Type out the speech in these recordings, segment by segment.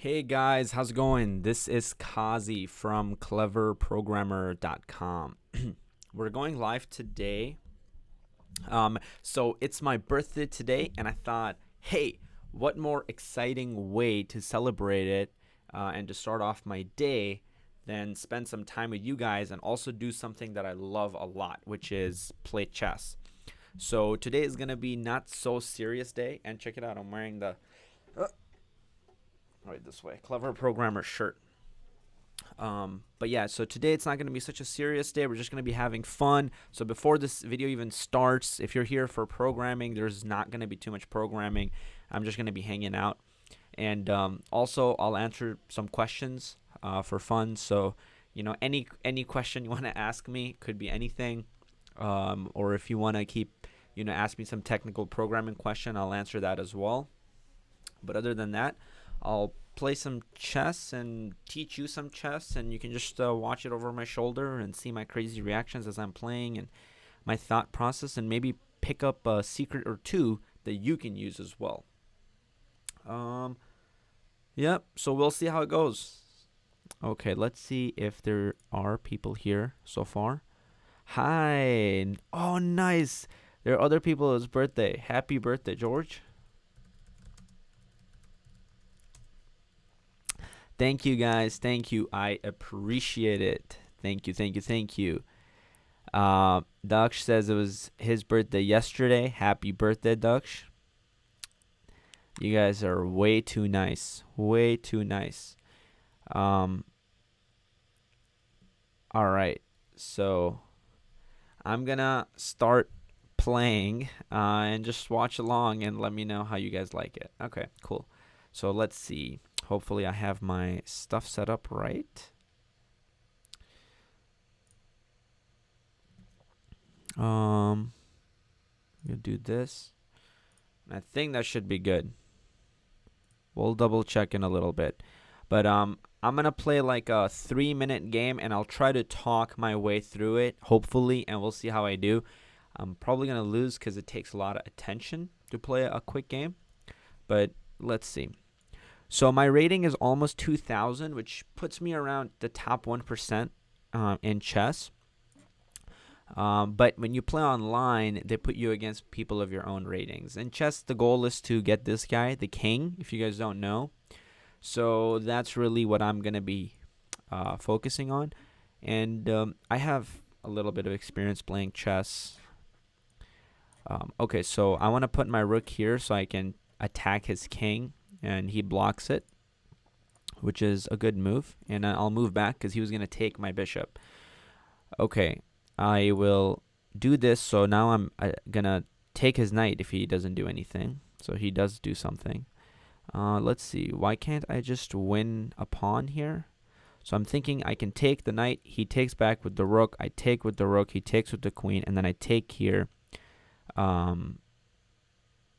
Hey guys, how's it going? This is Kazi from cleverprogrammer.com. We're going live today. So it's my birthday today, and I thought, hey, what more exciting way to celebrate it and to start off my day than spend some time with you guys and also do something that I love a lot, which is play chess. So today is gonna be not so serious day, and check it out. I'm wearing the right this way clever programmer shirt. But yeah, so today it's not going to be such a serious day. We're just going to be having fun. So before this video even starts, if you're here for programming, there's not going to be too much programming. I'm just going to be hanging out. And also, I'll answer some questions for fun. So, any question you want to ask me, could be anything. Or if you want to keep, ask me some technical programming question, I'll answer that as well. But other than that, I'll play some chess and teach you some chess, and you can just watch it over my shoulder and see my crazy reactions as I'm playing and my thought process, and maybe pick up a secret or two that you can use as well. Yep, so we'll see how it goes. Okay, let's see if there are people here so far. Hi. Oh, nice. There are other people. It's birthday. Happy birthday, George. Thank you, guys. Thank you. I appreciate it. Thank you. Thank you. Thank you. Daksh says it was his birthday yesterday. Happy birthday, Daksh. You guys are way too nice. Way too nice. All right. So I'm going to start playing and just watch along and let me know how you guys like it. Okay, cool. So let's see. Hopefully I have my stuff set up right. I'm gonna do this. I think that should be good. We'll double check in a little bit. But I'm gonna play like a 3-minute game, and I'll try to talk my way through it, hopefully, and we'll see how I do. I'm probably gonna lose because it takes a lot of attention to play a quick game. But let's see. So my rating is almost 2,000, which puts me around the top 1% in chess. But when you play online, they put you against people of your own ratings. In chess, the goal is to get this guy, the king, if you guys don't know. So that's really what I'm going to be focusing on. And I have a little bit of experience playing chess. Okay, so I want to put my rook here so I can attack his king. And he blocks it, which is a good move. And I'll move back because he was going to take my bishop. Okay, I will do this. So now I'm going to take his knight if he doesn't do anything. So he does do something. Let's see. Why can't I just win a pawn here? So I'm thinking I can take the knight. He takes back with the rook. I take with the rook. He takes with the queen. And then I take here.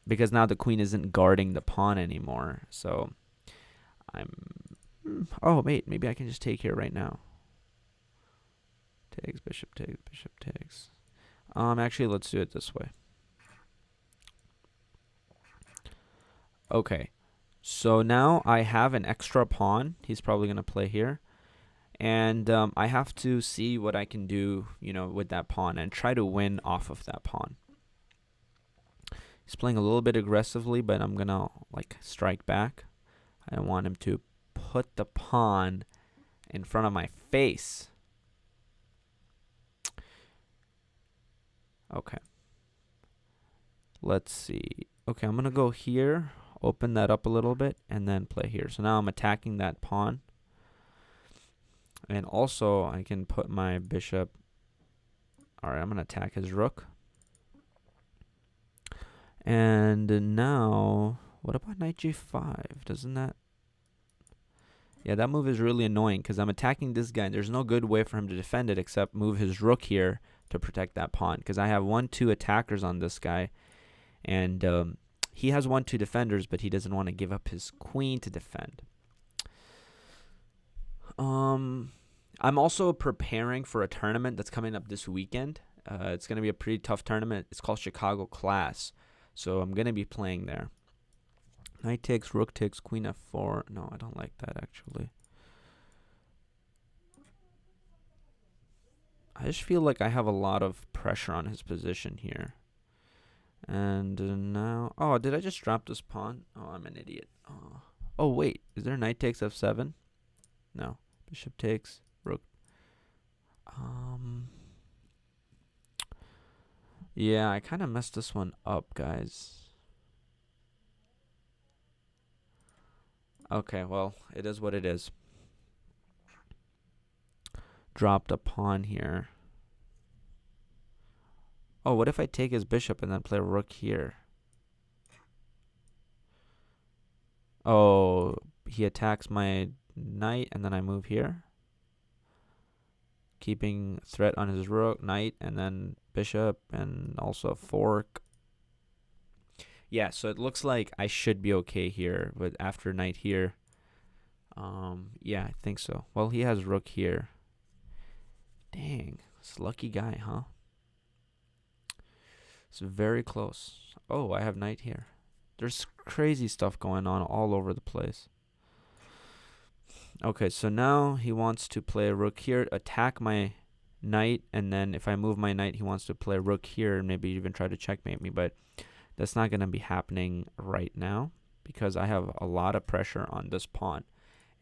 Because now the queen isn't guarding the pawn anymore. So oh, wait, maybe I can just take here right now. Takes, bishop takes, bishop takes. Actually, let's do it this way. Okay, so now I have an extra pawn. He's probably going to play here. And I have to see what I can do, with that pawn and try to win off of that pawn. He's playing a little bit aggressively, but I'm going to strike back. I want him to put the pawn in front of my face. Okay. Let's see. Okay, I'm going to go here, open that up a little bit, and then play here. So now I'm attacking that pawn. And also, I can put my bishop. All right, I'm going to attack his rook. And now, what about knight g5? Doesn't that... Yeah, that move is really annoying because I'm attacking this guy. And there's no good way for him to defend it except move his rook here to protect that pawn. Because I have 1-2 attackers on this guy. And he has 1-2 defenders, but he doesn't want to give up his queen to defend. I'm also preparing for a tournament that's coming up this weekend. It's going to be a pretty tough tournament. It's called Chicago Class. So I'm going to be playing there. Knight takes, rook takes, queen f4. No, I don't like that actually. I just feel like I have a lot of pressure on his position here. And now, oh, did I just drop this pawn? Oh, I'm an idiot. Oh, wait, is there knight takes f7? No, bishop takes, rook. Yeah, I kind of messed this one up, guys. Okay, well, it is what it is. Dropped a pawn here. Oh, what if I take his bishop and then play rook here? Oh, he attacks my knight and then I move here. Keeping threat on his rook, knight, and then bishop, and also fork. Yeah, so it looks like I should be okay here with after knight here. Yeah, I think so. Well, he has rook here. Dang, this lucky guy, huh? It's very close. Oh, I have knight here. There's crazy stuff going on all over the place. Okay, so now he wants to play a rook here, attack my knight, and then if I move my knight, he wants to play rook here and maybe even try to checkmate me, but that's not going to be happening right now because I have a lot of pressure on this pawn,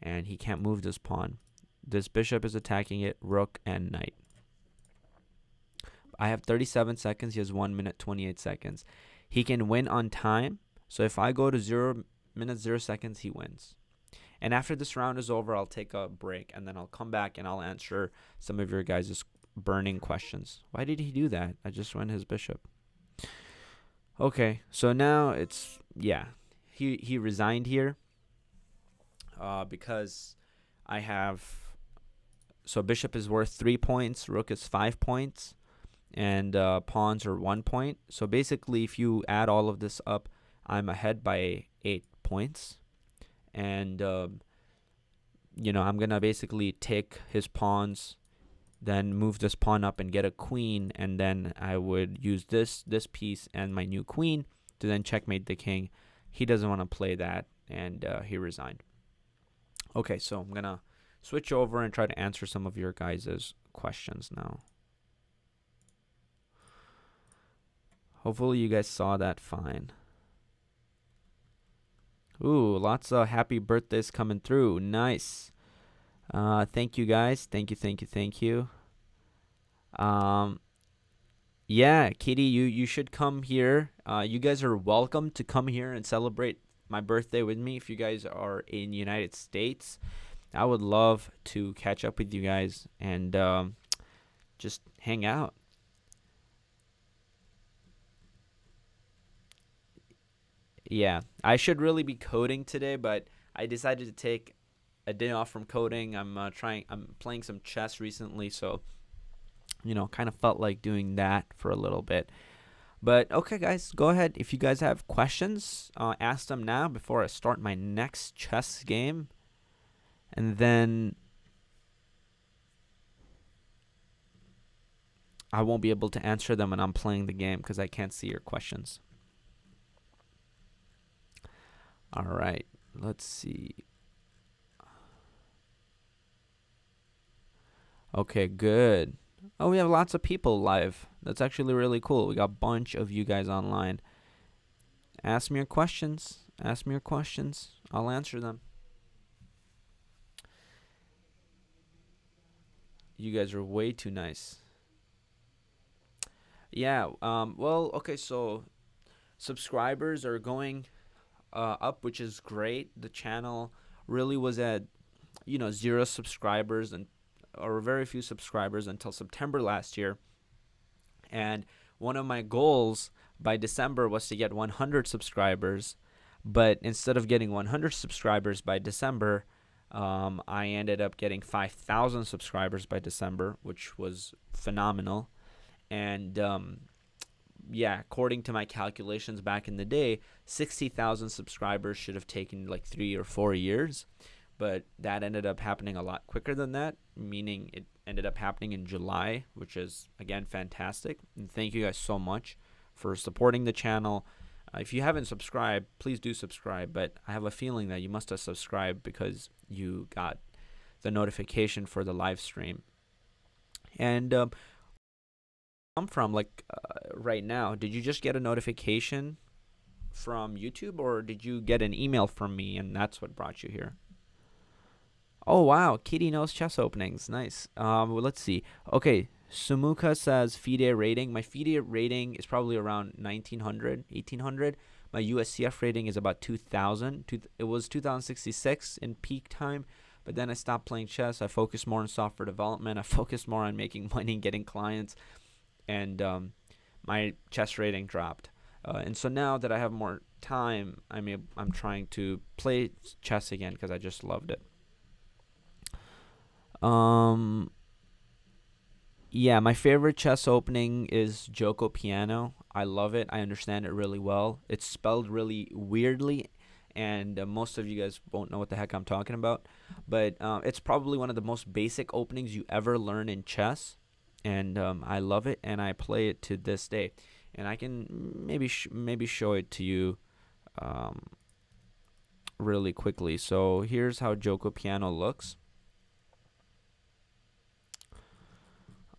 and he can't move this pawn. This bishop is attacking it, rook and knight. I have 37 seconds. He has 1 minute, 28 seconds. He can win on time, so if I go to 0 minutes, 0 seconds, he wins. And after this round is over, I'll take a break, and then I'll come back and I'll answer some of your guys' burning questions. Why did he do that? I just went his bishop. Okay, so now it's, yeah, he resigned here because I have, so bishop is worth 3 points, rook is 5 points, and pawns are 1 point. So basically, if you add all of this up, I'm ahead by 8 points. And, you know, I'm going to basically take his pawns, then move this pawn up and get a queen. And then I would use this piece and my new queen to then checkmate the king. He doesn't want to play that, and he resigned. Okay, so I'm going to switch over and try to answer some of your guys' questions now. Hopefully you guys saw that fine. Ooh, lots of happy birthdays coming through. Nice. Thank you guys. Thank you. Yeah, Kitty, you should come here. You guys are welcome to come here and celebrate my birthday with me if you guys are in the United States. I would love to catch up with you guys and just hang out. Yeah, I should really be coding today, but I decided to take a day off from coding. I'm playing some chess recently, so you know, kind of felt like doing that for a little bit. But okay, guys, go ahead. If you guys have questions, ask them now before I start my next chess game, and then I won't be able to answer them when I'm playing the game because I can't see your questions. All right, let's see. Okay, good. Oh, we have lots of people live. That's actually really cool. We got a bunch of you guys online. Ask me your questions. Ask me your questions. I'll answer them. You guys are way too nice. Yeah, well, okay, so subscribers are going up, which is great. The channel really was at, 0 subscribers or very few subscribers until September last year. And one of my goals by December was to get 100 subscribers. But instead of getting 100 subscribers by December, I ended up getting 5,000 subscribers by December, which was phenomenal. And yeah, according to my calculations back in the day, 60,000 subscribers should have taken like 3 or 4 years. But that ended up happening a lot quicker than that, meaning it ended up happening in July, which is, again, fantastic. And thank you guys so much for supporting the channel. If you haven't subscribed, please do subscribe. But I have a feeling that you must have subscribed because you got the notification for the live stream. And I'm from like right now. Did you just get a notification from YouTube, or did you get an email from me and that's what brought you here? Oh wow, Kitty knows chess openings. Nice. Well, let's see. Okay, Sumuka says FIDE rating. My FIDE rating is probably around 1900, 1800. My USCF rating is about 2000. It was 2066 in peak time, but then I stopped playing chess. I focused more on software development. I focused more on making money and getting clients, and my chess rating dropped. And so now that I have more time, I'm trying to play chess again because I just loved it. Um, yeah, my favorite chess opening is Joko Piano. I love it. I understand it really well. It's spelled really weirdly, and most of you guys won't know what the heck I'm talking about. But it's probably one of the most basic openings you ever learn in chess, and I love it, and I play it to this day. And I can maybe show it to you um, really quickly. So here's how Joko Piano looks.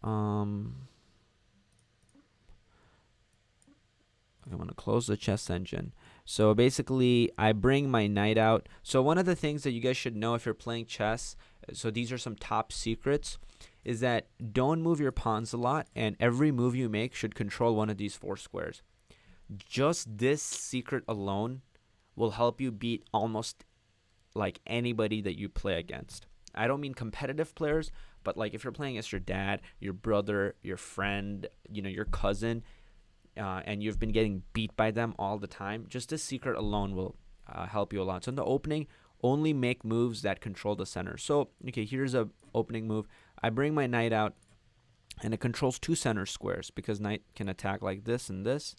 I'm going to close the chess engine. So basically, I bring my knight out. So one of the things that you guys should know if you're playing chess, so these are some top secrets, is that don't move your pawns a lot, and every move you make should control one of these four squares. Just this secret alone will help you beat almost like anybody that you play against. I don't mean competitive players, but like if you're playing against your dad, your brother, your friend, your cousin, and you've been getting beat by them all the time, just this secret alone will help you a lot. So in the opening, only make moves that control the center. So, okay, here's a opening move. I bring my knight out, and it controls two center squares because knight can attack like this and this.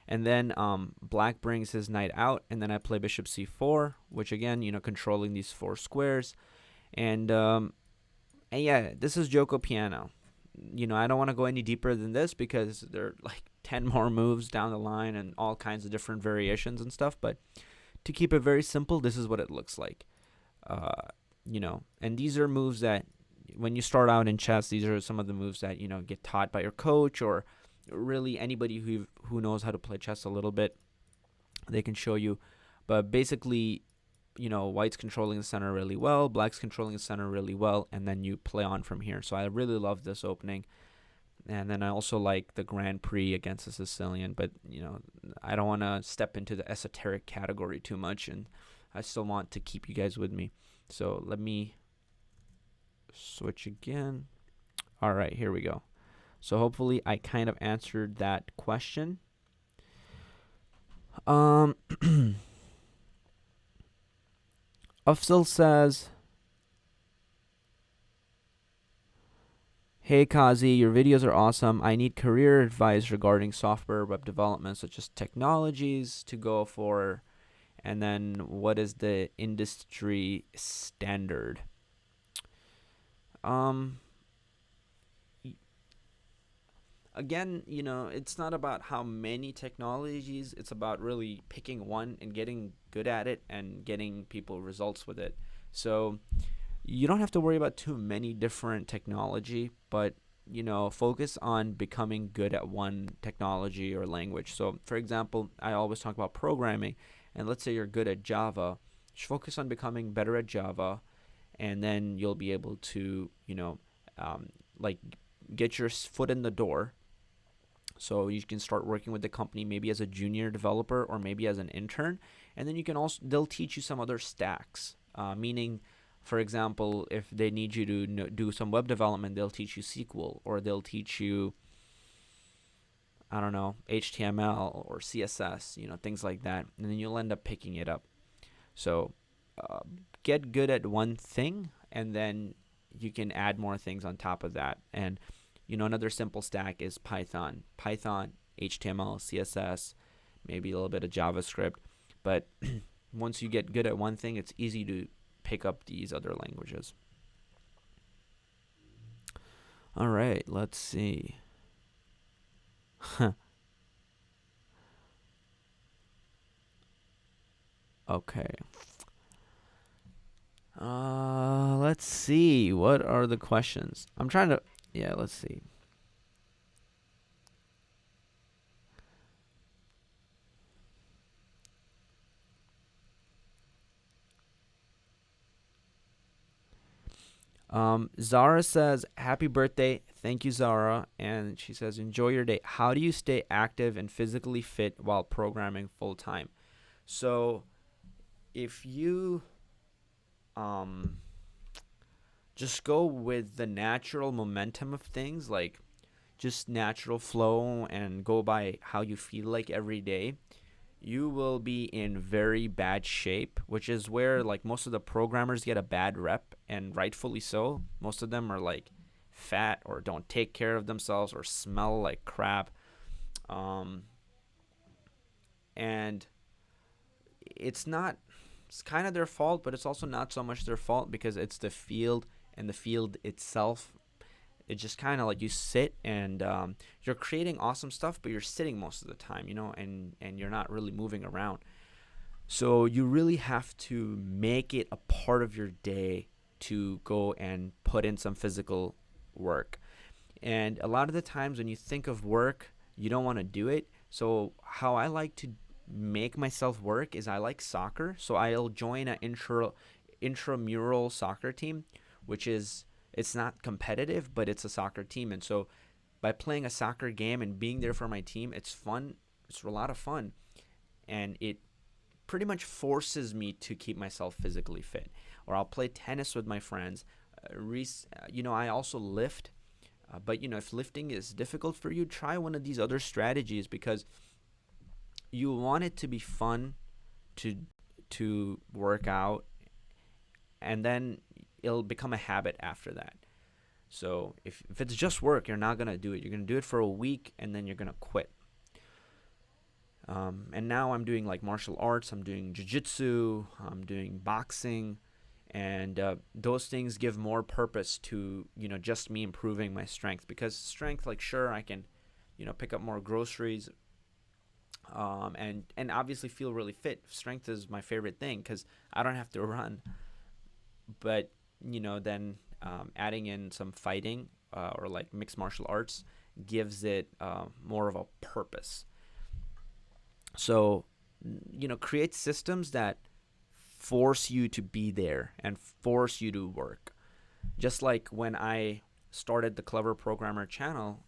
And then black brings his knight out, and then I play bishop c4, which again, controlling these four squares. And yeah, this is Joko Piano. I don't want to go any deeper than this because there are like 10 more moves down the line and all kinds of different variations and stuff. But to keep it very simple, this is what it looks like. And these are moves that when you start out in chess, these are some of the moves that, get taught by your coach or really anybody who knows how to play chess a little bit. They can show you. But basically, white's controlling the center really well, black's controlling the center really well, and then you play on from here. So I really love this opening. And then I also like the Grand Prix against the Sicilian, but, I don't want to step into the esoteric category too much, and I still want to keep you guys with me. So let me switch again. All right, here we go. So hopefully I kind of answered that question. Afzal says, hey Kazi, your videos are awesome. I need career advice regarding software web development, such as technologies to go for, and then what is the industry standard? Again, it's not about how many technologies, it's about really picking one and getting good at it and getting people results with it. So you don't have to worry about too many different technology, but focus on becoming good at one technology or language. So for example, I always talk about programming, and let's say you're good at Java, just focus on becoming better at Java, and then you'll be able to like get your foot in the door. So you can start working with the company maybe as a junior developer or maybe as an intern, and then they'll teach you some other stacks, meaning, for example, if they need you to do some web development, they'll teach you SQL, or they'll teach you, I don't know, HTML or CSS, things like that, and then you'll end up picking it up. So get good at one thing, and then you can add more things on top of that. And another simple stack is Python, HTML, CSS, maybe a little bit of JavaScript. But once you get good at one thing, it's easy to pick up these other languages. All right, let's see. Okay. Let's see. What are the questions? I'm trying to. Yeah, let's see. Zara says, "Happy birthday. Thank you, Zara." And she says, "Enjoy your day. How do you stay active and physically fit while programming full time?" So, if you um just go with the natural momentum of things, like just natural flow and go by how you feel like every day, you will be in very bad shape, which is where like most of the programmers get a bad rep, and rightfully so. Most of them are like fat or don't take care of themselves or smell like crap. Um, and it's not, it's kind of their fault, but it's also not so much their fault because it's the field, and the field itself. It's just kind of like you sit and you're creating awesome stuff, but you're sitting most of the time, and you're not really moving around. So you really have to make it a part of your day to go and put in some physical work. And a lot of the times when you think of work, you don't want to do it. So how I like to make myself work is I like soccer. So I'll join an intramural soccer team, which is, it's not competitive, but it's a soccer team. And so by playing a soccer game and being there for my team, it's fun. It's a lot of fun, and it pretty much forces me to keep myself physically fit. Or I'll play tennis with my friends. I also lift. But if lifting is difficult for you, try one of these other strategies, because you want it to be fun to work out, and then it'll become a habit after that. So if it's just work, you're not gonna do it. You're gonna do it for a week, and then you're gonna quit. And now I'm doing like martial arts. I'm doing jiu-jitsu. I'm doing boxing, and those things give more purpose to just me improving my strength. Because strength, like, sure, I can pick up more groceries, and obviously feel really fit. Strength is my favorite thing because I don't have to run. But then adding in some fighting or like mixed martial arts gives it more of a purpose. So create systems that force you to be there and force you to work. Just like when I started the Clever Programmer channel,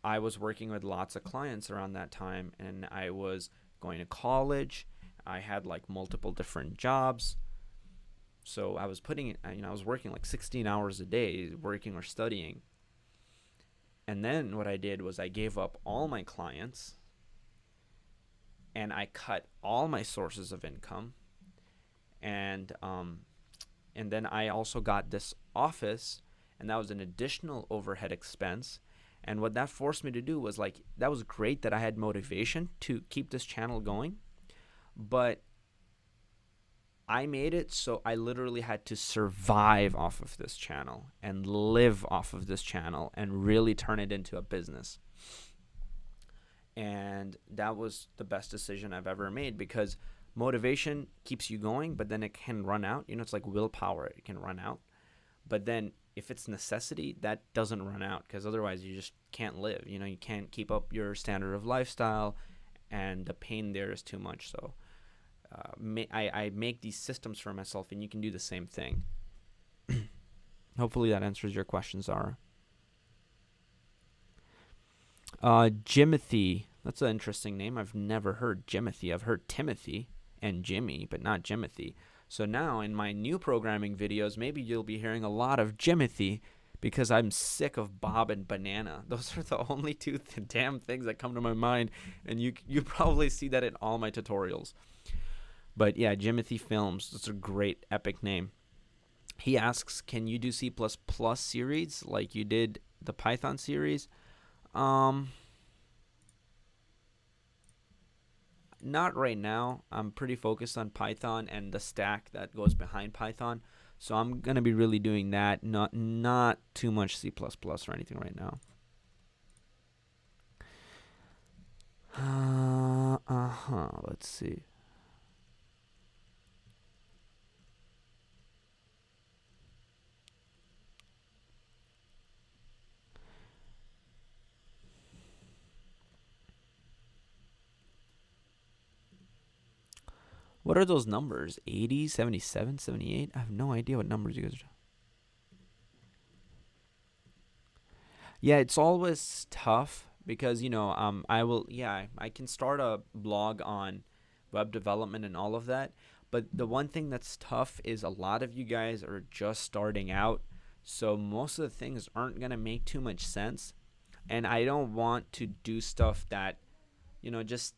I was working with lots of clients around that time, and I was going to college. I had like multiple different jobs. So I was I was working like 16 hours a day, working or studying. And then what I did was I gave up all my clients, and I cut all my sources of income, and then I also got this office, and that was an additional overhead expense. And what that forced me to do was, like, that was great that I had motivation to keep this channel going, but I made it so I literally had to survive off of this channel and live off of this channel and really turn it into a business. And that was the best decision I've ever made, because motivation keeps you going, but then it can run out. It's like willpower, it can run out. But then if it's necessity, that doesn't run out, because otherwise you just can't live. You can't keep up your standard of lifestyle, and the pain there is too much. So I make these systems for myself, and you can do the same thing. Hopefully that answers your question, Zara. Jimothy. That's an interesting name. I've never heard Jimothy. I've heard Timothy and Jimmy, but not Jimothy. So now in my new programming videos, maybe you'll be hearing a lot of Jimothy, because I'm sick of Bob and Banana. Those are the only two damn things that come to my mind, and you probably see that in all my tutorials. But yeah, Jimothy Films. That's a great, epic name. He asks, can you do C++ series like you did the Python series? Not right now. I'm pretty focused on Python and the stack that goes behind Python. So I'm going to be really doing that. Not too much C++ or anything right now. Let's see. What are those numbers? 80, 77, 78? I have no idea what numbers you guys are. Yeah, it's always tough because, I can start a blog on web development and all of that. But the one thing that's tough is a lot of you guys are just starting out. So most of the things aren't going to make too much sense. And I don't want to do stuff that, just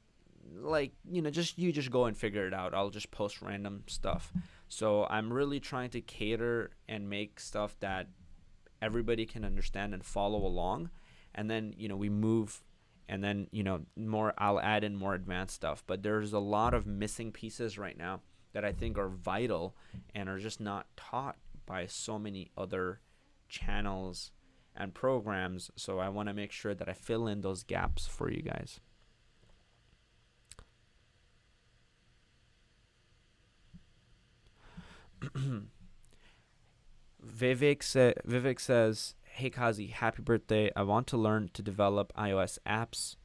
just go and figure it out. I'll just post random stuff. So I'm really trying to cater and make stuff that everybody can understand and follow along. And then, we move, and then, more, I'll add in more advanced stuff. But there's a lot of missing pieces right now that I think are vital and are just not taught by so many other channels and programs. So I want to make sure that I fill in those gaps for you guys. Vivek says, "Hey Kazi, happy birthday. I want to learn to develop iOS apps.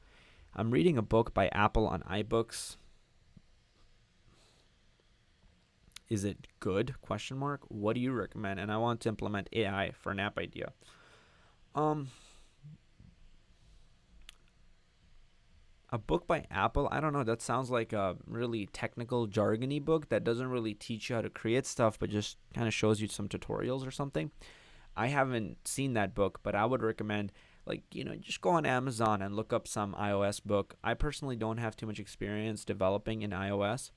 I'm reading a book by Apple on iBooks. Is it good? Question mark. What do you recommend? And I want to implement AI for an app idea." A book by Apple, I don't know. That sounds like a really technical, jargony book that doesn't really teach you how to create stuff, but just kind of shows you some tutorials or something. I haven't seen that book, but I would recommend, just go on Amazon and look up some iOS book. I personally don't have too much experience developing in iOS,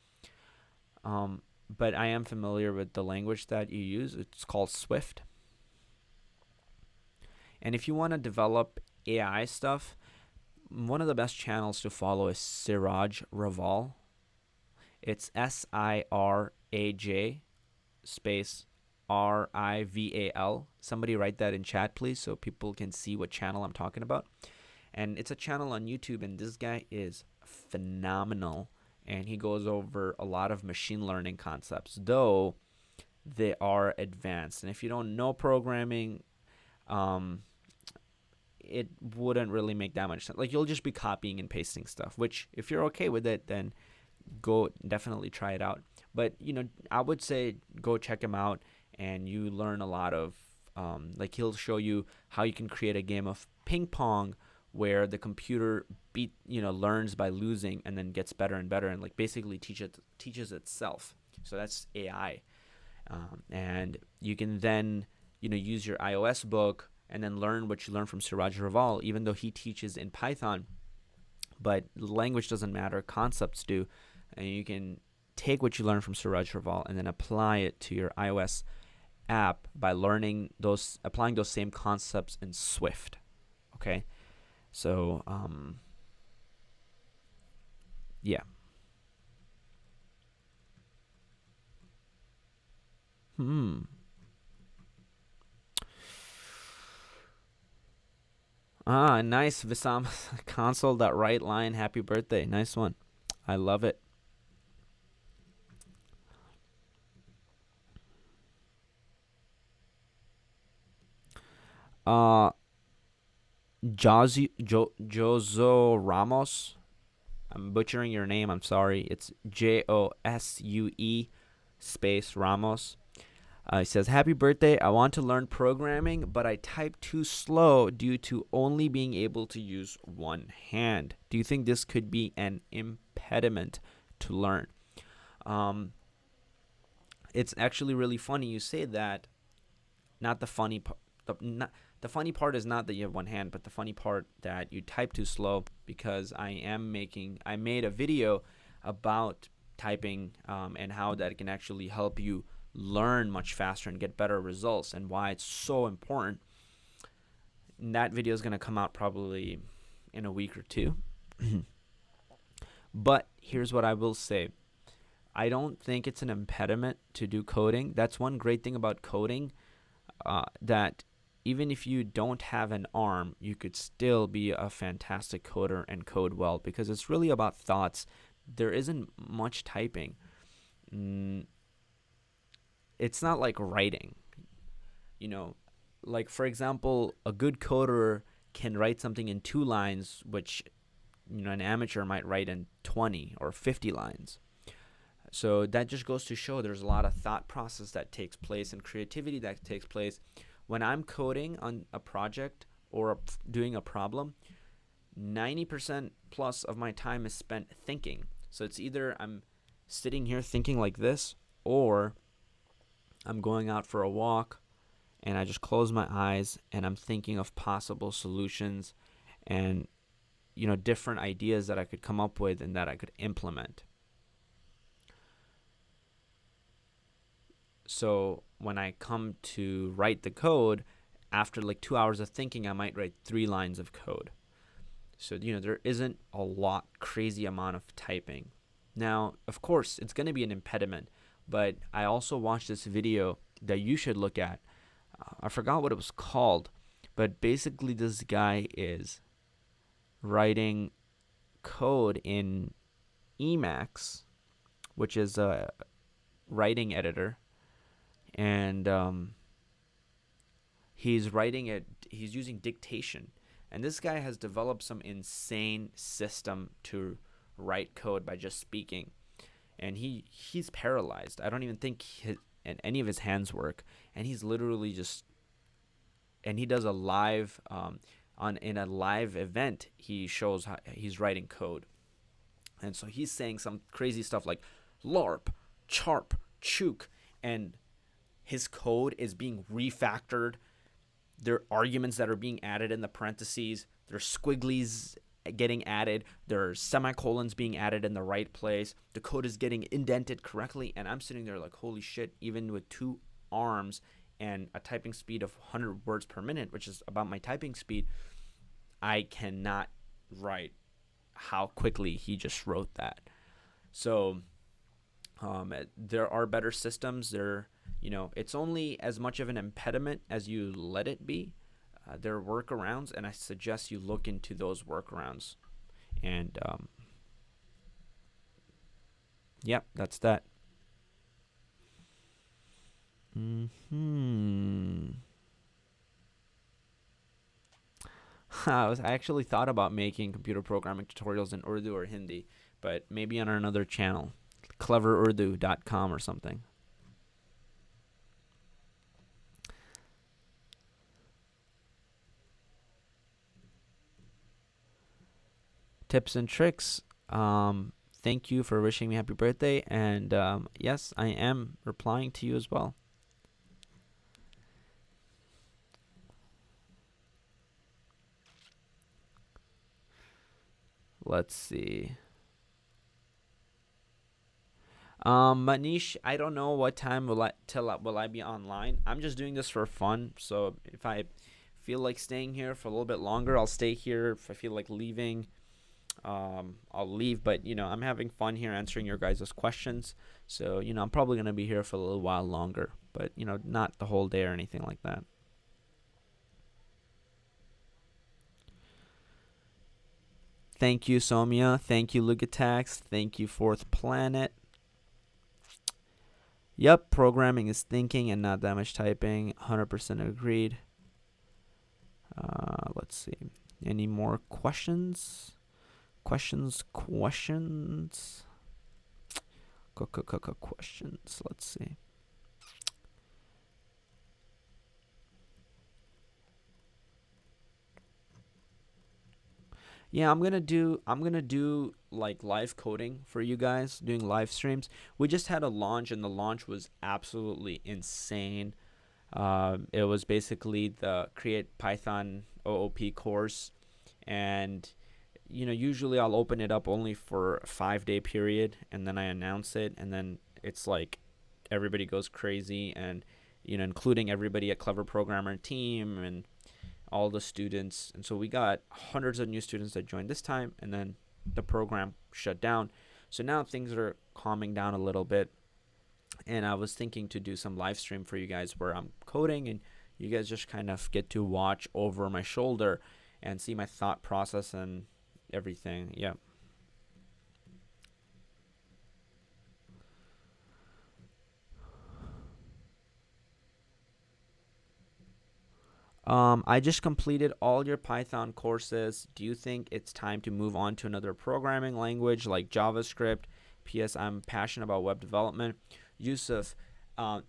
but I am familiar with the language that you use. It's called Swift. And if you want to develop AI stuff, one of the best channels to follow is Siraj Raval. It's SIRAJ space RIVAL. Somebody write that in chat, please, so people can see what channel I'm talking about. And it's a channel on YouTube, and this guy is phenomenal. And he goes over a lot of machine learning concepts, though they are advanced. And if you don't know programming, it wouldn't really make that much sense. Like, you'll just be copying and pasting stuff, which if you're okay with it, then go definitely try it out. But, I would say go check him out, and you learn a lot of, he'll show you how you can create a game of ping pong where the computer learns by losing and then gets better and better, and basically teaches itself. So that's AI. And you can then, use your iOS book and then learn what you learn from Siraj Raval, even though he teaches in Python. But language doesn't matter, concepts do. And you can take what you learn from Siraj Raval and then apply it to your iOS app by applying those same concepts in Swift. Okay? So, yeah. Nice, Visam. Console.write line. Happy birthday. Nice one. I love it. Jozo Ramos. I'm butchering your name. I'm sorry. It's JOSUE space Ramos. He says, "Happy birthday. I want to learn programming, but I type too slow due to only being able to use one hand. Do you think this could be an impediment to learn?" It's actually really funny you say that. Not the funny part. The funny part is not that you have one hand, but the funny part that you type too slow, because I made a video about typing and how that can actually help you learn much faster and get better results, and why it's so important. And that video is going to come out probably in a week or two. But here's what I will say. I don't think it's an impediment to do coding. That's one great thing about coding, that even if you don't have an arm, you could still be a fantastic coder and code well, because it's really about thoughts. There isn't much typing. It's not like writing. For example, a good coder can write something in 2 lines, which an amateur might write in 20 or 50 lines. So that just goes to show there's a lot of thought process that takes place and creativity that takes place when I'm coding on a project or doing a problem. 90% plus of my time is spent thinking. So it's either I'm sitting here thinking like this, or I'm going out for a walk and I just close my eyes and I'm thinking of possible solutions and different ideas that I could come up with and that I could implement. So when I come to write the code, after like 2 hours of thinking, I might write 3 lines of code. So there isn't a lot crazy amount of typing. Now, of course, it's going to be an impediment, but I also watched this video that you should look at. I forgot what it was called, but basically this guy is writing code in Emacs, which is a writing editor, and he's writing it. He's using dictation, and this guy has developed some insane system to write code by just speaking. And he's paralyzed. I don't even think and any of his hands work, and he's literally just. And he does a live in a live event. He shows how he's writing code, and so he's saying some crazy stuff like LARP, CHARP, CHOOK, and his code is being refactored. There are arguments that are being added in the parentheses. There's squigglies getting added. There are semicolons being added in the right place. The code is getting indented correctly. And I'm sitting there like, holy shit, even with 2 arms and a typing speed of 100 words per minute, which is about my typing speed, I cannot write how quickly he just wrote that. So there are better systems. It's only as much of an impediment as you let it be. There are workarounds, and I suggest you look into those workarounds. And that's that. I actually thought about making computer programming tutorials in Urdu or Hindi, but maybe on another channel, cleverurdu.com or something. Tips and tricks. Thank you for wishing me happy birthday, and yes, I am replying to you as well. Let's see. Manish, I don't know what time will I be online. I'm just doing this for fun. So if I feel like staying here for a little bit longer, I'll stay here. If I feel like leaving, I'll leave. But I'm having fun here answering your guys' questions. So I'm probably gonna be here for a little while longer, but not the whole day or anything like that. Thank you, Somia. Thank you, Lugatax. Thank you, Fourth Planet. Yep, programming is thinking and not that much typing. 100% agreed. Let's see. Any more questions? Questions. Questions. Let's see. Yeah, I'm gonna do like live coding for you guys, doing live streams. We just had a launch, and the launch was absolutely insane. It was basically the Create Python OOP course, and usually I'll open it up only for a 5-day period, and then I announce it, and then it's like everybody goes crazy, and including everybody at Clever Programmer team and all the students. And so we got hundreds of new students that joined this time, and then the program shut down. So now things are calming down a little bit, and I was thinking to do some live stream for you guys where I'm coding and you guys just kind of get to watch over my shoulder and see my thought process and everything. Yeah. I just completed all your Python courses. Do you think it's time to move on to another programming language like JavaScript, P.S. I'm passionate about web development. Yusuf,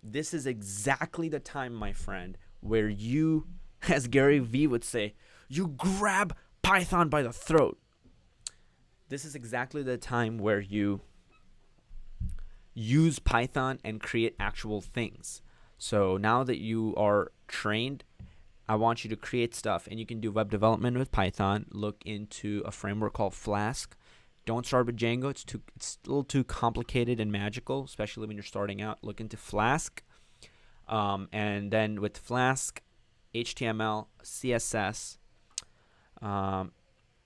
this is exactly the time, my friend, where you, as Gary Vee would say, you grab Python by the throat. This is exactly the time where you use Python and create actual things. So now that you are trained, I want you to create stuff, and you can do web development with Python. Look into a framework called Flask. Don't start with Django. It's a little too complicated and magical, especially when you're starting out. Look into Flask, and then with Flask, HTML, CSS,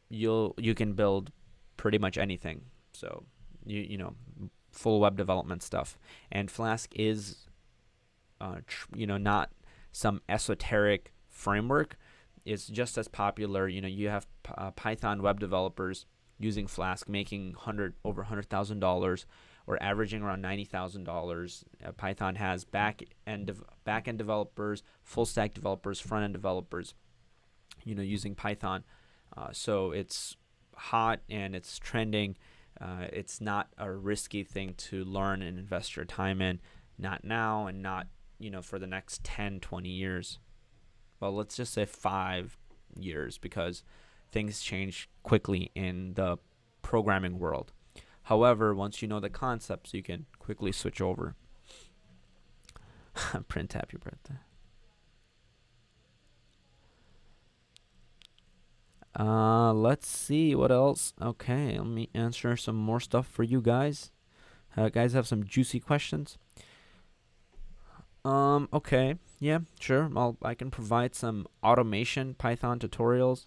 you can build pretty much anything. So you know, full web development stuff. And Flask is not some esoteric framework. It's just as popular. You have Python web developers using Flask making over $100,000 or averaging around $90,000. Python has back end developers, full stack developers, front end developers, using Python. So it's hot and it's trending. It's not a risky thing to learn and invest your time in. Not now, and not for the next 10, 20 years. Well, let's just say 5 years, because things change quickly in the programming world. However, once you know the concepts, you can quickly switch over. Print happy birthday. Let's see what else. Okay, let me answer some more stuff for you guys. Guys have some juicy questions. Okay, yeah, sure. I can provide some automation Python tutorials.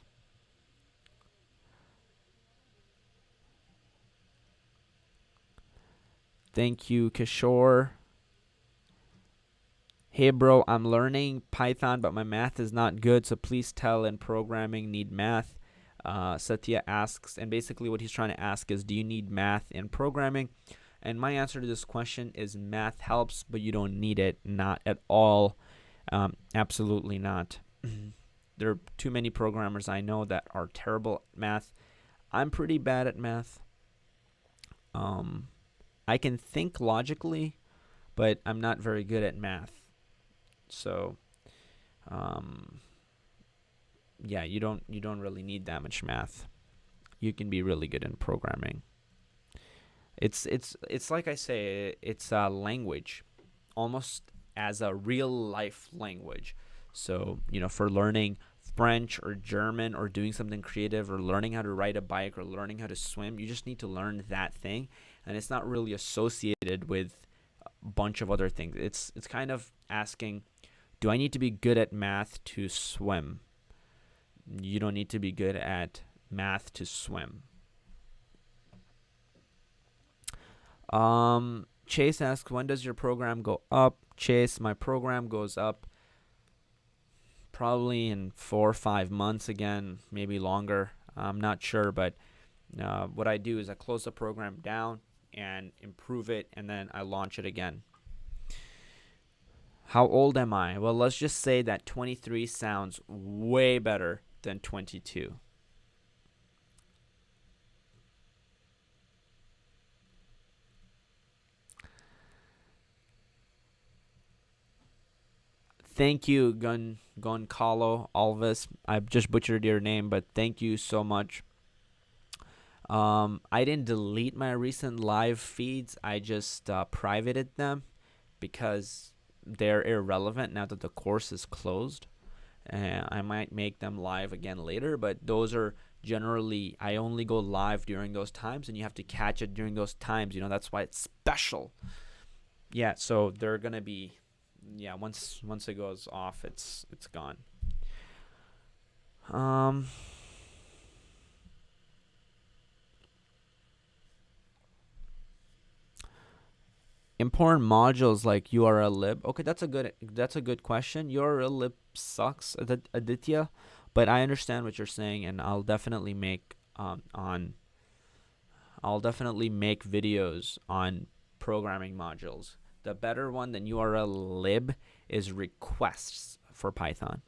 Thank you, Kishore. Hey, bro, I'm learning Python, but my math is not good, so please tell in programming need math. Satya asks, and basically what he's trying to ask is, do you need math in programming? And my answer to this question is math helps, but you don't need it. Not at all. Absolutely not. There are too many programmers I know that are terrible at math. I'm pretty bad at math. I can think logically, but I'm not very good at math. So, yeah, you don't really need that much math. You can be really good in programming. It's like I say, it's a language, almost as a real life language. So, for learning French or German or doing something creative or learning how to ride a bike or learning how to swim, you just need to learn that thing, and it's not really associated with a bunch of other things. It's kind of asking, do I need to be good at math to swim? You don't need to be good at math to swim. Chase asks, when does your program go up? Chase, my program goes up probably in 4 or 5 months again, maybe longer. I'm not sure, but what I do is I close the program down and improve it, and then I launch it again. How old am I? Well, let's just say that 23 sounds way better than 22. Thank you, Goncalo Alves. I just butchered your name, but thank you so much. I didn't delete my recent live feeds. I just privated them because they're irrelevant now that the course is closed. I might make them live again later, but those are generally, I only go live during those times, and you have to catch it during those times. That's why it's special. Yeah, so they're gonna be, once it goes off, it's gone. Important modules like URL lib. Okay, that's a good question. URL lib sucks, Aditya, but I understand what you're saying, and I'll definitely make videos on programming modules. The better one than URL lib is requests for Python.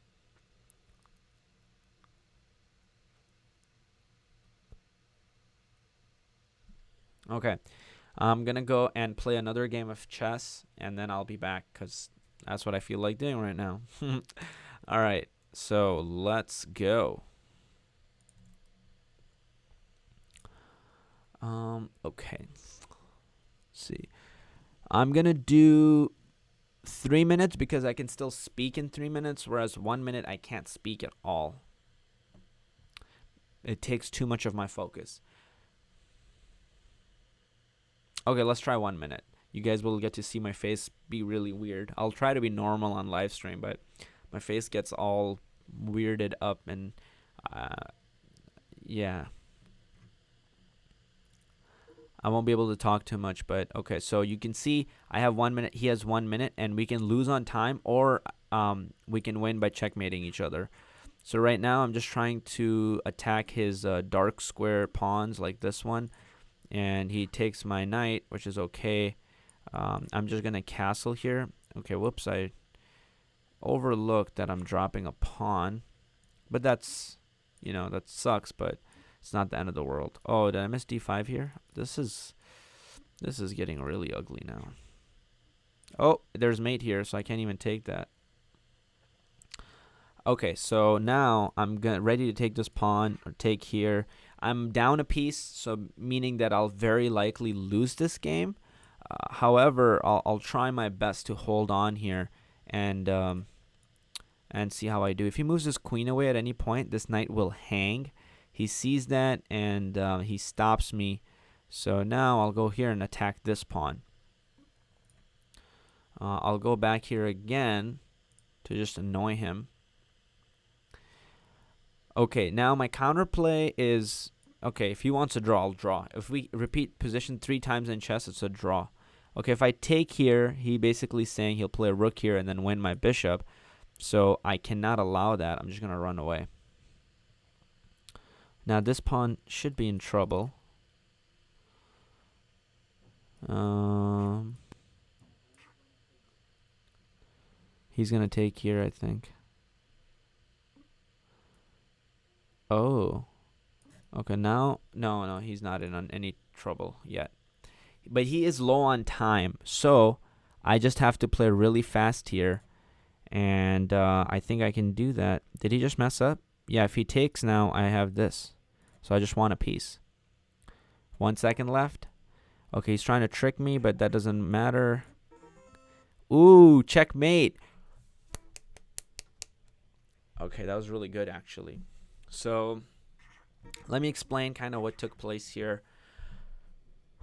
Okay. I'm going to go and play another game of chess, and then I'll be back because that's what I feel like doing right now. All right, so let's go. Okay. Let's see. I'm going to do 3 minutes because I can still speak in 3 minutes, whereas 1 minute I can't speak at all. It takes too much of my focus. Okay, let's try 1 minute. You guys will get to see my face be really weird. I'll try to be normal on live stream, but my face gets all weirded up and yeah. I won't be able to talk too much, but okay. So you can see I have 1 minute. He has 1 minute, and we can lose on time, or we can win by checkmating each other. So right now I'm just trying to attack his dark square pawns like this one, and he takes my knight, which is okay. I'm just gonna castle here. Okay, whoops, I overlooked that I'm dropping a pawn, but that's, that sucks, but it's not the end of the world. Oh, did I miss d5 here? This is getting really ugly now. Oh, there's mate here, so I can't even take that. Okay, so now I'm ready to take this pawn or take here. I'm down a piece, so meaning that I'll very likely lose this game. However, I'll try my best to hold on here and see how I do. If he moves his queen away at any point, this knight will hang. He sees that, and he stops me. So now I'll go here and attack this pawn. I'll go back here again to just annoy him. Okay, now my counterplay is, okay, if he wants to draw, I'll draw. If we repeat position 3 times in chess, it's a draw. Okay, if I take here, he basically saying he'll play a rook here and then win my bishop. So I cannot allow that. I'm just going to run away. Now this pawn should be in trouble. He's going to take here, I think. Oh. Okay, now, no, he's not in any trouble yet. But he is low on time, so I just have to play really fast here. And I think I can do that. Did he just mess up? Yeah, if he takes now, I have this. So I just want a piece. 1 second left. Okay, he's trying to trick me, but that doesn't matter. Ooh, checkmate. Okay, that was really good, actually. So let me explain kind of what took place here.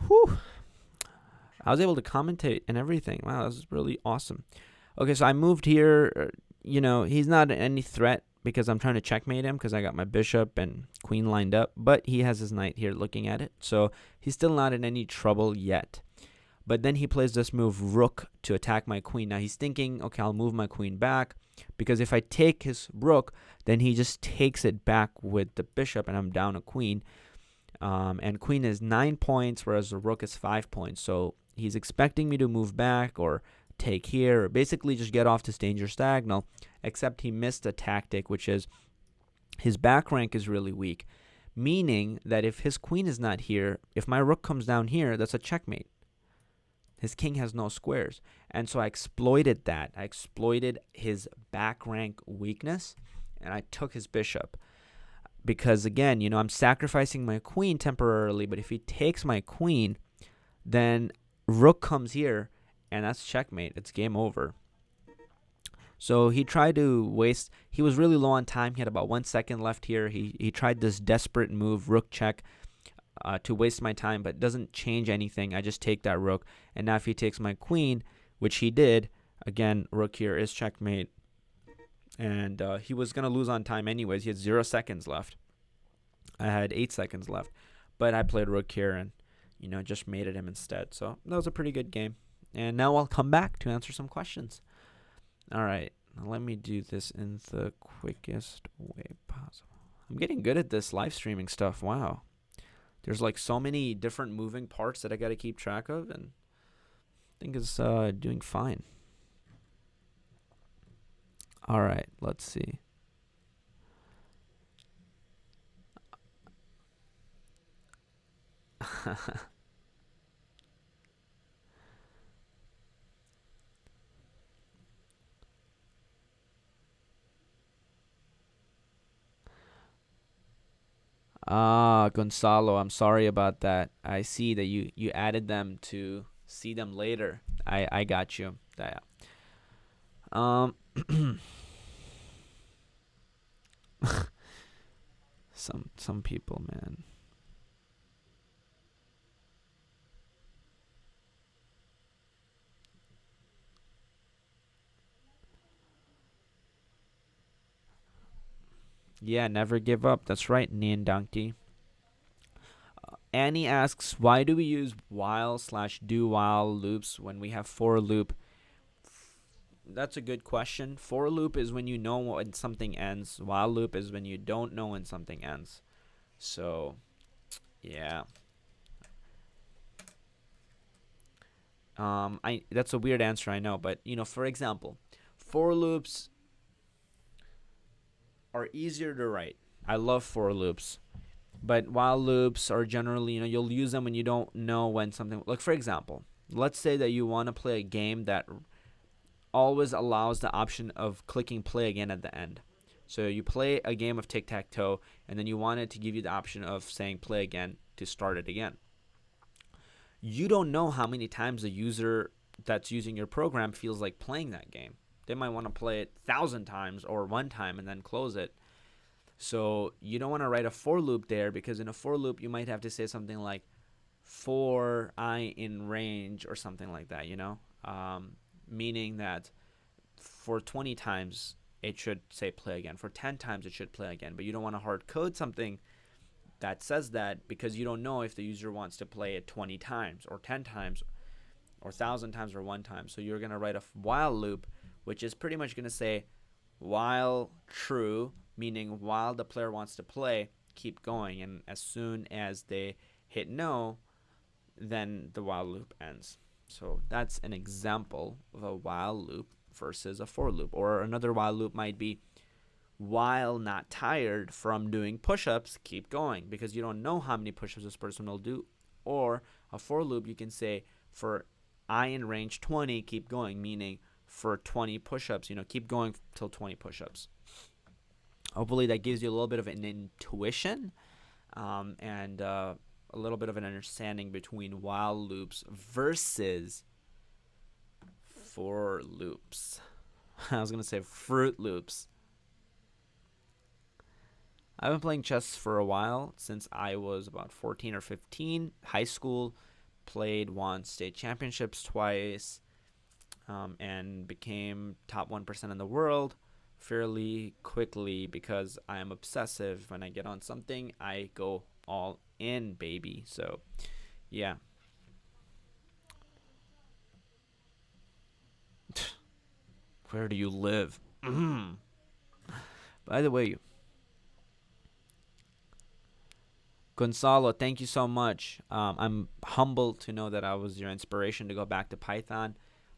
Whew. I was able to commentate and everything. Wow, that was really awesome. Okay, so I moved here. He's not any threat because I'm trying to checkmate him because I got my bishop and queen lined up. But he has his knight here looking at it. So he's still not in any trouble yet. But then he plays this move, rook, to attack my queen. Now he's thinking, okay, I'll move my queen back. Because if I take his rook, then he just takes it back with the bishop, and I'm down a queen. And queen is 9 points, whereas the rook is 5 points. So he's expecting me to move back or take here, or basically just get off this dangerous diagonal, except he missed a tactic, which is his back rank is really weak, meaning that if his queen is not here, if my rook comes down here, that's a checkmate. His king has no squares. And so I exploited that. I exploited his back rank weakness, and I took his bishop. Because, again, I'm sacrificing my queen temporarily, but if he takes my queen, then rook comes here, and that's checkmate. It's game over. So he tried to waste. He was really low on time. He had about 1 second left here. He tried this desperate move, rook check, to waste my time, but it doesn't change anything. I just take that rook. And now if he takes my queen, which he did, again, rook here is checkmate. And he was going to lose on time anyways. He had 0 seconds left. I had 8 seconds left. But I played rook here and, just mated him instead. So that was a pretty good game. And now I'll come back to answer some questions. All right. Now let me do this in the quickest way possible. I'm getting good at this live streaming stuff. Wow. There's like so many different moving parts that I got to keep track of, and I think it's doing fine. All right, let's see. Ah, Gonzalo, I'm sorry about that. I see that you added them to see them later. I got you. Yeah. Um, some people, man. Yeah, never give up. That's right, Nian Donkey. Annie asks, why do we use while slash do while loops when we have for loop? That's a good question. For loop is when you know when something ends. While loop is when you don't know when something ends. So, yeah. I That's a weird answer, I know, but for example, for loops are easier to write. I love for loops. But while loops are generally, you'll use them when you don't know when something, like for example, let's say that you want to play a game that always allows the option of clicking play again at the end. So you play a game of tic tac toe, and then you want it to give you the option of saying play again to start it again. You don't know how many times the user that's using your program feels like playing that game. They might want to play it 1,000 times or one time and then close it. So you don't want to write a for loop there, because in a for loop you might have to say something like for I in range or something like that, meaning that for 20 times it should say play again. For 10 times it should play again. But you don't want to hard code something that says that, because you don't know if the user wants to play it 20 times or 10 times or 1,000 times or one time. So you're going to write a while loop, which is pretty much going to say while true, meaning while the player wants to play, keep going. And as soon as they hit no, then the while loop ends. So that's an example of a while loop versus a for loop. Or another while loop might be while not tired from doing push-ups, keep going, because you don't know how many push-ups this person will do. Or a for loop, you can say for I in range 20, keep going, meaning for 20 push-ups, keep going till 20 push-ups. Hopefully that gives you a little bit of an intuition, and a little bit of an understanding between while loops versus for loops. I was going to say Fruit Loops. I've been playing chess for a while, since I was about 14 or 15. High school, won state championships twice, and became top 1% in the world fairly quickly, because I am obsessive. When I get on something, I go all in, baby. So, yeah. Where do you live? By the way, Gonzalo, thank you so much. I'm humbled to know that I was your inspiration to go back to Python.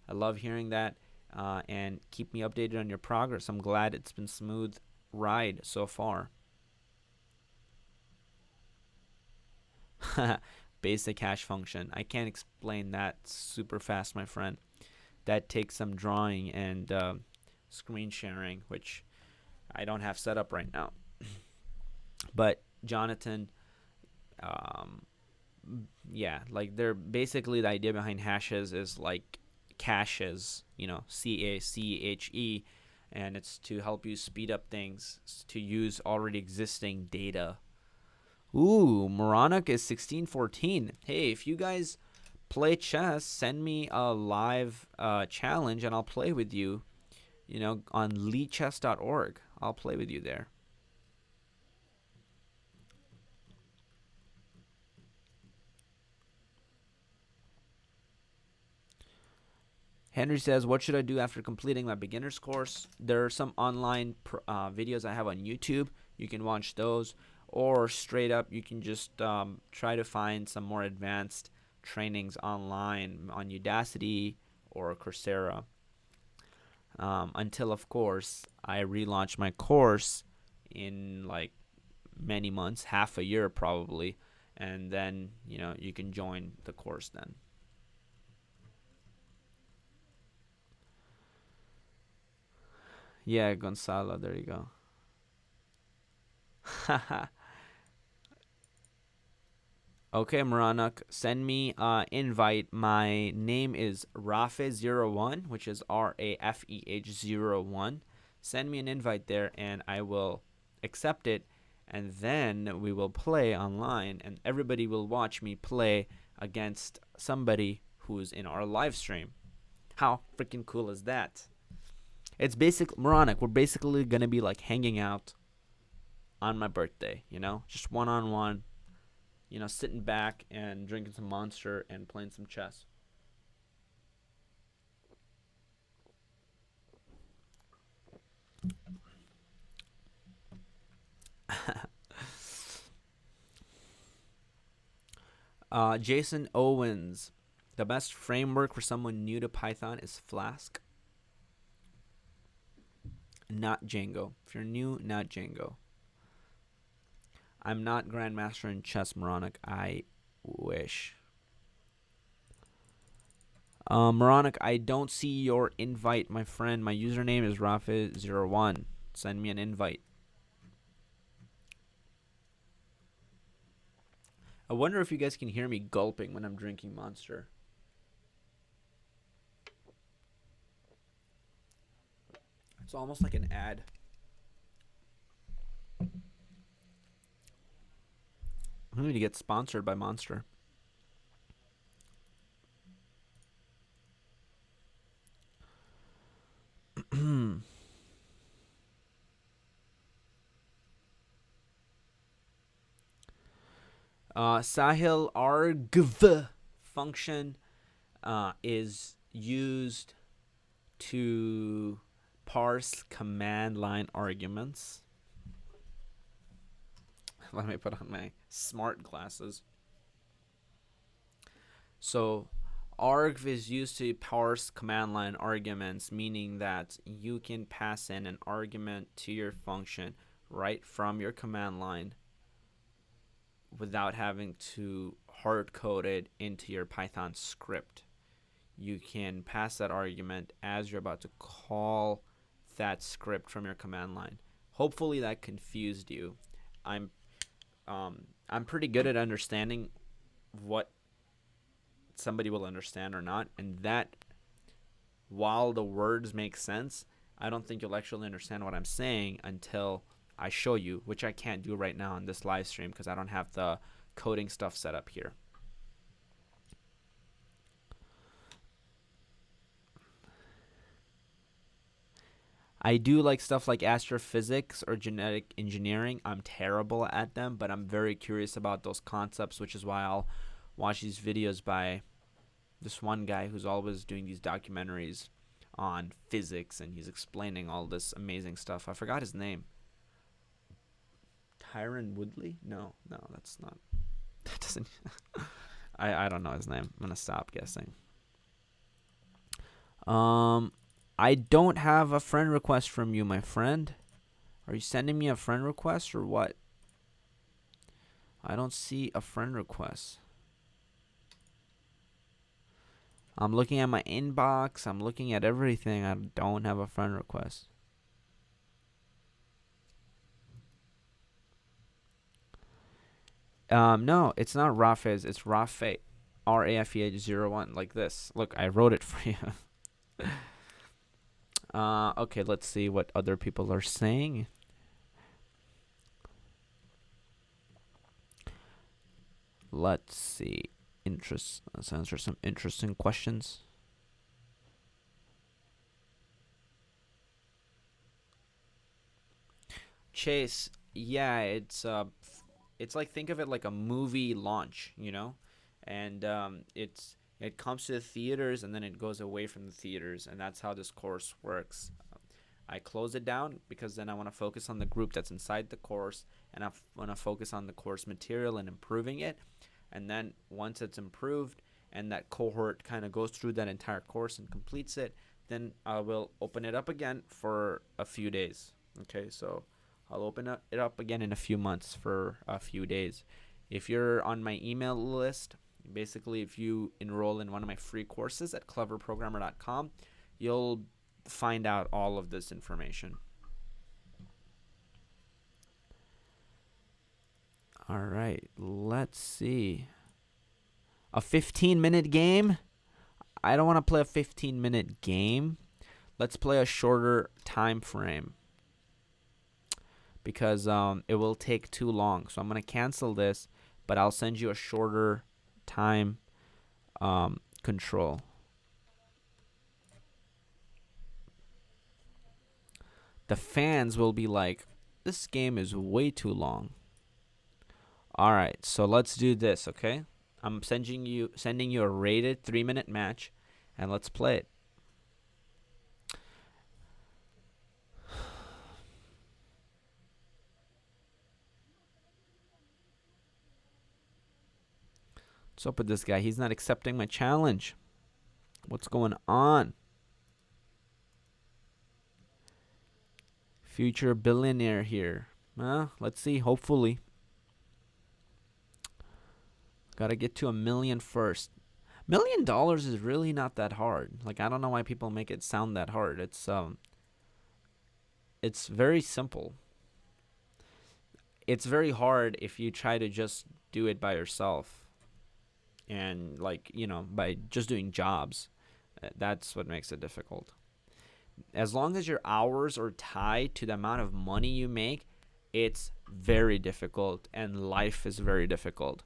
I love hearing that, and keep me updated on your progress. I'm glad it's been smooth ride so far. Basic hash function. I can't explain that super fast, my friend. That takes some drawing and screen sharing, which I don't have set up right now. But Jonathan, um, yeah, like they're basically, the idea behind hashes is like caches, CACHE, and it's to help you speed up things, to use already existing data. Ooh, Moronic is 1614. Hey, if you guys play chess, send me a live challenge and I'll play with you, on leechess.org. I'll play with you there. Henry says, what should I do after completing my beginner's course? There are some online videos I have on YouTube. You can watch those. Or straight up, you can just try to find some more advanced trainings online on Udacity or Coursera. Until, of course, I relaunch my course in like many months, half a year probably. And then, you can join the course then. Yeah, Gonzalo, there you go. Okay, Maranak, send me invite. My name is Rafeh01, which is RAFEH01. Send me an invite there, and I will accept it, and then we will play online, and everybody will watch me play against somebody who's in our live stream. How freaking cool is that? It's basic, Moronic. We're basically gonna be like hanging out on my birthday, just one on one, sitting back and drinking some Monster and playing some chess. Jason Owens, the best framework for someone new to Python is Flask, not Django. If you're new, not Django. I'm not Grandmaster in chess, Moronic. I wish. Moronic, I don't see your invite, my friend. My username is Rafa01. Send me an invite. I wonder if you guys can hear me gulping when I'm drinking Monster. It's almost like an ad. I need to get sponsored by Monster. Sahil argv function is used to parse command line arguments. Let me put on my smart glasses. So argv is used to parse command line arguments, meaning that you can pass in an argument to your function right from your command line without having to hard code it into your Python script. You can pass that argument as you're about to call that script from your command line. Hopefully that confused you. I'm pretty good at understanding what somebody will understand or not, and that while the words make sense, I don't think you'll actually understand what I'm saying until I show you, which I can't do right now on this live stream because I don't have the coding stuff set up here. I do like stuff like astrophysics or genetic engineering. I'm terrible at them, but I'm very curious about those concepts, which is why I'll watch these videos by this one guy who's always doing these documentaries on physics, and he's explaining all this amazing stuff. I forgot his name. Tyron Woodley? No, that's not. That doesn't. I don't know his name. I'm gonna stop guessing. I don't have a friend request from you, my friend. Are you sending me a friend request or what? I don't see a friend request. I'm looking at my inbox. I'm looking at everything. I don't have a friend request. No, it's not Rafez. It's Rafe. RAFEH01. Like this. Look, I wrote it for you. Okay, let's see what other people are saying. Let's see. Let's answer some interesting questions. Chase, yeah, it's like, think of it like a movie launch, and it comes to the theaters and then it goes away from the theaters, and that's how this course works. I close it down because then I want to focus on the group that's inside the course, and I want to focus on the course material and improving it. And then once it's improved and that cohort kind of goes through that entire course and completes it, then I will open it up again for a few days. Okay, so I'll open it up again in a few months for a few days. If you're on my email list, basically if you enroll in one of my free courses at cleverprogrammer.com, you'll find out all of this information. All right, let's see. A 15-minute game? I don't want to play a 15-minute game. Let's play a shorter time frame because it will take too long. So I'm going to cancel this, but I'll send you a shorter time control. The fans will be like, this game is way too long. All right, so let's do this, okay? I'm sending you a rated 3-minute match, and let's play it. What's up with this guy? He's not accepting my challenge. What's going on? Future billionaire here. Let's see. Hopefully. Gotta get to 1 million first. $1 million is really not that hard. Like, I don't know why people make it sound that hard. It's very simple. It's very hard if you try to just do it by yourself. And like, by just doing jobs. That's what makes it difficult. As long as your hours are tied to the amount of money you make, it's very difficult, and life is very difficult.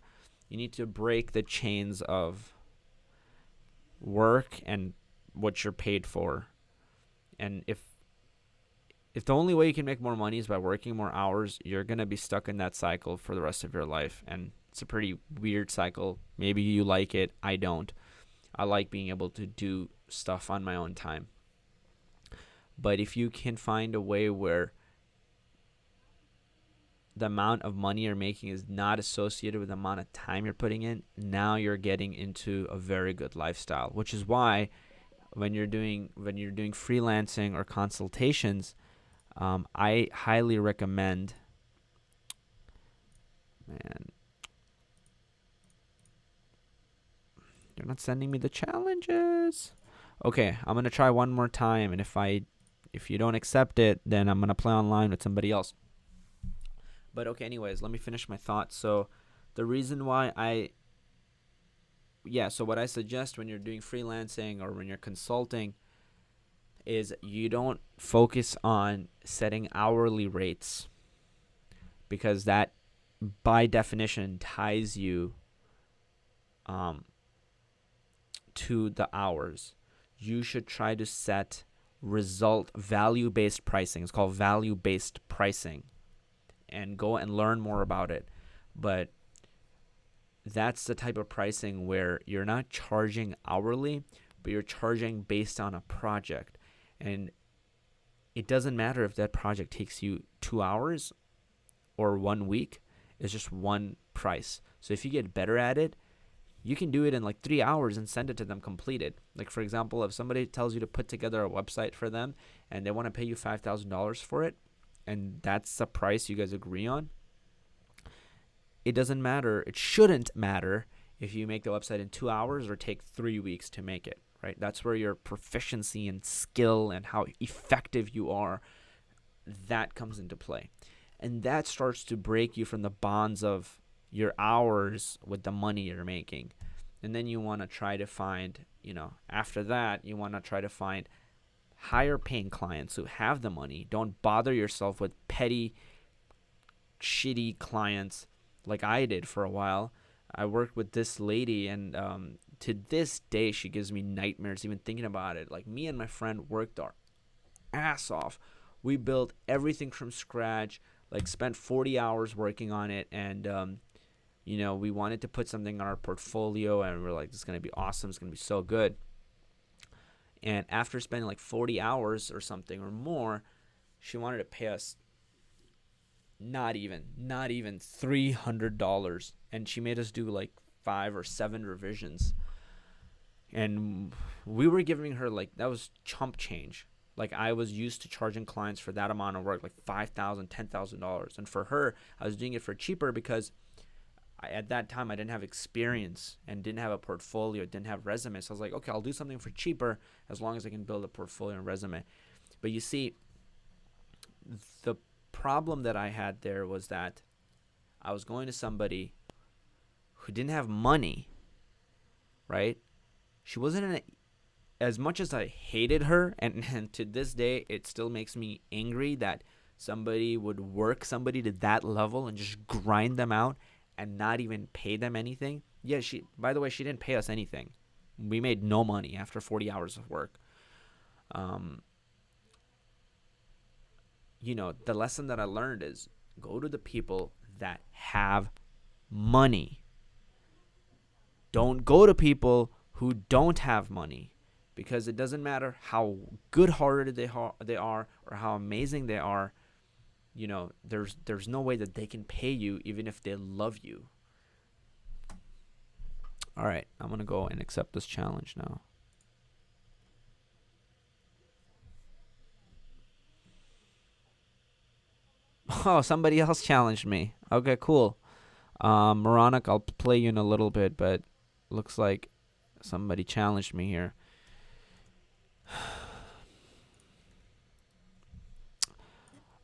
You need to break the chains of work and what you're paid for. And if the only way you can make more money is by working more hours, you're going to be stuck in that cycle for the rest of your life. And it's a pretty weird cycle. Maybe you like it. I don't. I like being able to do stuff on my own time. But if you can find a way where the amount of money you're making is not associated with the amount of time you're putting in, now you're getting into a very good lifestyle, which is why when you're doing freelancing or consultations, I highly recommend, man, you're not sending me the challenges. Okay, I'm going to try one more time, and if you don't accept it, then I'm going to play online with somebody else. But okay, anyways, let me finish my thoughts. So the reason why so what I suggest when you're doing freelancing or when you're consulting is you don't focus on setting hourly rates, because that by definition ties you to the hours. You should try to set value-based pricing. It's called value-based pricing. And go and learn more about it. But that's the type of pricing where you're not charging hourly, but you're charging based on a project. And it doesn't matter if that project takes you 2 hours or 1 week. It's just one price. So if you get better at it, you can do it in like 3 hours and send it to them completed. Like, for example, if somebody tells you to put together a website for them and they want to pay you $5,000 for it, and that's the price you guys agree on, it doesn't matter. It shouldn't matter if you make the website in 2 hours or take 3 weeks to make it, right? That's where your proficiency and skill and how effective you are, that comes into play. And that starts to break you from the bonds of your hours with the money you're making. And then you want to try to find, after that, you want to try to find higher paying clients who have the money. Don't bother yourself with petty, shitty clients like I did for a while. I worked with this lady, and to this day, she gives me nightmares even thinking about it. Like, me and my friend worked our ass off. We built everything from scratch, like spent 40 hours working on it, and we wanted to put something on our portfolio, and we're like, this is going to be awesome. It's going to be so good. And after spending like 40 hours or something or more, she wanted to pay us not even $300. And she made us do like 5 or 7 revisions. And we were giving her like, that was chump change. Like, I was used to charging clients for that amount of work, like $5,000, $10,000. And for her, I was doing it for cheaper because at that time I didn't have experience and didn't have a portfolio, didn't have resume. So I was like, okay, I'll do something for cheaper as long as I can build a portfolio and resume. But you see, the problem that I had there was that I was going to somebody who didn't have money right? She wasn't in a, as much as I hated her, and to this day, it still makes me angry that somebody would work somebody to that level and just grind them out and not even pay them anything. Yeah, by the way, she didn't pay us anything. We made no money after 40 hours of work. Um, the lesson that I learned is go to the people that have money. Don't go to people who don't have money, because it doesn't matter how good-hearted they are or how amazing they are. There's no way that they can pay you even if they love you. All right, I'm going to go and accept this challenge now. Oh, somebody else challenged me. Okay, cool. Moronic, I'll play you in a little bit, but looks like somebody challenged me here.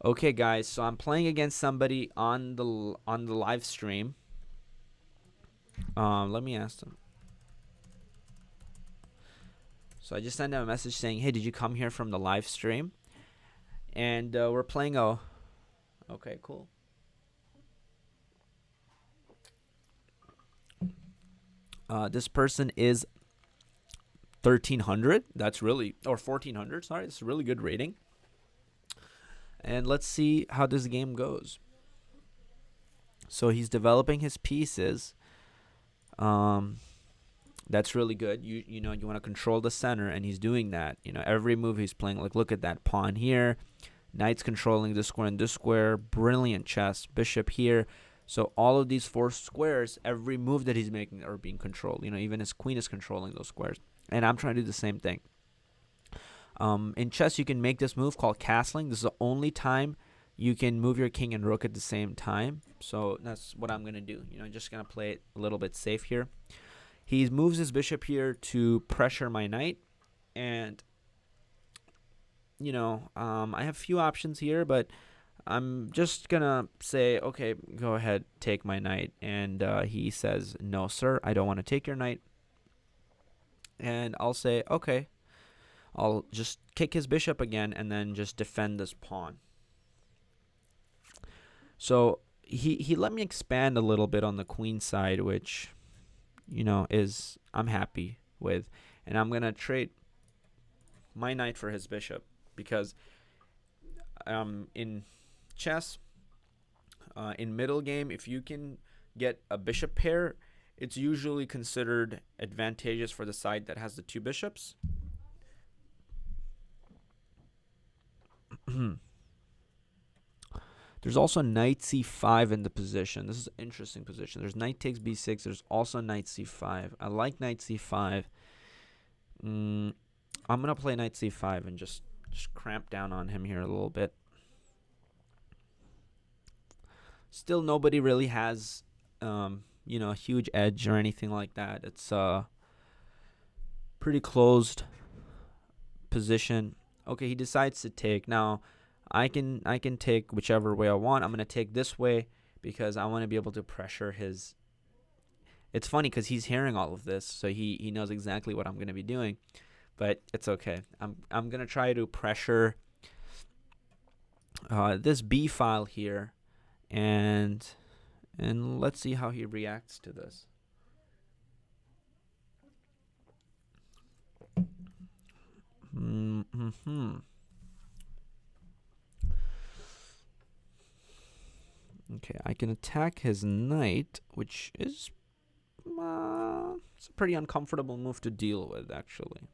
Okay, guys, so I'm playing against somebody on the live stream. Let me ask them. So I just sent them a message saying, "Hey, did you come here from the live stream?" And we're playing a. Okay, cool. This person is 1300. That's really, or 1400. Sorry, it's a really good rating. And let's see how this game goes. So he's developing his pieces. That's really good. You want to control the center, and he's doing that. Every move he's playing. Like, look at that pawn here. Knight's controlling this square and this square. Brilliant chess. Bishop here. So all of these 4 squares, every move that he's making are being controlled. Even his queen is controlling those squares. And I'm trying to do the same thing. In chess, you can make this move called castling. This is the only time you can move your king and rook at the same time. So that's what I'm going to do. Just going to play it a little bit safe here. He moves his bishop here to pressure my knight. And, I have a few options here, but I'm just going to say, okay, go ahead, take my knight. And he says, no, sir, I don't want to take your knight. And I'll say, okay. I'll just kick his bishop again and then just defend this pawn. So he let me expand a little bit on the queen side, which, is I'm happy with. And I'm going to trade my knight for his bishop because in chess, in middle game, if you can get a bishop pair, it's usually considered advantageous for the side that has the 2 bishops. There's also knight c5 in the position. This is an interesting position. There's knight takes b6. There's also knight c5. I like knight c5. I'm going to play knight c5 and just cramp down on him here a little bit. Still, nobody really has, a huge edge or anything like that. It's a pretty closed position. Okay, he decides to take. Now, I can take whichever way I want. I'm going to take this way because I want to be able to pressure his. It's funny because he's hearing all of this, so he knows exactly what I'm going to be doing. But it's okay. I'm going to try to pressure this B file here, and let's see how he reacts to this. Okay, I can attack his knight, which is it's a pretty uncomfortable move to deal with, actually.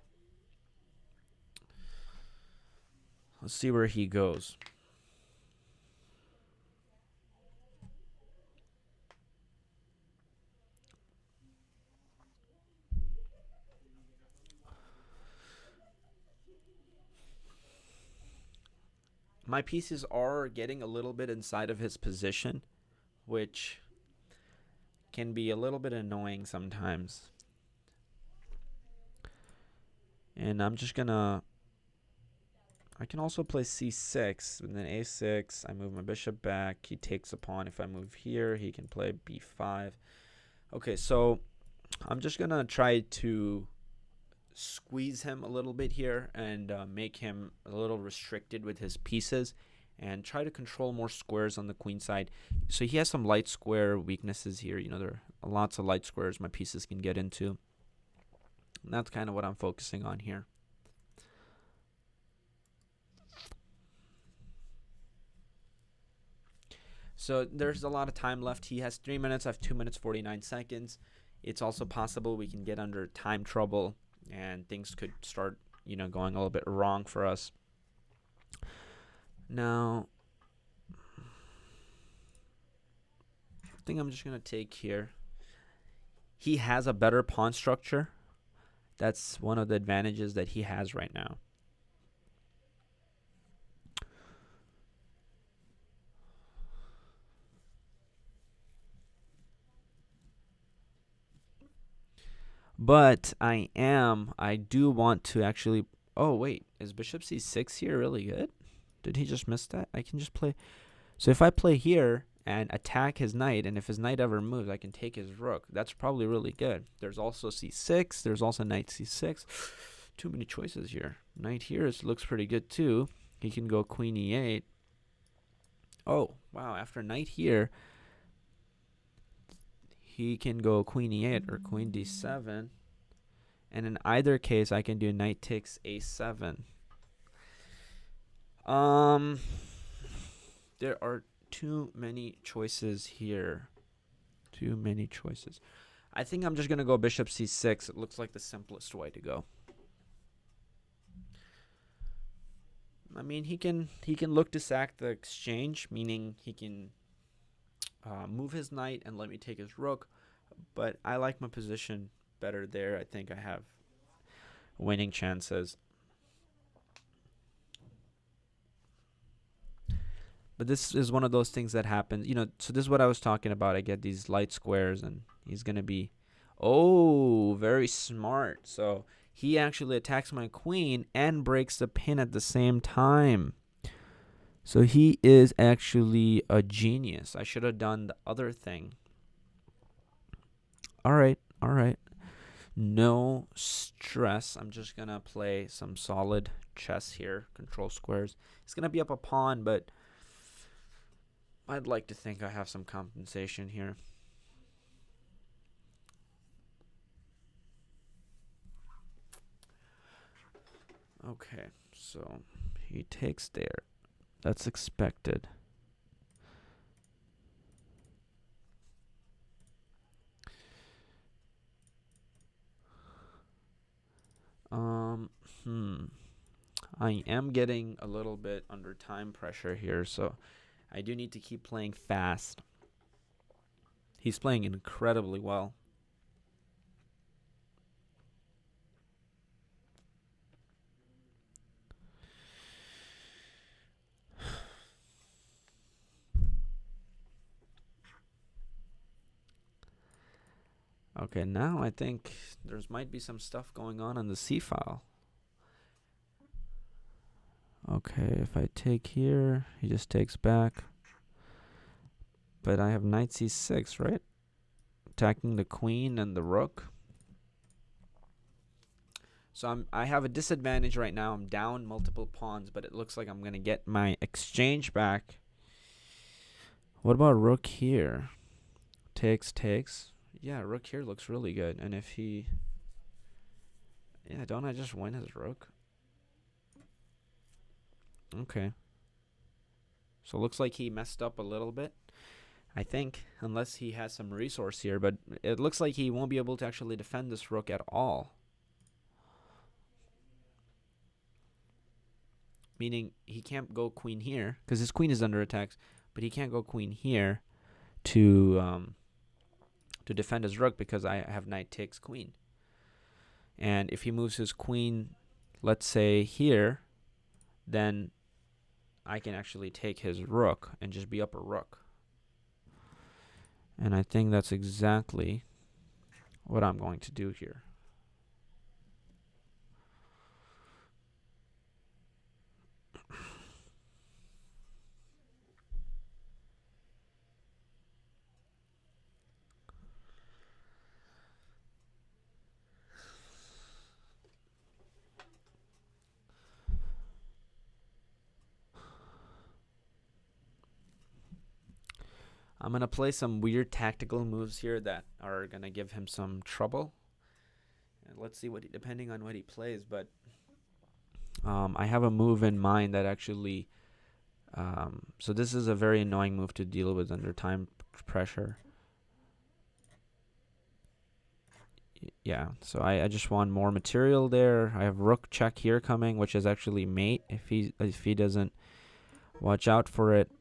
Let's see where he goes. My pieces are getting a little bit inside of his position, which can be a little bit annoying sometimes. And I'm just gonna. I can also play c6 and then a6. I move my bishop back. He takes a pawn. If I move here, he can play b5. Okay, so I'm just going to try to squeeze him a little bit here and make him a little restricted with his pieces and try to control more squares on the queen side. So he has some light square weaknesses here. You know, there are lots of light squares my pieces can get into. And that's kind of what I'm focusing on here. So there's a lot of time left. He has 3 minutes. I have 2 minutes 49 seconds. It's also possible we can get under time trouble and things could start, going a little bit wrong for us. Now, I think I'm just going to take here. He has a better pawn structure. That's one of the advantages that he has right now. But I do want to actually, oh wait, is bishop c6 here really good? Did he just miss that? I can just play, so if I play here and attack his knight, and if his knight ever moves, I can take his rook. That's probably really good. There's also c6, there's also knight c6. Too many choices here. Knight here looks pretty good too. He can go queen e8. Oh, wow, after knight here, he can go queen e8 or queen d7. And in either case, I can do knight takes a7. There are too many choices here. Too many choices. I think I'm just going to go bishop c6. It looks like the simplest way to go. I mean, he can look to sack the exchange, meaning he can move his knight and let me take his rook. But I like my position better there. I think I have winning chances. But this is one of those things that happens, so this is what I was talking about. I get these light squares and he's going to be, oh, very smart. So he actually attacks my queen and breaks the pin at the same time. So he is actually a genius. I should have done the other thing. All right. No stress. I'm just going to play some solid chess here. Control squares. It's going to be up a pawn, but I'd like to think I have some compensation here. Okay, so he takes there. That's expected. I am getting a little bit under time pressure here, so I do need to keep playing fast. He's playing incredibly well. Okay, now I think there might be some stuff going on the C file. Okay, if I take here, he just takes back. But I have knight c6, right? Attacking the queen and the rook. So I have a disadvantage right now. I'm down multiple pawns, but it looks like I'm going to get my exchange back. What about rook here? Takes. Yeah, rook here looks really good. And if he... Yeah, don't I just win his rook? Okay. So it looks like he messed up a little bit, I think, unless he has some resource here. But it looks like he won't be able to actually defend this rook at all. Meaning he can't go queen here, because his queen is under attack, but he can't go queen here to defend his rook because I have knight takes queen. And if he moves his queen, let's say here, then I can actually take his rook and just be up a rook. And I think that's exactly what I'm going to do here. I'm going to play some weird tactical moves here that are going to give him some trouble. And let's see depending on what he plays, but I have a move in mind that actually so this is a very annoying move to deal with under time pressure. Yeah, so I just want more material there. I have rook check here coming, which is actually mate if he doesn't watch out for it.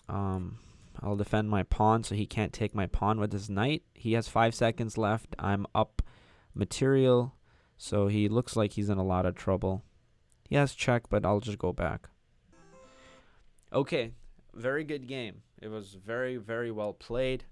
I'll defend my pawn so he can't take my pawn with his knight. He has 5 seconds left. I'm up material, so he looks like he's in a lot of trouble. He has check, but I'll just go back. Okay, very good game. It was very, very well played.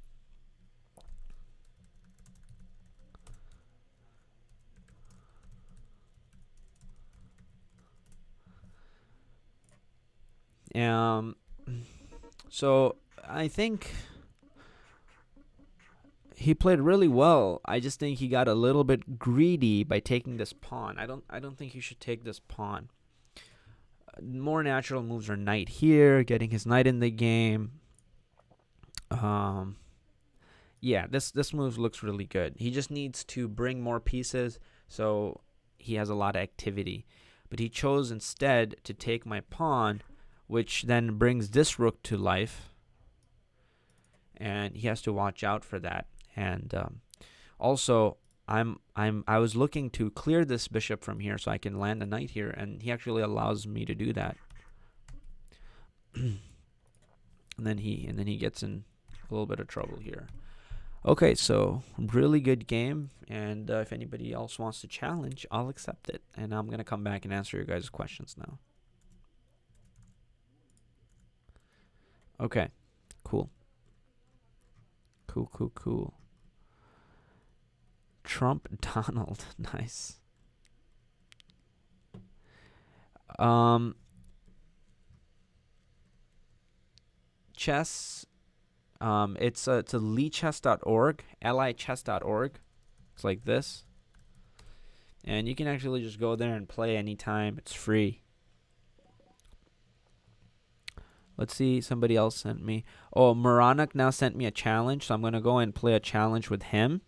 So I think he played really well. I just think he got a little bit greedy by taking this pawn. I don't think he should take this pawn. More natural moves are knight here, getting his knight in the game. Yeah, this move looks really good. He just needs to bring more pieces so he has a lot of activity. But he chose instead to take my pawn, which then brings this rook to life. And he has to watch out for that. And also, I was looking to clear this bishop from here so I can land a knight here, and he actually allows me to do that. and then he gets in a little bit of trouble here. Okay, so really good game, and if anybody else wants to challenge, I'll accept it, and I'm gonna come back and answer your guys' questions now. Okay, cool. Cool. Trump Donald, nice. Chess. It's a lichess.org, lichess.org. It's like this, and you can actually just go there and play anytime. It's free. Let's see. Somebody else sent me. Oh, Moranik now sent me a challenge, so I'm gonna go and play a challenge with him.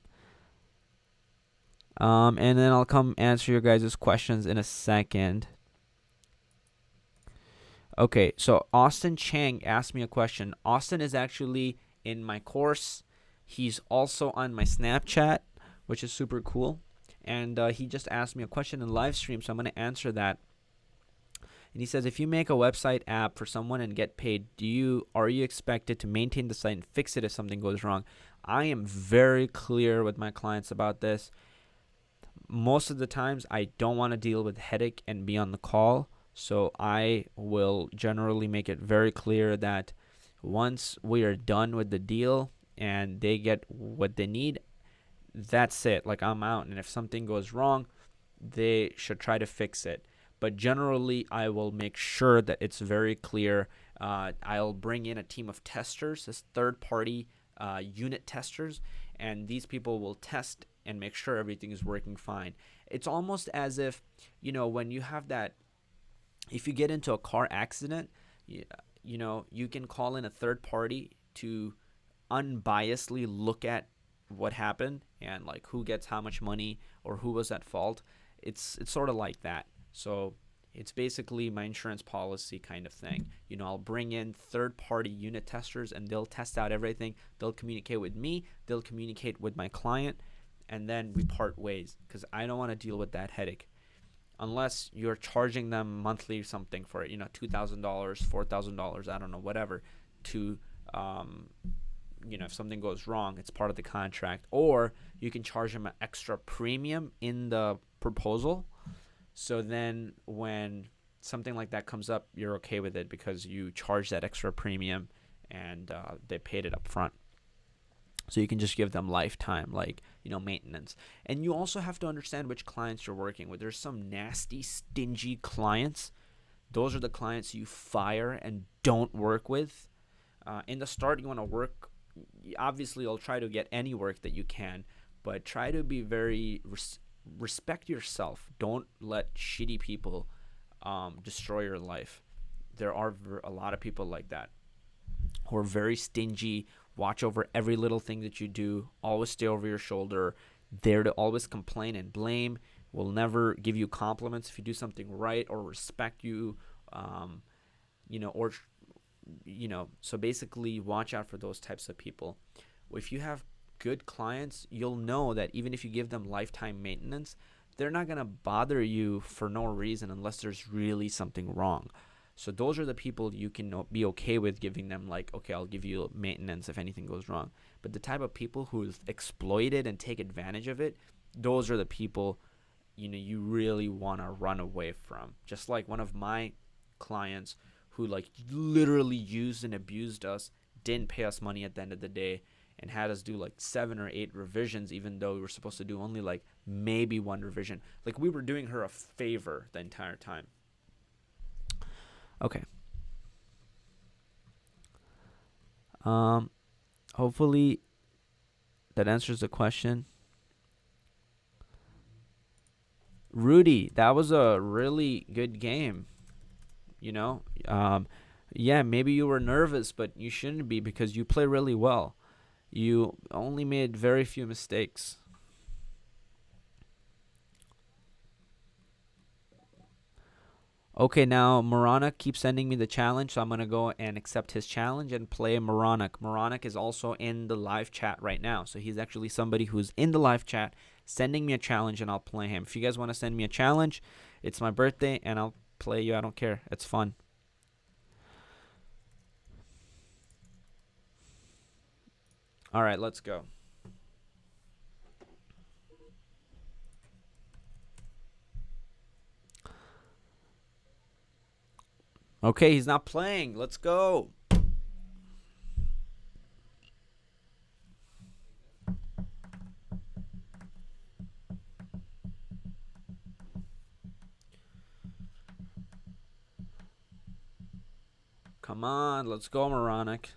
And then I'll come answer your guys' questions in a second. Okay, so Austin Chang asked me a question. Austin is actually in my course. He's also on my Snapchat, which is super cool. And he just asked me a question in live stream, so I'm going to answer that. And he says, if you make a website app for someone and get paid, are you expected to maintain the site and fix it if something goes wrong? I am very clear with my clients about this. Most of the times, I don't want to deal with headache and be on the call. So I will generally make it very clear that once we are done with the deal and they get what they need, that's it. Like, I'm out. And if something goes wrong, they should try to fix it. But generally, I will make sure that it's very clear. I'll bring in a team of testers, this third-party unit testers, and these people will test and make sure everything is working fine. It's almost as if, when you have that, if you get into a car accident, you can call in a third party to unbiasedly look at what happened and like who gets how much money or who was at fault. It's sort of like that. So it's basically my insurance policy kind of thing. I'll bring in third party unit testers and they'll test out everything. They'll communicate with me. They'll communicate with my client. And then we part ways because I don't want to deal with that headache. Unless you're charging them monthly something for it, $2,000, $4,000, I don't know, whatever, to, if something goes wrong, it's part of the contract. Or you can charge them an extra premium in the proposal. So then when something like that comes up, you're okay with it because you charge that extra premium and they paid it up front. So you can just give them lifetime, maintenance. And you also have to understand which clients you're working with. There's some nasty, stingy clients. Those are the clients you fire and don't work with. In the start, you want to work. Obviously, you'll try to get any work that you can, but try to be very respect yourself. Don't let shitty people destroy your life. There are a lot of people like that. who are very stingy, watch over every little thing that you do, always stay over your shoulder, there to always complain and blame, will never give you compliments if you do something right or respect you, um, or so basically watch out for those types of people. If you have good clients, you'll know that even if you give them lifetime maintenance, they're not going to bother you for no reason unless there's really something wrong. So those are the people you can be okay with giving them, like, okay, I'll give you maintenance if anything goes wrong. But the type of people who exploit it and take advantage of it, those are the people you really want to run away from. Just like one of my clients who like literally used and abused us, didn't pay us money at the end of the day, and had us do like 7 or 8 revisions, even though we were supposed to do only like maybe 1 revision. Like, we were doing her a favor the entire time. Okay. Hopefully that answers the question. Rudy, that was a really good game. You know, yeah, maybe you were nervous, but you shouldn't be because you play really well. You only made very few mistakes. Okay, now Moronic keeps sending me the challenge, so I'm going to go and accept his challenge and play Moronic. Moronic is also in the live chat right now, so he's actually somebody who's in the live chat sending me a challenge, and I'll play him. If you guys want to send me a challenge, it's my birthday, and I'll play you. I don't care. It's fun. All right, let's go. Okay, he's not playing. Let's go. Come on, let's go, Moronic.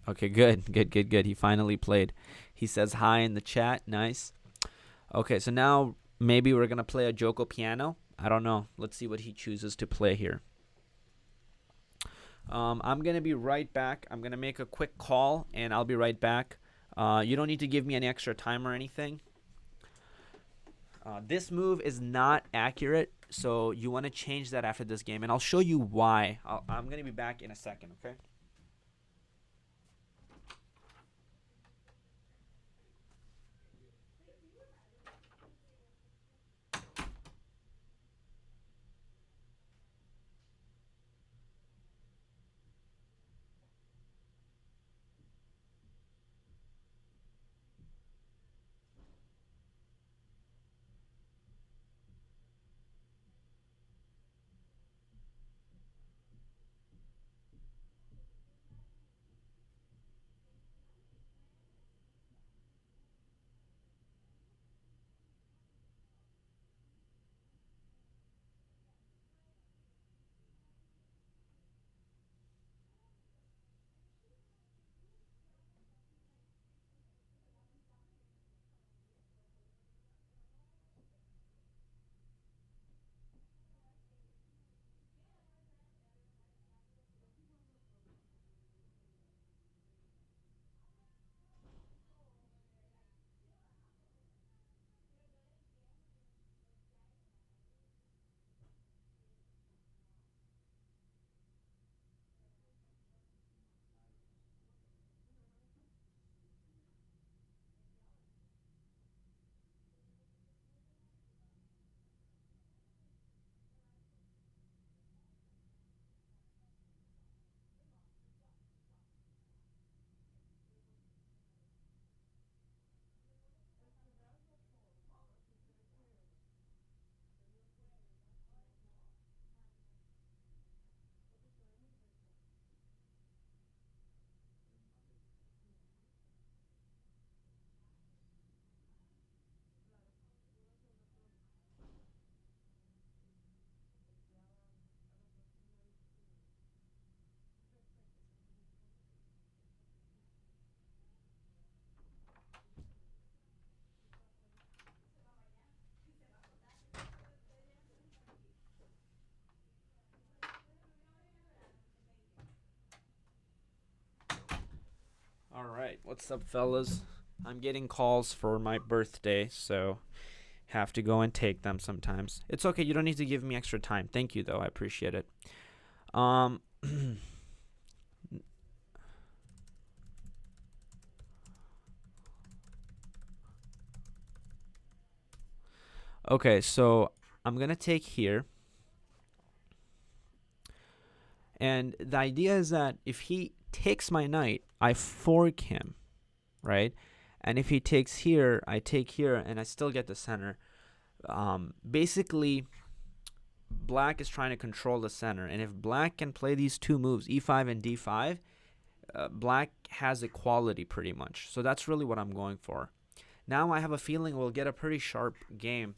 Okay, good, good, good, good. He finally played. He says hi in the chat. Nice. Okay, so now maybe we're going to play a Joko piano. I don't know. Let's see what he chooses to play here. I'm going to be right back. I'm going to make a quick call, and I'll be right back. You don't need to give me any extra time or anything. This move is not accurate, so you want to change that after this game, and I'll show you why. I'm going to be back in a second, okay? Alright, what's up, fellas? I'm getting calls for my birthday, so have to go and take them sometimes. It's okay, you don't need to give me extra time. Thank you, though. I appreciate it. Um, okay, so I'm gonna take here. And the idea is that if he takes my knight, I fork him, right? And if he takes here, I take here, and I still get the center. Basically, black is trying to control the center, and if black can play these two moves, e5 and d5, black has equality pretty much. So that's really what I'm going for. Now I have a feeling we'll get a pretty sharp game.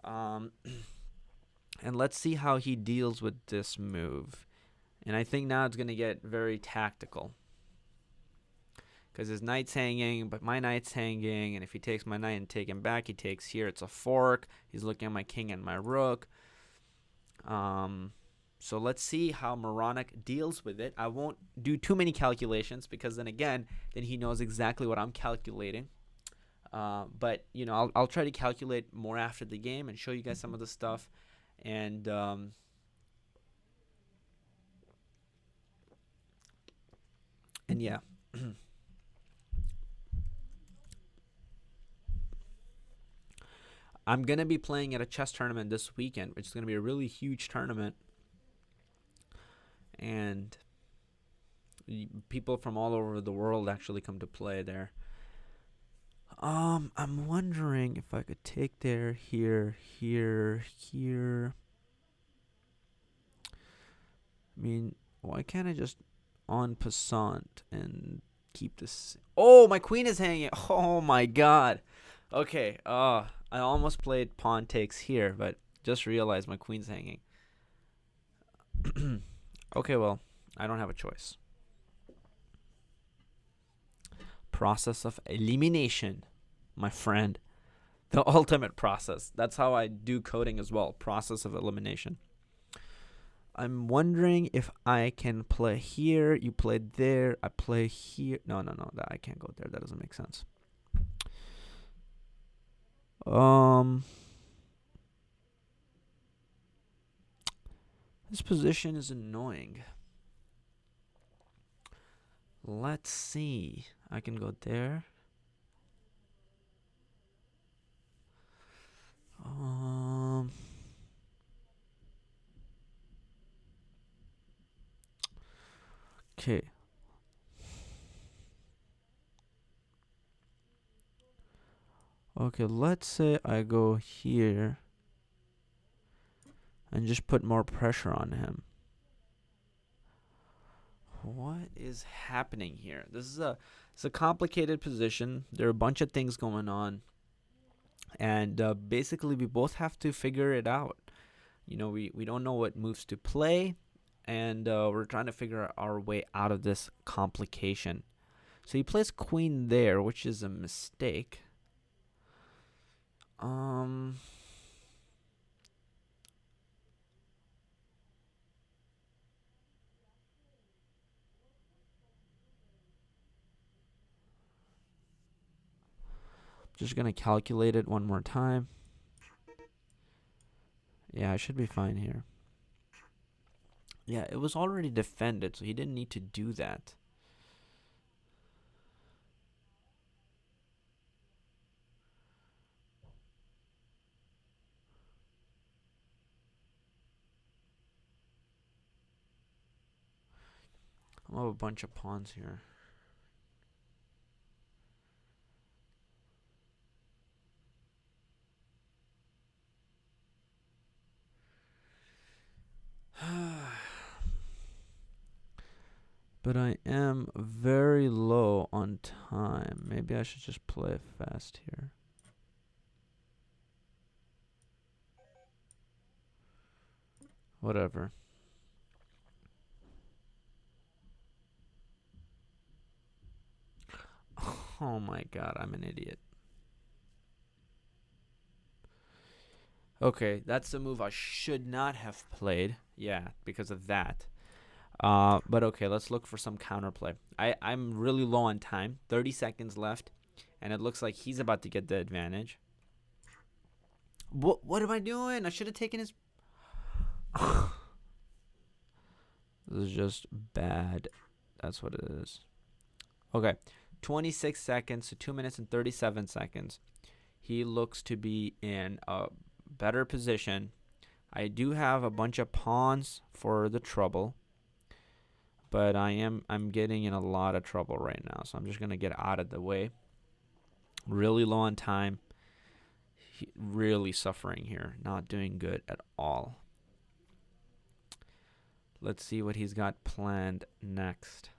And let's see how he deals with this move. And I think now it's going to get very tactical. Because his knight's hanging, but my knight's hanging. And if he takes my knight and take him back, he takes here. It's a fork. He's looking at my king and my rook. So let's see how Moronic deals with it. I won't do too many calculations because then again, then he knows exactly what I'm calculating. But, you know, I'll try to calculate more after the game and show you guys some of the stuff. And yeah. I'm going to be playing at a chess tournament this weekend, which is going to be a really huge tournament. And people from all over the world actually come to play there. I'm wondering if I could take there, here, here, here. I mean, why can't I just en passant and keep this? Oh, my queen is hanging. Oh my god. Okay. I almost played pawn takes here, but just realized my queen's hanging. Okay, well, I don't have a choice. Process of elimination, my friend. The ultimate process. That's how I do coding as well. Process of elimination. I'm wondering if I can play here. You play there. I play here. No. That I can't go there. That doesn't make sense. This position is annoying. Let's see. I can go there. Okay. Okay, let's say I go here and just put more pressure on him. What is happening here? This is it's a complicated position. There are a bunch of things going on. And basically, we both have to figure it out. You know, we don't know what moves to play. And we're trying to figure our way out of this complication. So he plays queen there, which is a mistake. Just going to calculate it one more time. Yeah, I should be fine here. Yeah, it was already defended, so he didn't need to do that. I have a bunch of pawns here. But I am very low on time. Maybe I should just play fast here. Whatever. Oh my god, I'm an idiot. Okay, that's the move I should not have played. Yeah, because of that. But okay, let's look for some counterplay. I'm really low on time. 30 seconds left, and it looks like he's about to get the advantage. What am I doing? I should have taken his. This is just bad. That's what it is. Okay, 26 seconds to 2 minutes and 37 seconds. He looks to be in a better position. I do have a bunch of pawns for the trouble, but I'm getting in a lot of trouble right now, so I'm just gonna get out of the way. Really low on time. Really suffering here. Not doing good at all. Let's see what he's got planned next.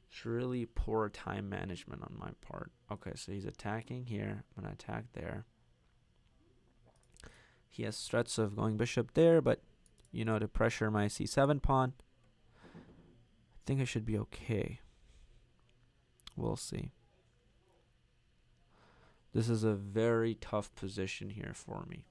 It's really poor time management on my part. Okay, so he's attacking here. I'm going to attack there. He has threats of going bishop there, but, you know, to pressure my c7 pawn. I think I should be okay. We'll see. This is a very tough position here for me.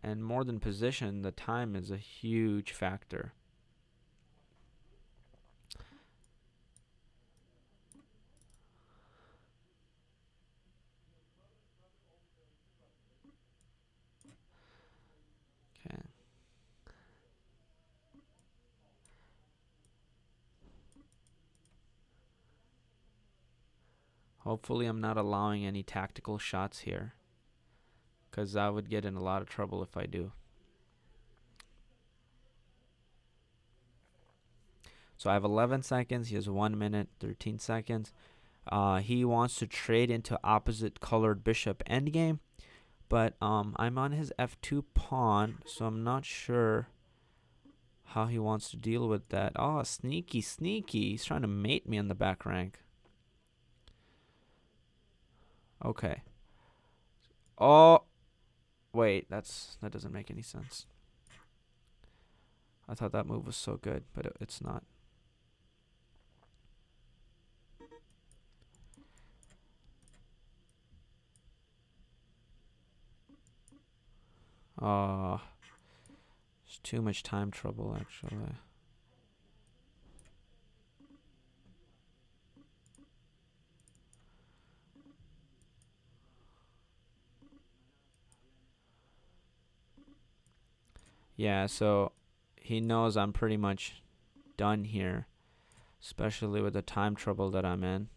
And more than position, the time is a huge factor. Okay. Hopefully I'm not allowing any tactical shots here, because I would get in a lot of trouble if I do. So I have 11 seconds. He has 1 minute, 13 seconds. He wants to trade into opposite colored bishop endgame, but I'm on his f2 pawn, so I'm not sure how he wants to deal with that. Oh, sneaky, sneaky. He's trying to mate me on the back rank. Okay. Oh, wait, that doesn't make any sense. I thought that move was so good, but it's not. There's too much time trouble, actually. Yeah, so he knows I'm pretty much done here, especially with the time trouble that I'm in.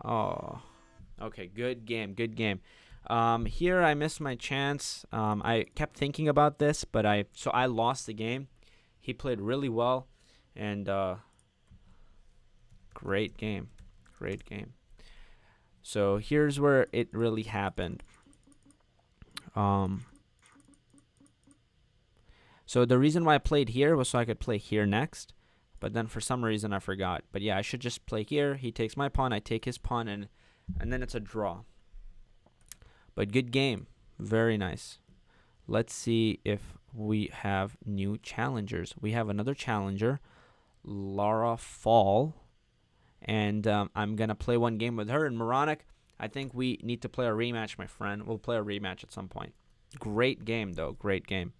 Oh, okay, good game, good game. Here I missed my chance. I kept thinking about this, but I lost the game. He played really well, and great game, great game. So here's where it really happened. So the reason why I played here was so I could play here next, but then for some reason I forgot. But yeah, I should just play here. He takes my pawn, I take his pawn, and then it's a draw. But good game, very nice. Let's see if we have new challengers. We have another challenger, Lara Fall, and I'm gonna play one game with her. And Moronic, I think we need to play a rematch, my friend. We'll play a rematch at some point. Great game, though. Great game.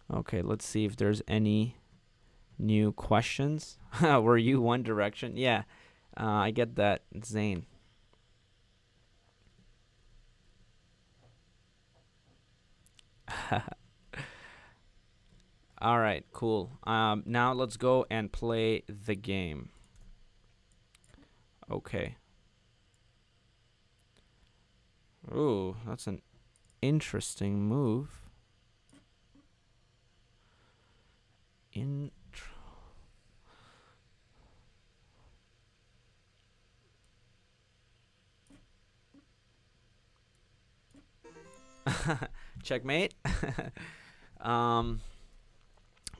Okay, let's see if there's any new questions. Were you One Direction? Yeah, I get that, Zane. All right, cool. Now let's go and play the game. Okay. Ooh, that's an interesting move. In. Checkmate. um,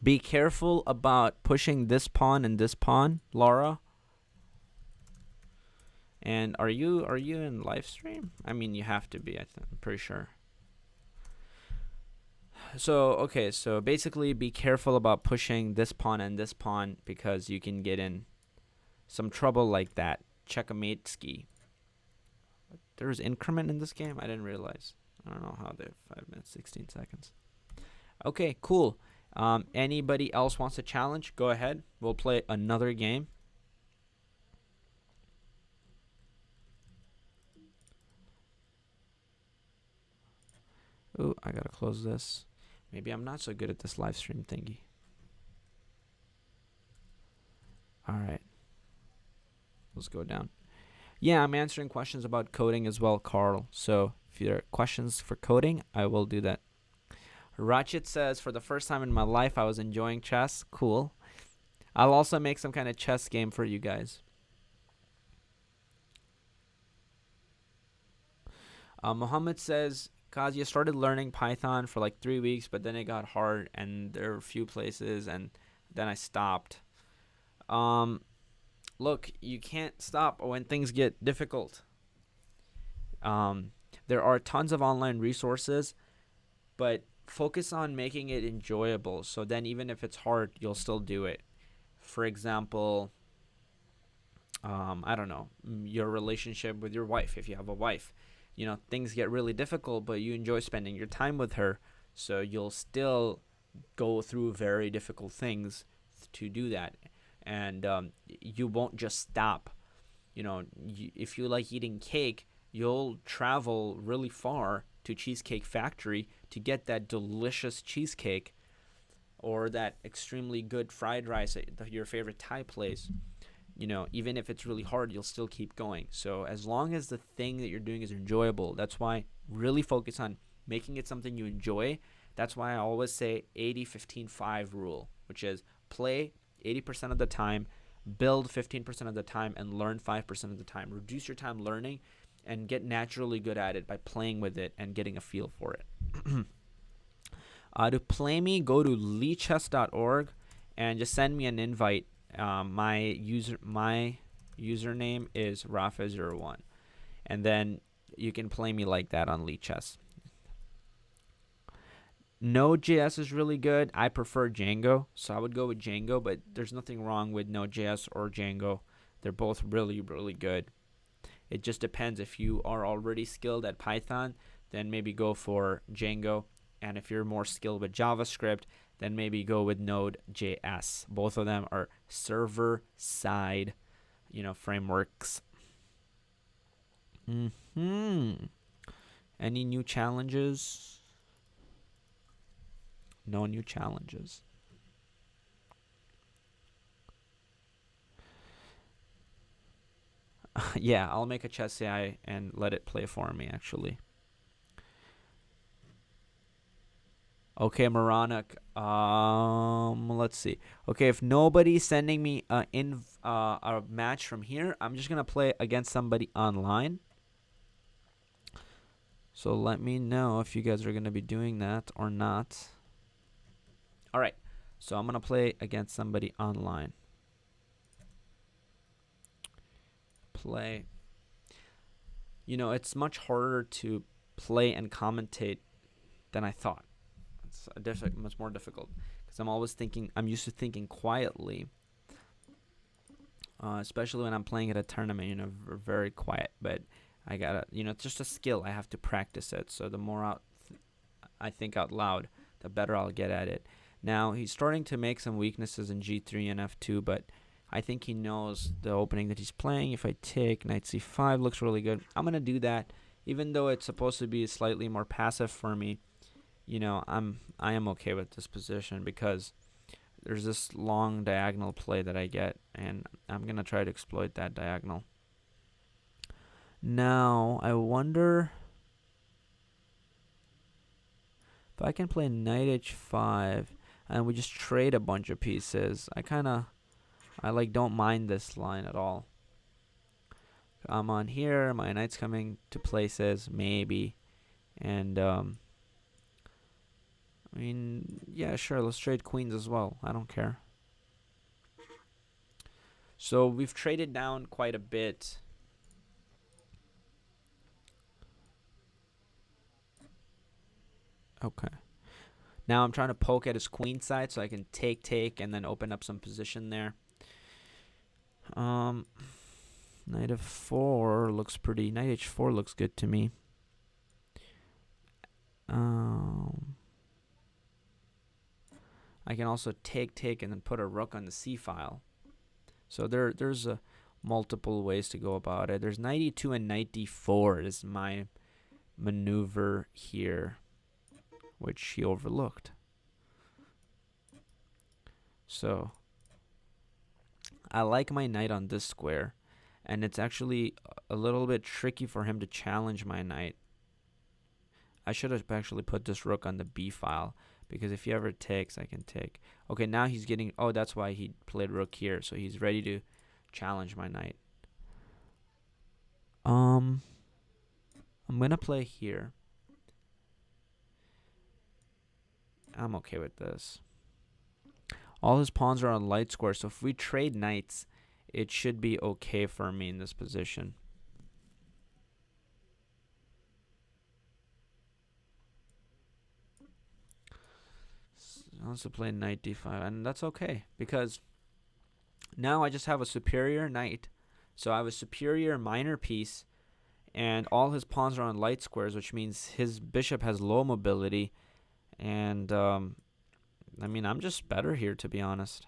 be careful about pushing this pawn and this pawn, Laura. And are you in live stream? I mean, you have to be. I'm pretty sure. So okay, so basically, be careful about pushing this pawn and this pawn because you can get in some trouble like that. Checkmate ski. There's increment in this game. I didn't realize. I don't know how they 5 minutes 16 seconds. Okay, cool. Anybody else wants to challenge? Go ahead. We'll play another game. Ooh, I gotta close this. Maybe I'm not so good at this live stream thingy. All right. Let's go down. Yeah, I'm answering questions about coding as well, Carl. So if there are questions for coding, I will do that. Ratchet says, for the first time in my life, I was enjoying chess. Cool. I'll also make some kind of chess game for you guys. Mohammed says, Kazia started learning Python for like 3 weeks, but then it got hard, and there were a few places, and then I stopped. Look, you can't stop when things get difficult. There are tons of online resources, but focus on making it enjoyable. So then even if it's hard, you'll still do it. For example, I don't know, your relationship with your wife, if you have a wife. Things get really difficult, but you enjoy spending your time with her. So you'll still go through very difficult things to do that. And you won't just stop. If you like eating cake, you'll travel really far to Cheesecake Factory to get that delicious cheesecake or that extremely good fried rice at your favorite Thai place. Even if it's really hard, you'll still keep going. So as long as the thing that you're doing is enjoyable, that's why really focus on making it something you enjoy. That's why I always say 80-15-5 rule, which is play 80% of the time, build 15% of the time, and learn 5% of the time. Reduce your time learning and get naturally good at it by playing with it and getting a feel for it. To play me, go to leechess.org and just send me an invite. My username is Rafa01, and then you can play me like that on Leechess. Node.js is really good. I prefer Django, so I would go with Django, but there's nothing wrong with Node.js or Django. They're both really, really good. It just depends. If you are already skilled at Python, then maybe go for Django. And if you're more skilled with JavaScript, then maybe go with Node.js. Both of them are server-side, frameworks. Any new challenges? No new challenges. Yeah, I'll make a chess AI and let it play for me, actually. Okay, Maranak. Let's see. Okay, if nobody's sending me a match from here, I'm just gonna play against somebody online. So let me know if you guys are gonna be doing that or not. All right. So I'm gonna play against somebody online. Play. It's much harder to play and commentate than I thought. It's much more difficult because I'm used to thinking quietly, especially when I'm playing at a tournament. Very quiet. But I gotta, it's just a skill. I have to practice it. So the more I think out loud, the better I'll get at it. Now he's starting to make some weaknesses in G3 and F2, but I think he knows the opening that he's playing. If I take knight C5, looks really good. I'm gonna do that, even though it's supposed to be slightly more passive for me. I am okay with this position because there's this long diagonal play that I get, and I'm going to try to exploit that diagonal. Now, I wonder if I can play knight h5. and we just trade a bunch of pieces. I like don't mind this line at all. I'm on here. My knight's coming to places, maybe. And, I mean, yeah, sure, let's trade queens as well. I don't care. So we've traded down quite a bit. Okay. Now I'm trying to poke at his queen side so I can take, and then open up some position there. Knight f4 looks pretty. Knight h4 looks good to me. I can also take, and then put a rook on the c file. So there's multiple ways to go about it. There's knight e2 and knight d4 is my maneuver here, which he overlooked. So I like my knight on this square, and it's actually a little bit tricky for him to challenge my knight. I should have actually put this rook on the b file, because if he ever takes, I can take. Okay, now he's getting... Oh, that's why he played rook here, so he's ready to challenge my knight. I'm going to play here. I'm okay with this. All his pawns are on light square, so if we trade knights, it should be okay for me in this position. So he wants to play knight d5, and that's okay, because now I just have a superior knight. So I have a superior minor piece, and all his pawns are on light squares, which means his bishop has low mobility. And, I mean, I'm just better here, to be honest.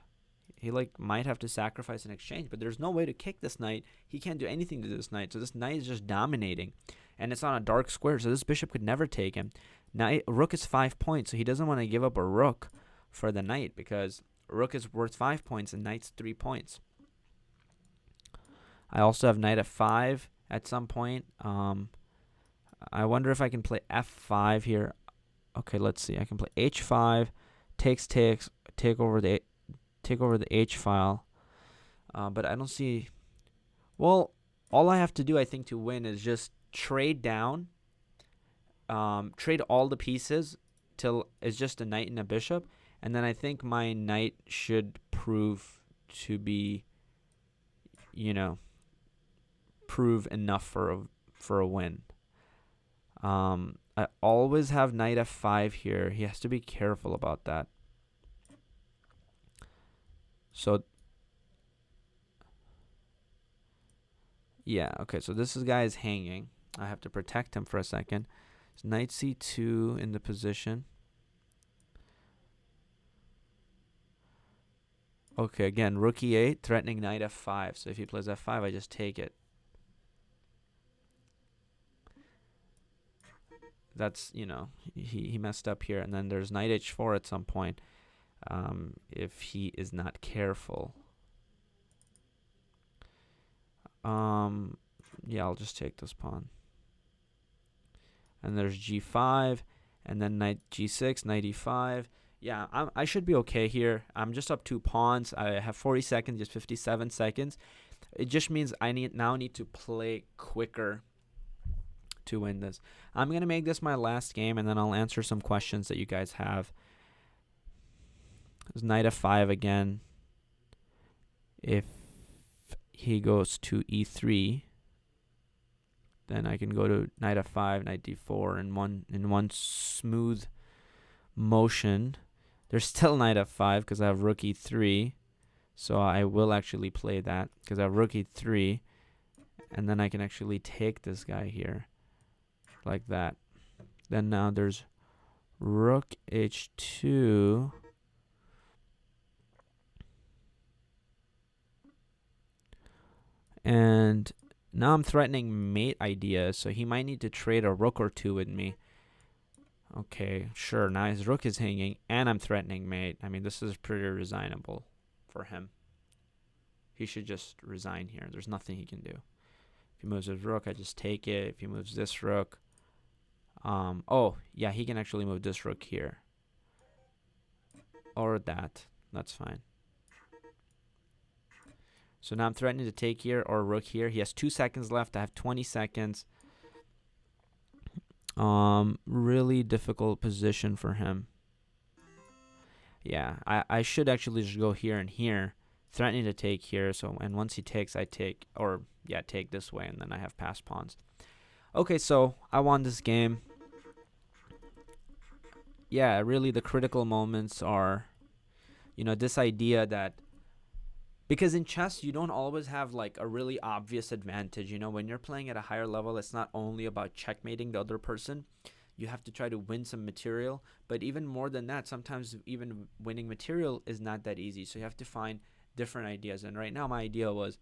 He, like, might have to sacrifice an exchange, but there's no way to kick this knight. He can't do anything to this knight, so this knight is just dominating. And it's on a dark square, so this bishop could never take him. Rook is 5 points, so he doesn't want to give up a rook for the knight, because rook is worth 5 points and knight's 3 points. I also have knight f5 at some point. I wonder if I can play f5 here. Okay, let's see. I can play h5, takes, take over the h file. But I don't see... Well, all I have to do, I think, to win is just trade down. Trade all the pieces till it's just a knight and a bishop. And then I think my knight should prove to be, you know, prove enough for a win. I always have knight f5 here. He has to be careful about that. So, yeah, okay, so this guy is hanging. I have to protect him for a second. It's knight c2 in the position. Okay, again, rook e8, threatening knight f5. So if he plays f5, I just take it. That's, you know, he messed up here. And then there's knight h4 at some point, if he is not careful. Yeah, I'll just take this pawn. And there's g5, and then knight g6, knight e5. Yeah, I should be okay here. I'm just up 2 pawns. I have 40 seconds, just 57 seconds. It just means I now need to play quicker to win this. I'm going to make this my last game, and then I'll answer some questions that you guys have. There's knight f5 again. If he goes to e3, then I can go to knight f5, knight d4 in one smooth motion. There's still knight f5 because I have rook e3. So I will actually play that because I have rook e3. And then I can actually take this guy here like that. Then now there's rook h2. And now I'm threatening mate ideas, so he might need to trade a rook or two with me. Okay, sure, now his rook is hanging, and I'm threatening mate. I mean, this is pretty resignable for him. He should just resign here. There's nothing he can do. If he moves his rook, I just take it. If he moves this rook... oh, yeah, he can actually move this rook here. or that. That's fine. So now I'm threatening to take here or rook here. He has 2 seconds left. I have 20 seconds. Really difficult position for him. Yeah, I should actually just go here and here, threatening to take here. So, and once he takes, I take, or yeah, take this way, and then I have passed pawns. Okay, so I won this game. Yeah, really the critical moments are, this idea that, because in chess, you don't always have like a really obvious advantage. When you're playing at a higher level, it's not only about checkmating the other person. You have to try to win some material. But even more than that, sometimes even winning material is not that easy. So you have to find different ideas. And right now my idea was,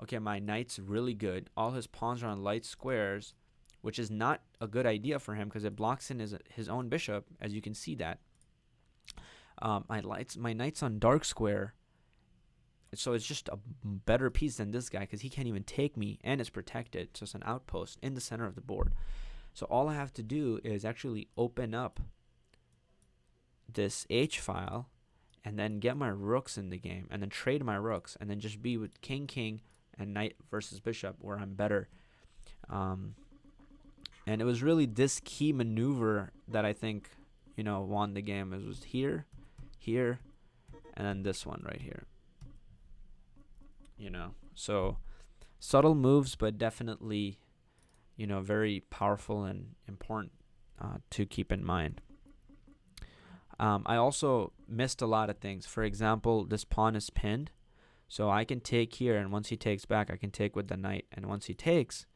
okay, my knight's really good. All his pawns are on light squares, which is not a good idea for him because it blocks in his own bishop, as you can see that. My knight's on dark square. So it's just a better piece than this guy because he can't even take me and it's protected. So it's an outpost in the center of the board. So all I have to do is actually open up this H file and then get my rooks in the game and then trade my rooks and then just be with king, king, and knight versus bishop where I'm better. And it was really this key maneuver that I think, won the game. It was here, here, and then this one right here. So subtle moves, but definitely very powerful and important to keep in mind. I also missed a lot of things. For example, this pawn is pinned, so I can take here, and once he takes back, I can take with the knight, and once he takes,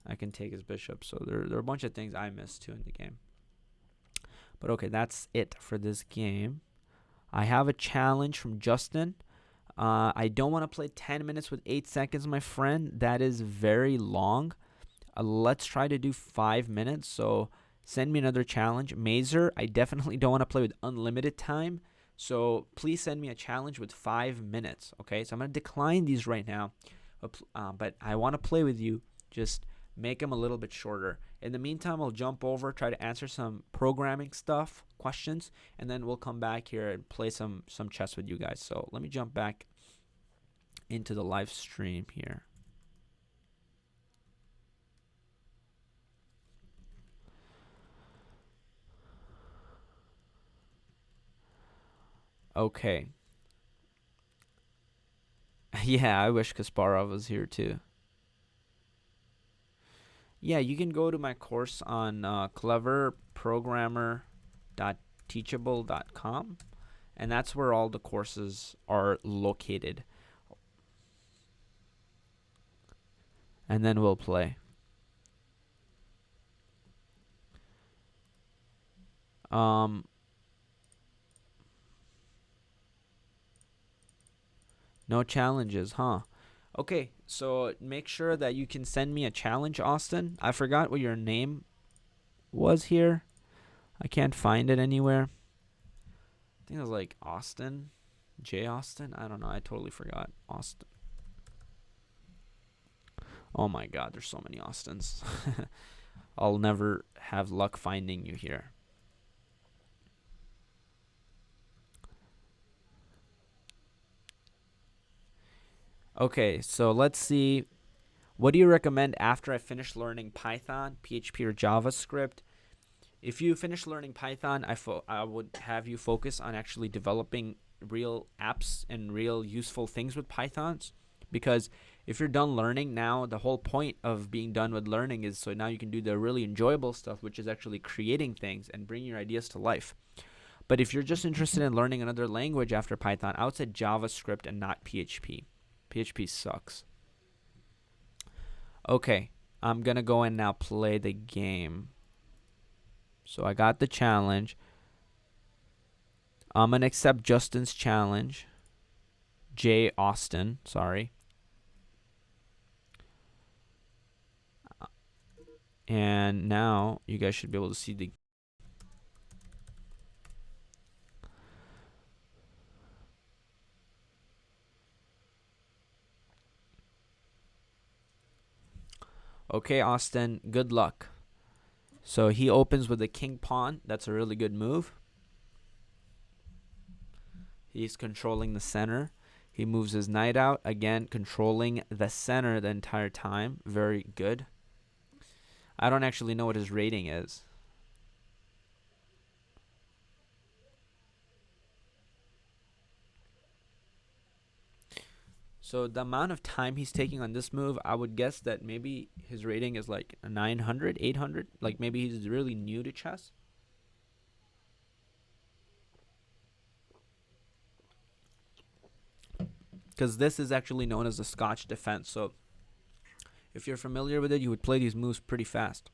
I can take his bishop. So there are a bunch of things I missed too in the game. But okay, that's it for this game. I have a challenge from Justin. I don't want to play 10 minutes with 8 seconds, my friend. That is very long. Let's try to do 5 minutes. So send me another challenge. Mazer, I definitely don't want to play with unlimited time. So please send me a challenge with 5 minutes. Okay, so I'm going to decline these right now. But I want to play with you. Just make them a little bit shorter. In the meantime, I'll jump over, try to answer some programming stuff, questions, and then we'll come back here and play some chess with you guys. So let me jump back into the live stream here. Okay. Yeah, I wish Kasparov was here too. Yeah, you can go to my course on cleverprogrammer.teachable.com, and that's where all the courses are located. And then we'll play. No challenges, huh? Okay, so make sure that you can send me a challenge, Austin. I forgot what your name was here. I can't find it anywhere. I think it was like Austin. J. Austin? I don't know. I totally forgot. Austin. Oh my god, there's so many Austins. I'll never have luck finding you here. Okay, so let's see. What do you recommend after I finish learning Python, PHP, or JavaScript? If you finish learning Python, I would have you focus on actually developing real apps and real useful things with Pythons. Because if you're done learning now, the whole point of being done with learning is so now you can do the really enjoyable stuff, which is actually creating things and bringing your ideas to life. But if you're just interested in learning another language after Python, I would say JavaScript and not PHP. PHP sucks. Okay, I'm going to go and now play the game. So I got the challenge. I'm going to accept Justin's challenge. J. Austin, sorry. And now you guys should be able to see the... Okay, Austin, good luck. So he opens with a king pawn. That's a really good move. He's controlling the center. He moves his knight out. Again, controlling the center the entire time. Very good. I don't actually know what his rating is. So the amount of time he's taking on this move, I would guess that maybe his rating is like 900, 800. Like maybe he's really new to chess. Because this is actually known as the Scotch defense. So if you're familiar with it, you would play these moves pretty fast.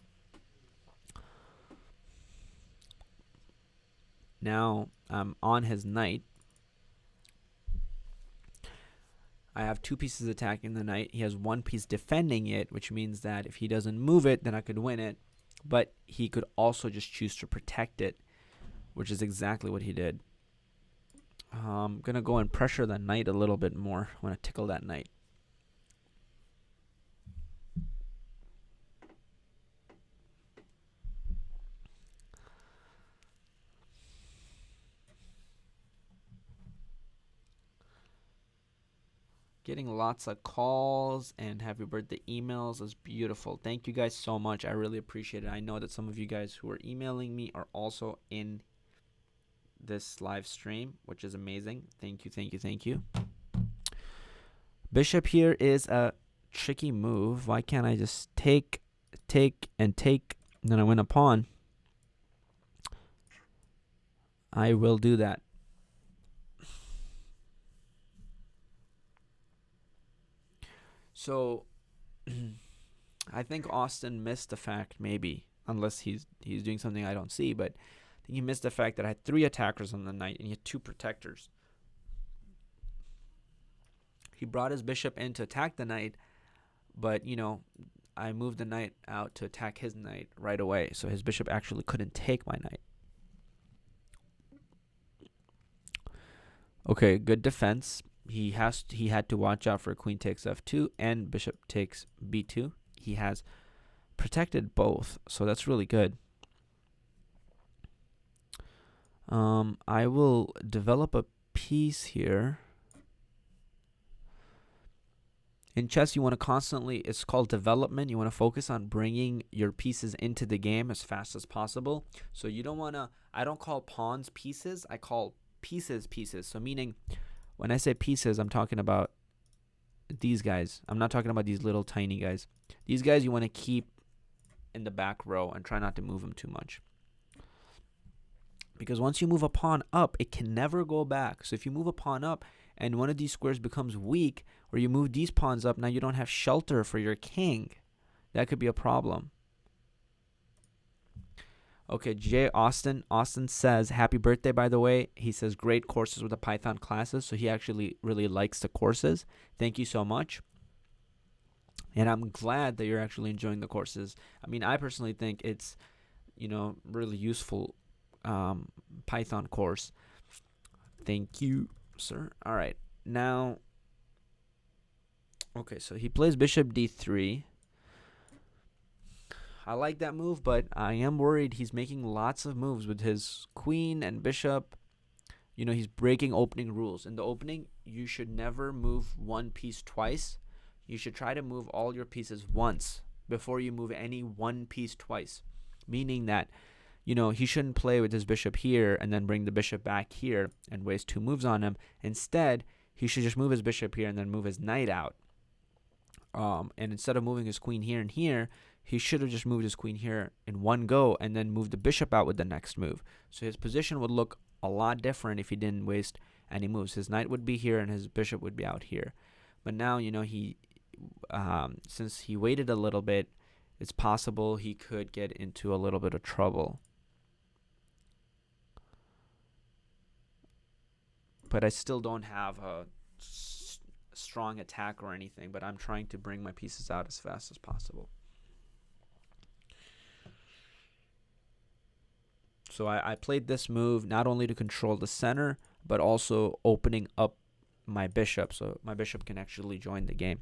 Now I'm on his knight. I have 2 pieces attacking the knight. He has 1 piece defending it, which means that if he doesn't move it, then I could win it. But he could also just choose to protect it, which is exactly what he did. I'm going to go and pressure the knight a little bit more. I want to tickle that knight. Getting lots of calls and happy birthday emails is beautiful. Thank you guys so much. I really appreciate it. I know that some of you guys who are emailing me are also in this live stream, which is amazing. Thank you, thank you, thank you. Bishop here is a tricky move. Why can't I just take, and then I win a pawn? I will do that. So I think Austin missed the fact, maybe, unless he's doing something I don't see, but I think he missed the fact that I had 3 attackers on the knight and he had 2 protectors. He brought his bishop in to attack the knight, but, you know, I moved the knight out to attack his knight right away, so his bishop actually couldn't take my knight. Okay, good defense. He had to watch out for queen takes f2 and bishop takes b2. He has protected both, so that's really good. I will develop a piece here. In chess, you want to constantly, it's called development. You want to focus on bringing your pieces into the game as fast as possible. So you don't want to, I don't call pawns pieces, I call pieces pieces. So meaning, when I say pieces, I'm talking about these guys. I'm not talking about these little tiny guys. These guys you want to keep in the back row and try not to move them too much. Because once you move a pawn up, it can never go back. So if you move a pawn up and one of these squares becomes weak, or you move these pawns up, now you don't have shelter for your king. That could be a problem. Okay, Jay Austin. Austin says, happy birthday, by the way. He says, great courses with the Python classes. So he actually really likes the courses. Thank you so much. And I'm glad that you're actually enjoying the courses. I mean, I personally think it's, you know, really useful Python course. Thank you, sir. All right. Now, okay, so he plays bishop d3. I like that move, but I am worried he's making lots of moves with his queen and bishop. You know, he's breaking opening rules. In the opening, you should never move one piece twice. You should try to move all your pieces once before you move any one piece twice. Meaning that, you know, he shouldn't play with his bishop here and then bring the bishop back here and waste 2 moves on him. Instead, he should just move his bishop here and then move his knight out. And instead of moving his queen here and here, he should have just moved his queen here in one go and then moved the bishop out with the next move. So his position would look a lot different if he didn't waste any moves. His knight would be here and his bishop would be out here. But now, you know, since he waited a little bit, it's possible he could get into a little bit of trouble. But I still don't have a strong attack or anything, but I'm trying to bring my pieces out as fast as possible. So I played this move not only to control the center, but also opening up my bishop, so my bishop can actually join the game.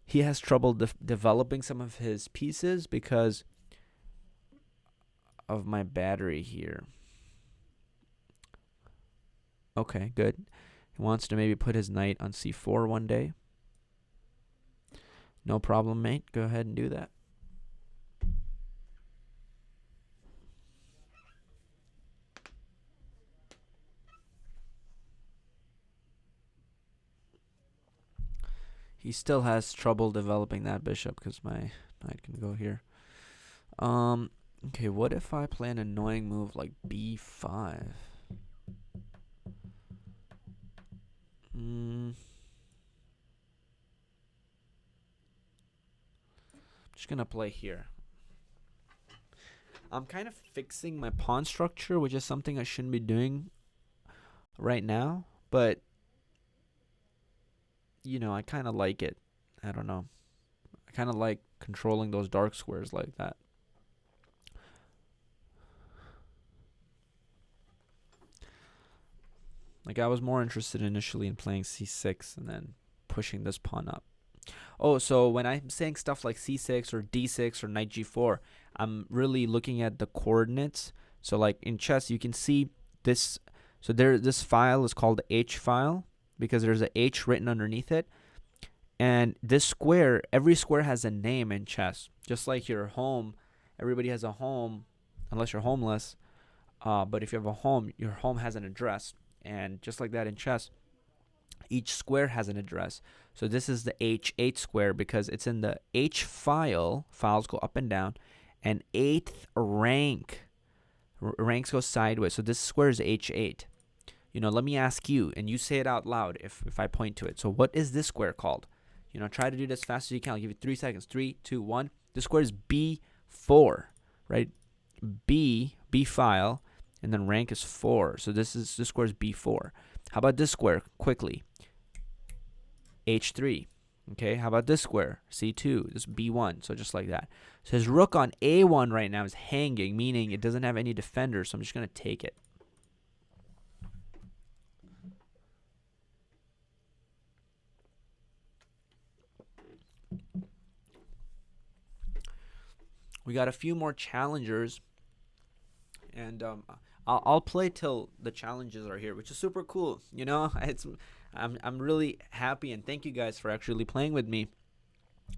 He has trouble developing some of his pieces because of my battery here. Okay, good. He wants to maybe put his knight on c4 one day. No problem, mate. Go ahead and do that. He still has trouble developing that bishop because my knight can go here. Okay, what if I play an annoying move like b5? Just gonna play here. I'm kind of fixing my pawn structure, which is something I shouldn't be doing right now, but you know, I kind of like it. I don't know. I kind of like controlling those dark squares like that. Like, I was more interested initially in playing c6 and then pushing this pawn up. Oh, so when I'm saying stuff like c6 or d6 or knight g4, I'm really looking at the coordinates. So like in chess, you can see this. So this file is called the H file because there's a H written underneath it. And this square, every square has a name in chess. Just like your home, everybody has a home, unless you're homeless. But if you have a home, your home has an address. And just like that in chess, each square has an address. So this is the H8 square because it's in the H file. Files go up and down. And 8th rank. Ranks go sideways. So this square is H8. You know, let me ask you, and you say it out loud if I point to it. So what is this square called? You know, try to do this as fast as you can. I'll give you 3 seconds. 3, 2, 1. This square is B4, right? B file, and then rank is 4. So this square is B4. How about this square? Quickly. H3. Okay, how about this square? C2. This is B1. So just like that. So his rook on A1 right now is hanging, meaning it doesn't have any defenders. So I'm just going to take it. We got a few more challengers, and I'll play till the challenges are here, which is super cool. You know, I'm really happy, and thank you guys for actually playing with me.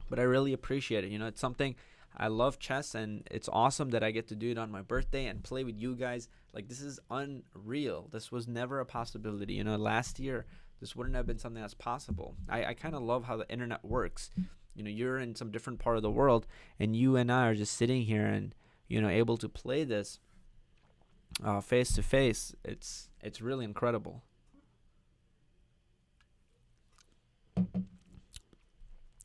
But I really appreciate it. You know, it's something I love chess, and it's awesome that I get to do it on my birthday and play with you guys. Like, this is unreal. This was never a possibility. You know, last year this wouldn't have been something that's possible. I kind of love how the internet works. You know, you're in some different part of the world, and you and I are just sitting here and, you know, able to play this face to face. It's really incredible.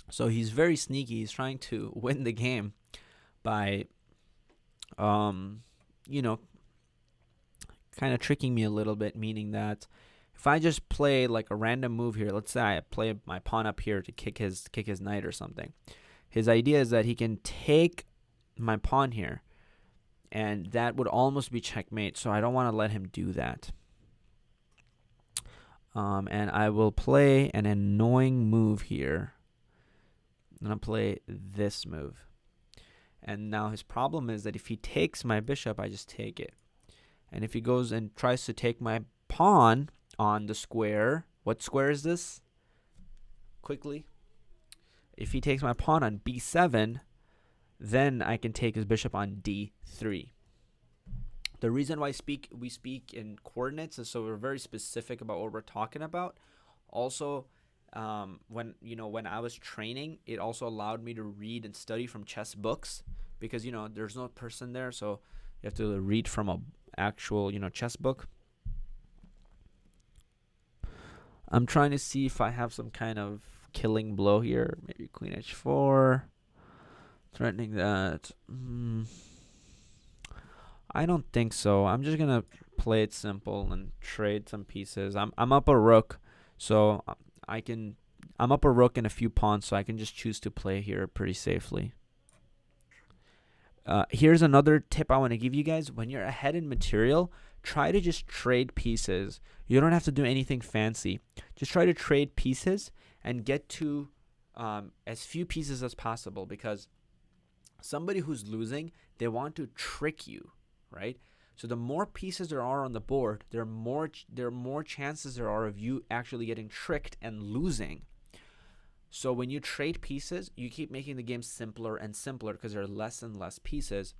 So he's very sneaky. He's trying to win the game by, you know, kind of tricking me a little bit, meaning that if I just play like a random move here, let's say I play my pawn up here to kick his knight or something. His idea is that he can take my pawn here, and that would almost be checkmate. So I don't want to let him do that. And I will play an annoying move here. I'm gonna play this move. And now his problem is that if he takes my bishop, I just take it. And if he goes and tries to take my pawn on the square, what square is this? Quickly. If he takes my pawn on b7, then I can take his bishop on d3. The reason why we speak in coordinates is so we're very specific about what we're talking about. Also, when I was training, it also allowed me to read and study from chess books because, you know, there's no person there, so you have to read from a actual, you know, chess book. I'm trying to see if I have some kind of killing blow here. Maybe queen h4. Threatening that. I don't think so. I'm just going to play it simple and trade some pieces. I'm up a rook, so I'm up a rook and a few pawns, so I can just choose to play here pretty safely. Here's another tip I want to give you guys. When you're ahead in material, try to just trade pieces. You don't have to do anything fancy. Just try to trade pieces and get to as few pieces as possible, because somebody who's losing, they want to trick you, right? So the more pieces there are on the board, there are more chances there are of you actually getting tricked and losing. So when you trade pieces, you keep making the game simpler and simpler because there are less and less pieces,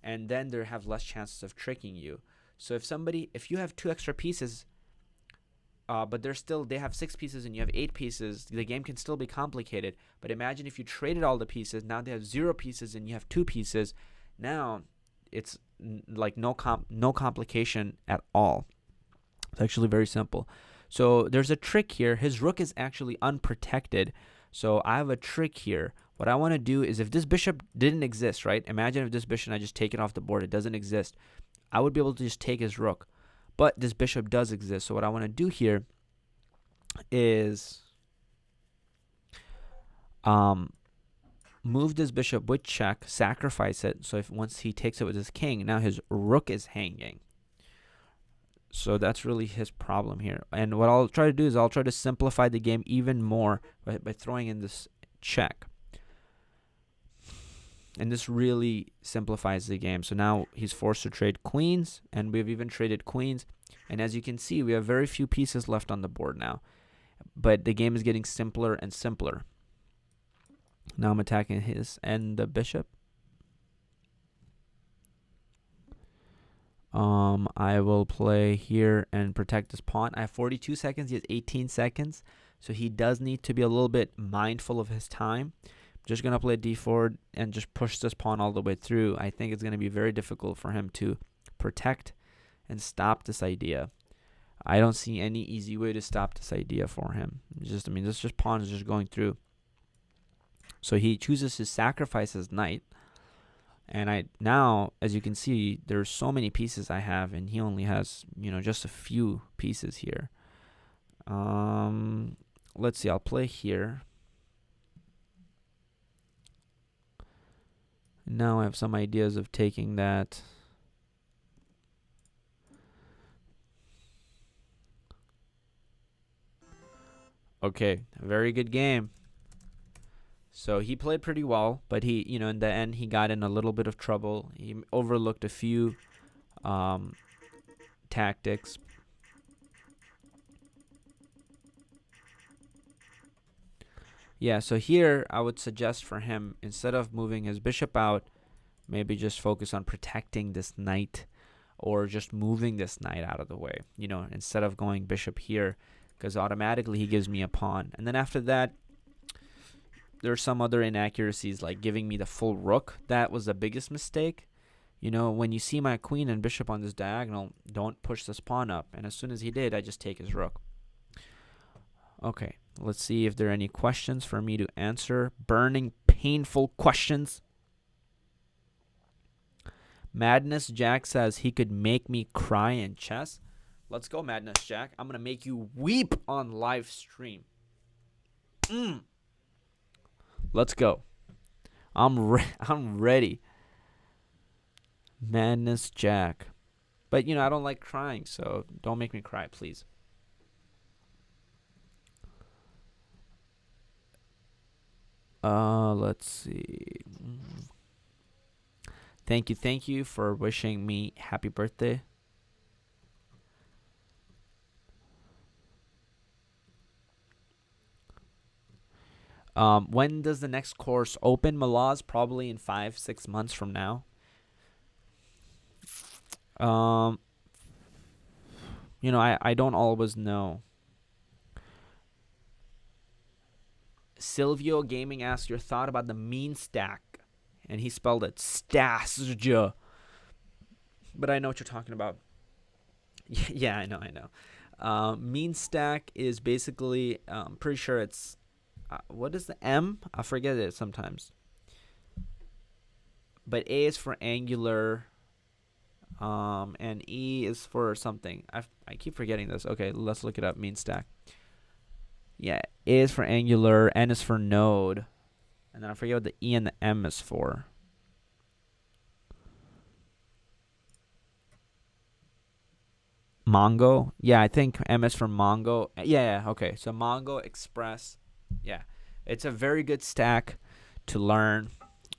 and then they have less chances of tricking you. So if you have 2 extra pieces, but they have 6 pieces and you have 8 pieces, the game can still be complicated. But imagine if you traded all the pieces, now they have 0 pieces and you have 2 pieces. Now it's like no complication at all. It's actually very simple. So there's a trick here. His rook is actually unprotected. So I have a trick here. What I want to do is, if this bishop didn't exist, right? Imagine if this bishop, I just take it off the board. It doesn't exist. I would be able to just take his rook. But this bishop does exist. So what I want to do here is move this bishop with check, sacrifice it. So once he takes it with his king, now his rook is hanging. So that's really his problem here. And what I'll try to do is I'll try to simplify the game even more by throwing in this check. And this really simplifies the game. So now he's forced to trade queens, and we've even traded queens. And as you can see, we have very few pieces left on the board now. But the game is getting simpler and simpler. Now I'm attacking his and the bishop. I will play here and protect this pawn. I have 42 seconds. He has 18 seconds. So he does need to be a little bit mindful of his time. Just going to play d4 and just push this pawn all the way through. I think it's going to be very difficult for him to protect and stop this idea. I don't see any easy way to stop this idea for him. This pawn is just going through. So he chooses to sacrifice his knight. And now, as you can see, there's so many pieces I have, and he only has, just a few pieces here. Let's see, I'll play here. Now I have some ideas of taking that. Okay, very good game. So he played pretty well, but he, in the end, he got in a little bit of trouble. He overlooked a few tactics. Yeah, so here I would suggest for him, instead of moving his bishop out, maybe just focus on protecting this knight, or just moving this knight out of the way, instead of going bishop here, because automatically he gives me a pawn. And then after that, there are some other inaccuracies, like giving me the full rook. That was the biggest mistake. When you see my queen and bishop on this diagonal, don't push this pawn up. And as soon as he did, I just take his rook. Okay, let's see if there are any questions for me to answer. Burning, painful questions. Madness Jack says he could make me cry in chess. Let's go, Madness Jack. I'm going to make you weep on live stream. Let's go. I'm ready. Madness Jack. But, I don't like crying, so don't make me cry, please. Let's see. Thank you for wishing me happy birthday. When does the next course open, Malaz? Probably in 5-6 months from now. I don't always know. Silvio Gaming asks your thought about the mean stack, and he spelled it Stasja. But I know what you're talking about. Yeah, I know. Mean stack is basically, pretty sure it's, what is the M? I forget it sometimes. But A is for angular, and E is for something. I keep forgetting this. Okay, let's look it up. Mean stack. Yeah, A is for angular, N is for node, and then I forget what the E and the M is for. Mongo? Yeah, I think M is for Mongo. Yeah, okay. So Mongo Express. Yeah, it's a very good stack to learn.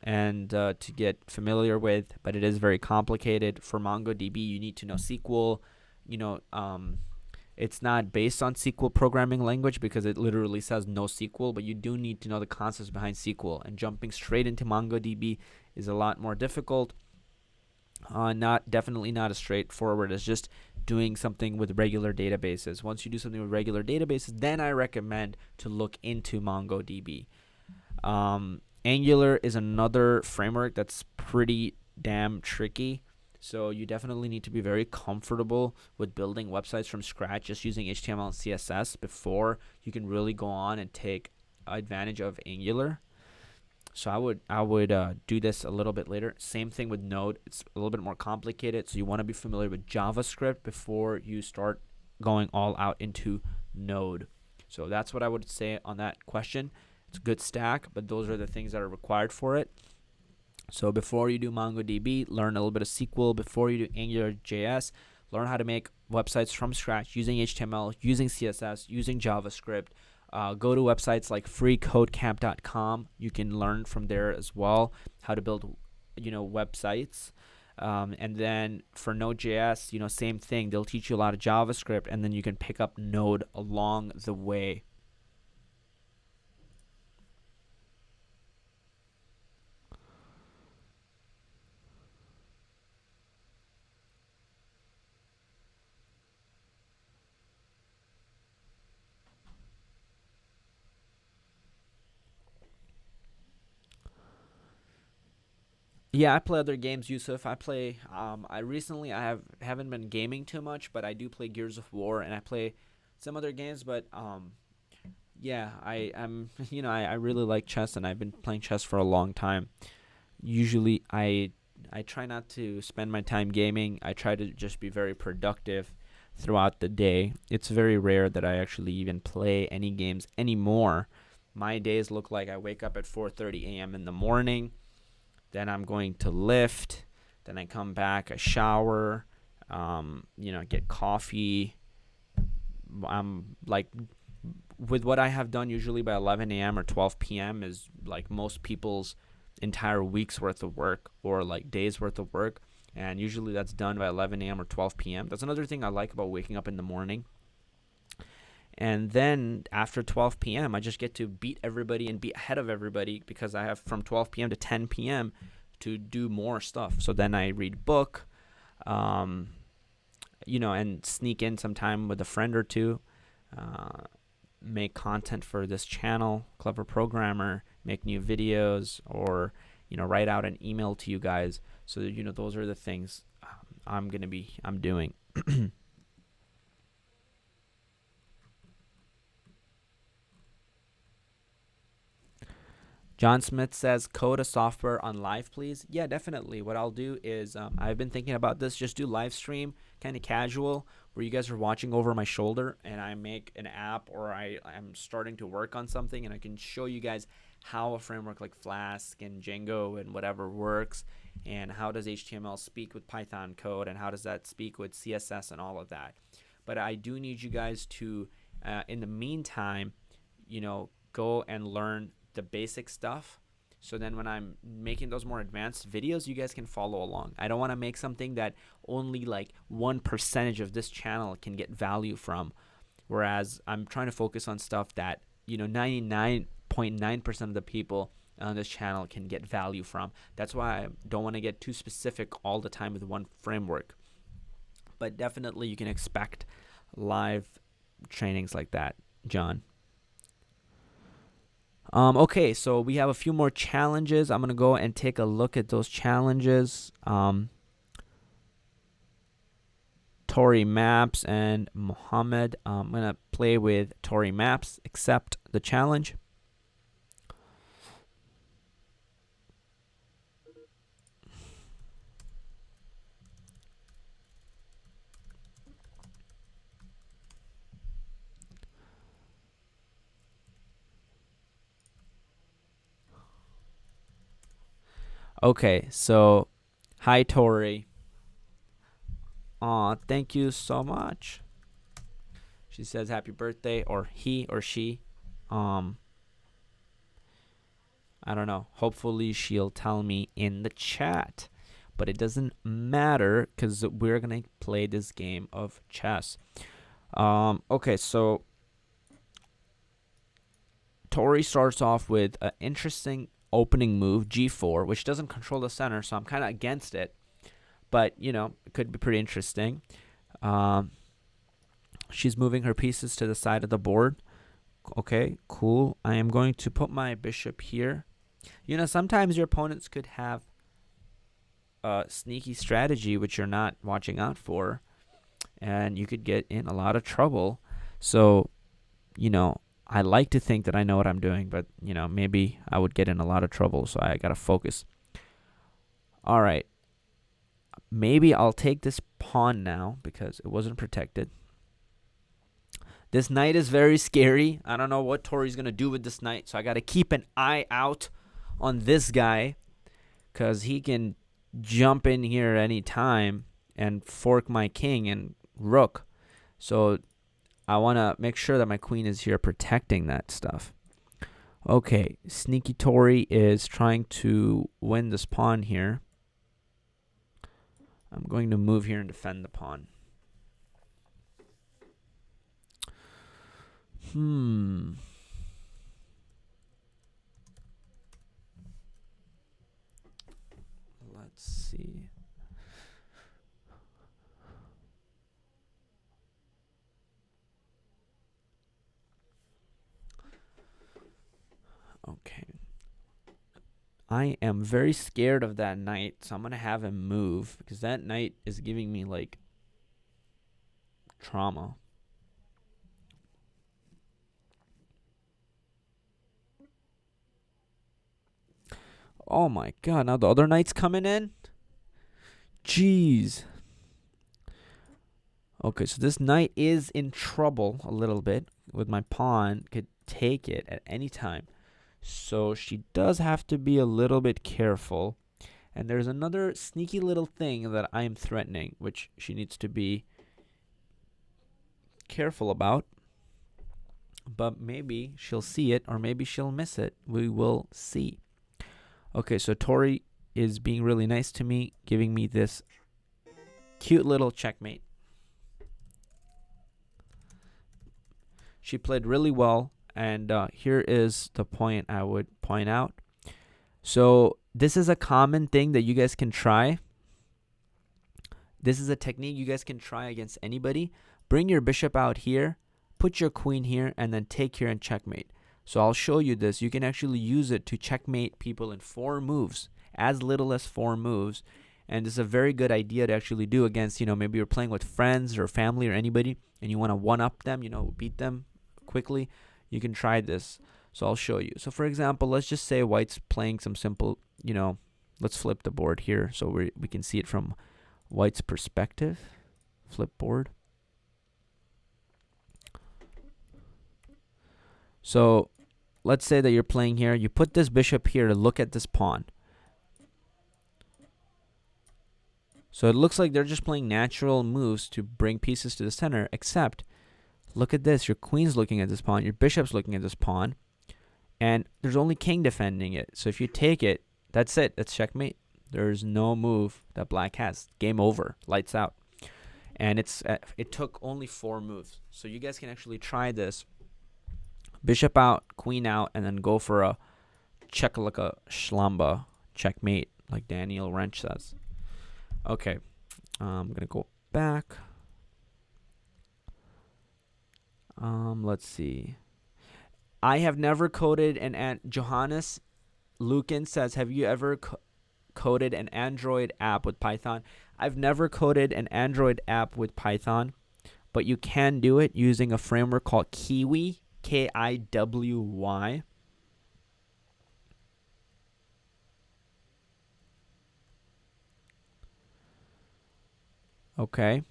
and to get familiar with, but it is very complicated. For MongoDB, you need to know SQL. You know, it's not based on SQL programming language because it literally says no SQL, but you do need to know the concepts behind SQL. And jumping straight into MongoDB is a lot more difficult. Definitely not as straightforward as just doing something with regular databases. Once you do something with regular databases, then I recommend to look into MongoDB. Angular is another framework that's pretty damn tricky. So you definitely need to be very comfortable with building websites from scratch just using HTML and CSS before you can really go on and take advantage of Angular. So I would do this a little bit later. Same thing with Node. It's a little bit more complicated. So you want to be familiar with JavaScript before you start going all out into Node. So that's what I would say on that question. It's a good stack, but those are the things that are required for it. So before you do MongoDB, learn a little bit of SQL. Before you do AngularJS, learn how to make websites from scratch using HTML, using CSS, using JavaScript. Go to websites like freecodecamp.com. You can learn from there as well how to build, websites. And then for Node.js, same thing. They'll teach you a lot of JavaScript, and then you can pick up Node along the way. Yeah, I play other games, Yusuf. I play. I haven't been gaming too much, but I do play Gears of War, and I play some other games. But yeah, I'm I really like chess, and I've been playing chess for a long time. Usually, I try not to spend my time gaming. I try to just be very productive throughout the day. It's very rare that I actually even play any games anymore. My days look like I wake up at 4:30 a.m. in the morning, then I'm going to lift. Then I come back, I shower, get coffee. I'm like, with what I have done usually by 11 a.m. or 12 p.m. is like most people's entire week's worth of work or like days worth of work. And usually that's done by 11 a.m. or 12 p.m. That's another thing I like about waking up in the morning. And then after 12 p.m., I just get to beat everybody and be ahead of everybody because I have from 12 p.m. to 10 p.m. to do more stuff. So then I read book, and sneak in some time with a friend or two, make content for this channel, Clever Programmer, make new videos, or, write out an email to you guys. So, those are the things I'm doing. John Smith says, code a software on live, please. Yeah, definitely. What I'll do is I've been thinking about this. Just do live stream, kind of casual, where you guys are watching over my shoulder, and I make an app or I'm starting to work on something, and I can show you guys how a framework like Flask and Django and whatever works, and how does HTML speak with Python code, and how does that speak with CSS and all of that. But I do need you guys to, in the meantime, go and learn the basic stuff, so then when I'm making those more advanced videos, you guys can follow along. I don't want to make something that only like 1% of this channel can get value from, whereas I'm trying to focus on stuff that 99.9% of the people on this channel can get value from. That's why I don't want to get too specific all the time with one framework, but definitely you can expect live trainings like that, John. Okay, so we have a few more challenges. I'm going to go and take a look at those challenges. Tory Maps and Mohammed. I'm going to play with Tory Maps, accept the challenge. Okay, so hi Tori. Aw, thank you so much. She says happy birthday, or he or she. I don't know. Hopefully she'll tell me in the chat. But it doesn't matter because we're going to play this game of chess. Okay, so Tori starts off with an interesting opening move, g4, which doesn't control the center, so I'm kind of against it. But, you know, it could be pretty interesting. She's moving her pieces to the side of the board. Okay, cool. I am going to put my bishop here. You know, sometimes your opponents could have a sneaky strategy which you're not watching out for, and you could get in a lot of trouble. So, you know, I like to think that I know what I'm doing, but, you know, maybe I would get in a lot of trouble, so I gotta focus. All right. Maybe I'll take this pawn now because it wasn't protected. This knight is very scary. I don't know what Tori's going to do with this knight, so I got to keep an eye out on this guy because he can jump in here any time and fork my king and rook. So I want to make sure that my queen is here protecting that stuff. Okay, Sneaky Tori is trying to win this pawn here. I'm going to move here and defend the pawn. Let's see. Okay. I am very scared of that knight, so I'm going to have him move because that knight is giving me, like, trauma. Oh my god, now the other knight's coming in? Jeez. Okay, so this knight is in trouble a little bit with my pawn. Could take it at any time. So she does have to be a little bit careful. And there's another sneaky little thing that I am threatening, which she needs to be careful about. But maybe she'll see it or maybe she'll miss it. We will see. Okay, so Tori is being really nice to me, giving me this cute little checkmate. She played really well, and here is the point I would point out. So this is a common thing that you guys can try. This is a technique you guys can try against anybody. Bring your bishop out here, put your queen here, and then take here and checkmate. So I'll show you this. You can actually use it to checkmate people in 4 moves, as little as 4 moves. And this is a very good idea to actually do against, you know, maybe you're playing with friends or family or anybody, and you want to one-up them, you know, beat them quickly. You can try this. So I'll show you. So for example, let's just say white's playing some simple, you know, let's flip the board here so we can see it from white's perspective. Flip board. So let's say that you're playing here. You put this bishop here to look at this pawn. So it looks like they're just playing natural moves to bring pieces to the center, except look at this. Your queen's looking at this pawn. Your bishop's looking at this pawn. And there's only king defending it. So if you take it, that's it. That's checkmate. There's no move that black has. Game over. Lights out. And it took only 4 moves. So you guys can actually try this. Bishop out, queen out, and then go for a Chekalaka Shlamba checkmate, like Daniel Wrench says. Okay. I'm going to go back. Let's see. I have never coded an Johannes Lukin says, have you ever coded an Android app with Python? I've never coded an Android app with Python, but you can do it using a framework called Kiwi, Kiwy. Okay.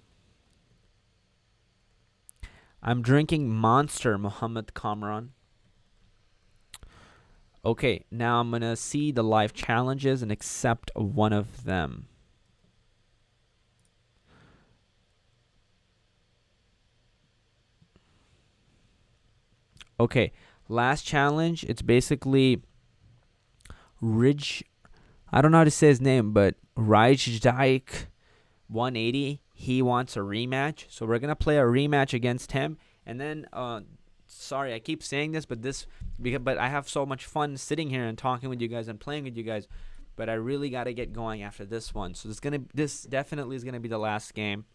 I'm drinking Monster, Muhammad Kamran. Okay, now I'm going to see the live challenges and accept one of them. Okay, last challenge. It's basically Ridge. I don't know how to say his name, but Rajdijk 180. He wants a rematch, so we're gonna play a rematch against him. And then, sorry, I keep saying this, but I have so much fun sitting here and talking with you guys and playing with you guys. But I really got to get going after this one. So this definitely is gonna be the last game,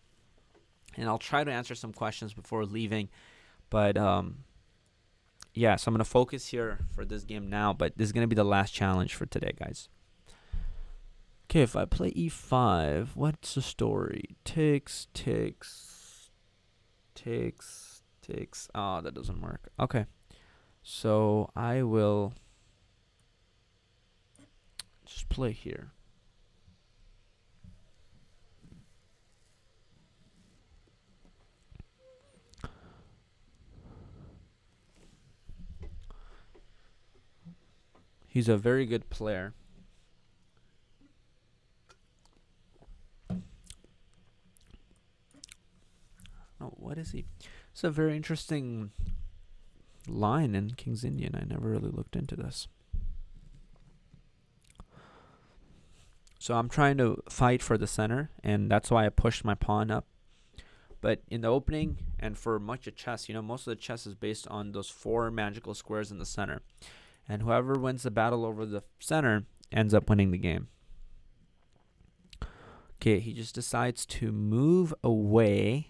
and I'll try to answer some questions before leaving. But yeah, so I'm gonna focus here for this game now. But this is gonna be the last challenge for today, guys. Okay, if I play e5, what's the story? Takes. Oh, that doesn't work. Okay, so I will just play here. He's a very good player. Oh, what is he? It's a very interesting line in King's Indian. I never really looked into this. So I'm trying to fight for the center, and that's why I pushed my pawn up. But in the opening, and for much of chess, most of the chess is based on those 4 magical squares in the center. And whoever wins the battle over the center ends up winning the game. Okay, he just decides to move away.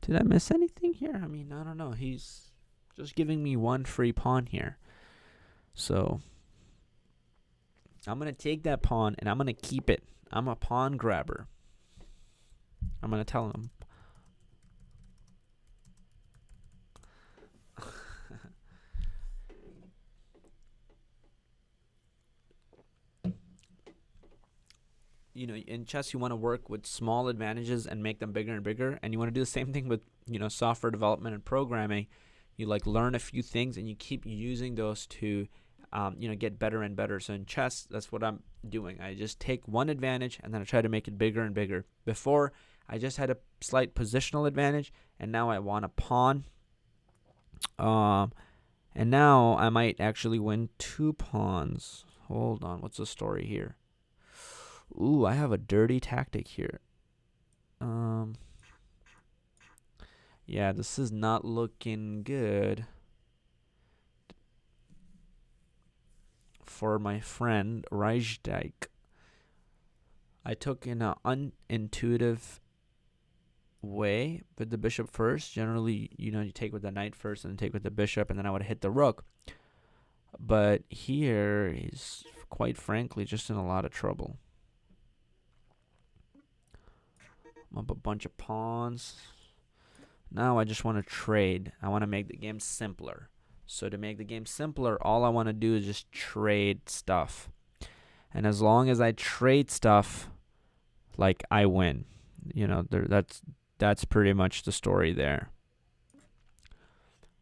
Did I miss anything here? I mean, I don't know. He's just giving me 1 free pawn here. So I'm going to take that pawn and I'm going to keep it. I'm a pawn grabber. I'm going to tell him. In chess, you want to work with small advantages and make them bigger and bigger. And you want to do the same thing with, software development and programming. You learn a few things and you keep using those to, get better and better. So in chess, that's what I'm doing. I just take one advantage and then I try to make it bigger and bigger. Before, I just had a slight positional advantage, and now I want a pawn. And now I might actually win 2 pawns. Hold on, what's the story here? Ooh, I have a dirty tactic here. Yeah, this is not looking good for my friend Rajdijk. I took in an unintuitive way with the bishop first. Generally, you take with the knight first and then take with the bishop, and then I would hit the rook. But here he's quite frankly just in a lot of trouble. I'm up a bunch of pawns. Now I just want to trade. I want to make the game simpler. So to make the game simpler, all I want to do is just trade stuff. And as long as I trade stuff, I win. That's pretty much the story there.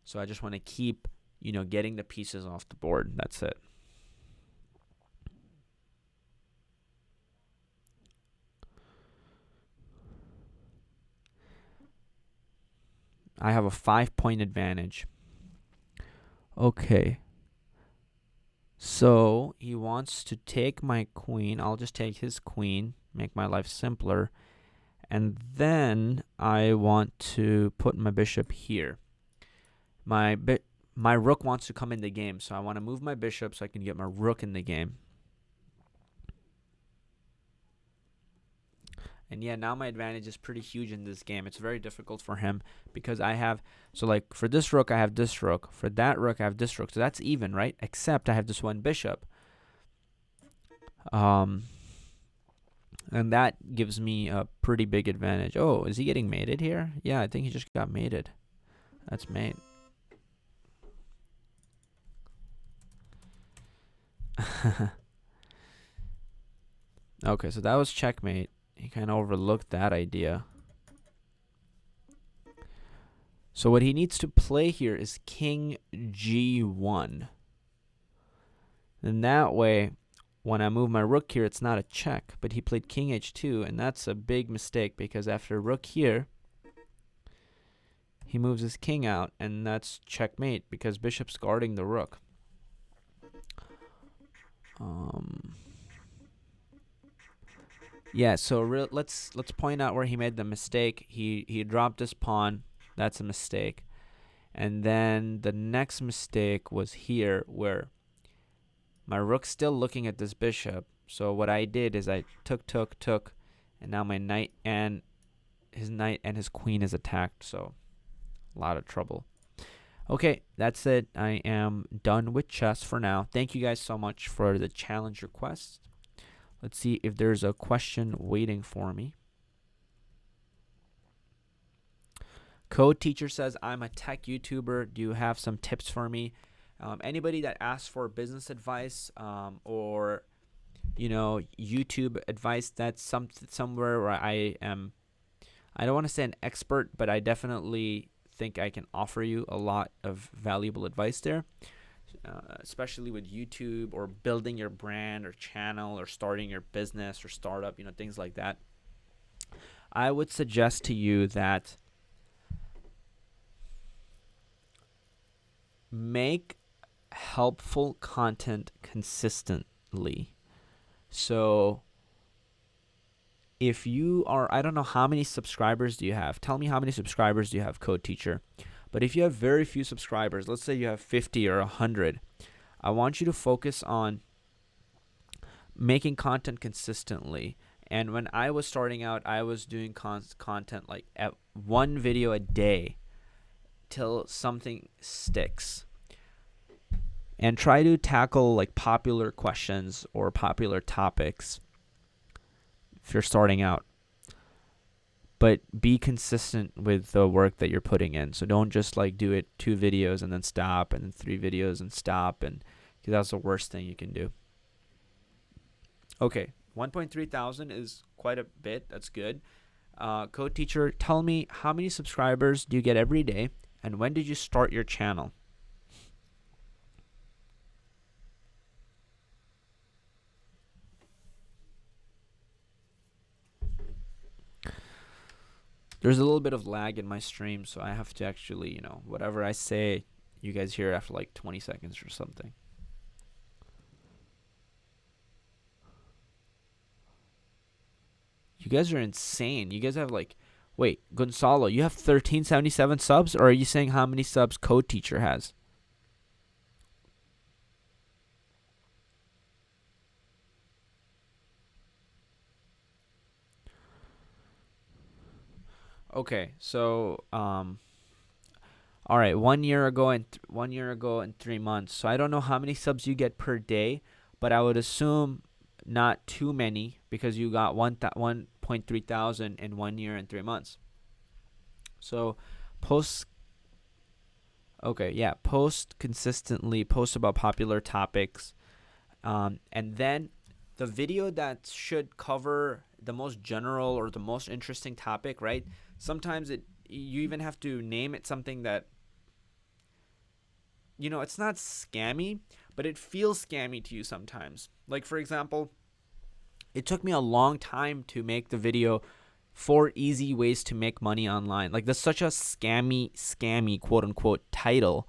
So I just want to keep, getting the pieces off the board. That's it. I have a 5-point advantage. Okay. So he wants to take my queen. I'll just take his queen, make my life simpler. And then I want to put my bishop here. My rook wants to come in the game, so I want to move my bishop so I can get my rook in the game. And yeah, now my advantage is pretty huge in this game. It's very difficult for him because I have, for this rook, I have this rook. For that rook, I have this rook. So that's even, right? Except I have this one bishop. And that gives me a pretty big advantage. Oh, is he getting mated here? Yeah, I think he just got mated. That's mate. Okay, so that was checkmate. He kind of overlooked that idea. So what he needs to play here is king g1. And that way, when I move my rook here, it's not a check, but he played king h2, and that's a big mistake because after rook here, he moves his king out, and that's checkmate because bishop's guarding the rook. Yeah, so let's point out where he made the mistake. He dropped his pawn. That's a mistake. And then the next mistake was here where my rook's still looking at this bishop. So what I did is I took, and now my knight and his queen is attacked. So a lot of trouble. Okay, that's it. I am done with chess for now. Thank you guys so much for the challenge request. Let's see if there's a question waiting for me. Code Teacher says, I'm a tech YouTuber. Do you have some tips for me? Anybody that asks for business advice or, YouTube advice, that's somewhere where I am, I don't want to say an expert, but I definitely think I can offer you a lot of valuable advice there. Especially with YouTube or building your brand or channel or starting your business or startup, things like that. I would suggest to you that make helpful content consistently. So if you are, I don't know how many subscribers do you have. Tell me how many subscribers do you have, Code Teacher. But if you have very few subscribers, let's say you have 50 or 100, I want you to focus on making content consistently. And when I was starting out, I was doing content like at one video a day till something sticks. And try to tackle like popular questions or popular topics if you're starting out. But be consistent with the work that you're putting in. So don't just like do it 2 videos and then stop, and then 3 videos and stop, and because that's the worst thing you can do. Okay, 1.3 thousand is quite a bit. That's good. Code Teacher, tell me how many subscribers do you get every day, and when did you start your channel? There's a little bit of lag in my stream, so I have to actually, whatever I say, you guys hear after like 20 seconds or something. You guys are insane. You guys have like, wait, Gonzalo, you have 1377 subs, or are you saying how many subs Code Teacher has? Okay, so all right, 1 year ago and 3 months. So I don't know how many subs you get per day, but I would assume not too many because you got 1.3 thousand in 1 year and 3 months. So post consistently, post about popular topics, and then the video that should cover the most general or the most interesting topic, right? Sometimes you even have to name it something that, it's not scammy, but it feels scammy to you sometimes. Like, for example, it took me a long time to make the video 4 easy ways to make money online. Like, that's such a scammy quote unquote title.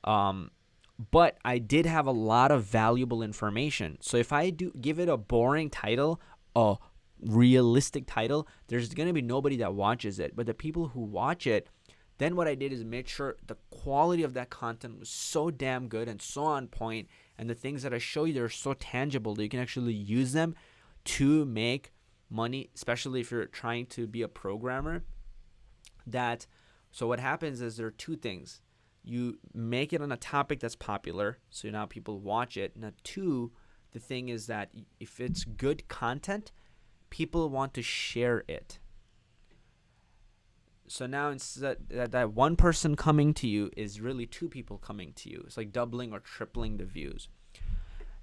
But I did have a lot of valuable information. So if I do give it a boring title, a realistic title, there's going to be nobody that watches it. But the people who watch it, then what I did is make sure the quality of that content was so damn good and so on point, and the things that I show you, they're so tangible that you can actually use them to make money, especially if you're trying to be a programmer. So what happens is there are 2 things. You make it on a topic that's popular, so now people watch it. Now 2, the thing is that if it's good content, people want to share it. So now instead that 1 person coming to you is really 2 people coming to you. It's like doubling or tripling the views.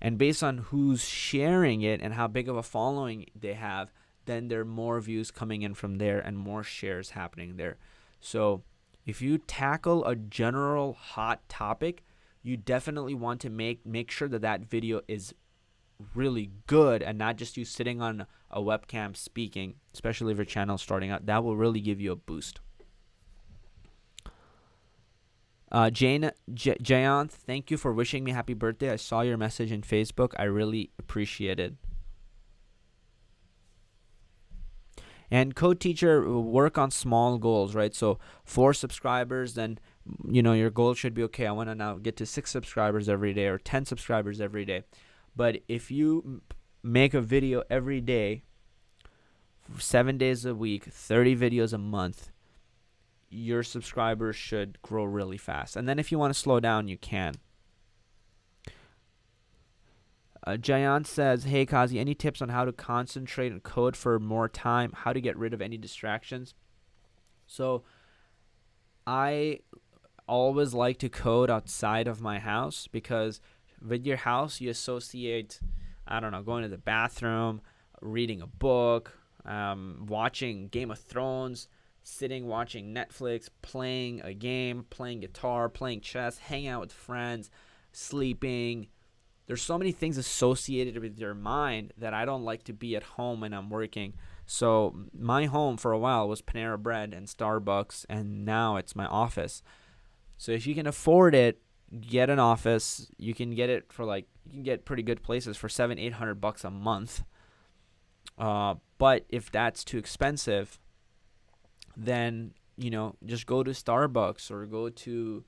And based on who's sharing it and how big of a following they have, then there are more views coming in from there and more shares happening there. So if you tackle a general hot topic, you definitely want to make sure that video is really good and not just you sitting on a webcam speaking, especially if your channel's starting out. That will really give you a boost. Jayanth, thank you for wishing me happy birthday. I saw your message in Facebook. I really appreciate it. And Code Teacher, work on small goals, right? So 4 subscribers, then your goal should be, okay, I want to now get to 6 subscribers every day or 10 subscribers every day. But if you make a video every day, 7 days a week, 30 videos a month, your subscribers should grow really fast. And then if you want to slow down, you can. Jayan says, hey Kazi, any tips on how to concentrate and code for more time, how to get rid of any distractions? So I always like to code outside of my house, because with your house you associate, I don't know, going to the bathroom, reading a book, watching Game of Thrones, sitting watching Netflix, playing a game, playing guitar, playing chess, hanging out with friends, sleeping. There's so many things associated with your mind that I don't like to be at home when I'm working. So my home for a while was Panera Bread and Starbucks, and now it's my office. So if you can afford it, get an office. You can get it for you can get pretty good places for $700-800 a month. But if that's too expensive, then just go to Starbucks or go to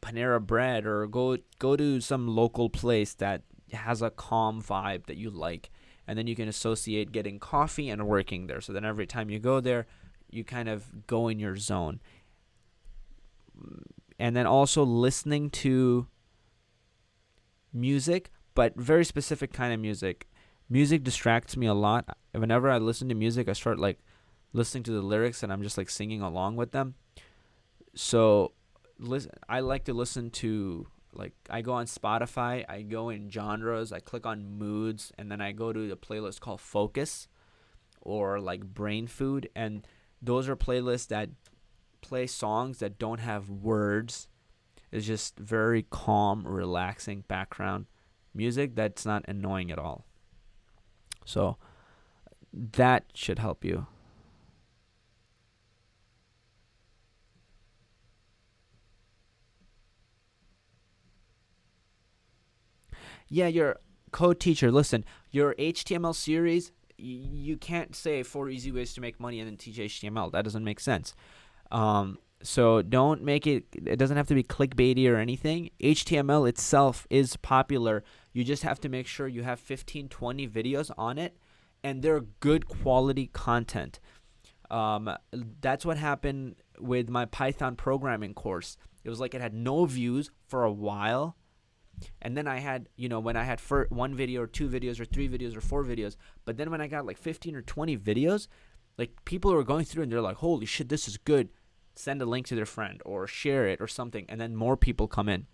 Panera Bread or go to some local place that has a calm vibe that you like, and then you can associate getting coffee and working there. So then every time you go there, you kind of go in your zone. And then also listening to music, but very specific kind of music. Music distracts me a lot. Whenever I listen to music, I start listening to the lyrics and I'm just singing along with them. So I like to listen to, I go on Spotify, I go in genres, I click on moods, and then I go to the playlist called Focus or Brain Food, and those are playlists that play songs that don't have words. It's just very calm, relaxing background music that's not annoying at all. So that should help you. Yeah, your Code Teacher, listen, your HTML series, you can't say 4 easy ways to make money and then teach HTML. That doesn't make sense. So don't make it doesn't have to be clickbaity or anything. HTML itself is popular. You just have to make sure you have 15-20 videos on it, and they're good quality content. That's what happened with my Python programming course. It was it had no views for a while. And then I had, when I had 1 video or 2 videos or 3 videos or 4 videos, but then when I got 15 or 20 videos, people were going through and they're like, holy shit, this is good. Send a link to their friend or share it or something. And then more people come in.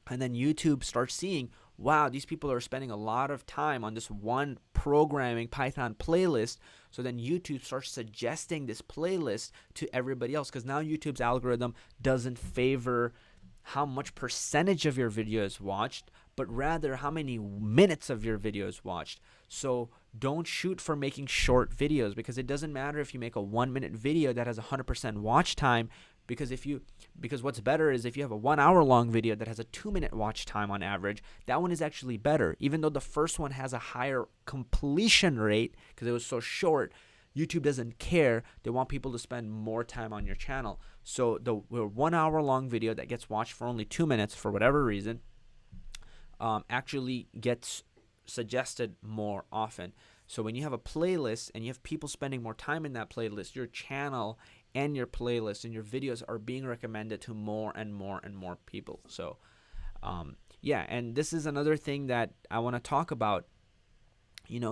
And then YouTube starts seeing, wow, these people are spending a lot of time on this one programming Python playlist. So then YouTube starts suggesting this playlist to everybody else, because now YouTube's algorithm doesn't favor how much percentage of your video is watched, but rather how many minutes of your video is watched. So don't shoot for making short videos, because it doesn't matter if you make a 1-minute video that has 100% watch time, because what's better is if you have a 1 hour long video that has a 2-minute watch time on average, that one is actually better. Even though the first one has a higher completion rate because it was so short, YouTube doesn't care. They want people to spend more time on your channel. So the 1 hour long video that gets watched for only 2 minutes for whatever reason actually gets suggested more often. So when you have a playlist and you have people spending more time in that playlist, your channel and your playlist and your videos are being recommended to more and more and more people. So yeah, and this is another thing that I want to talk about.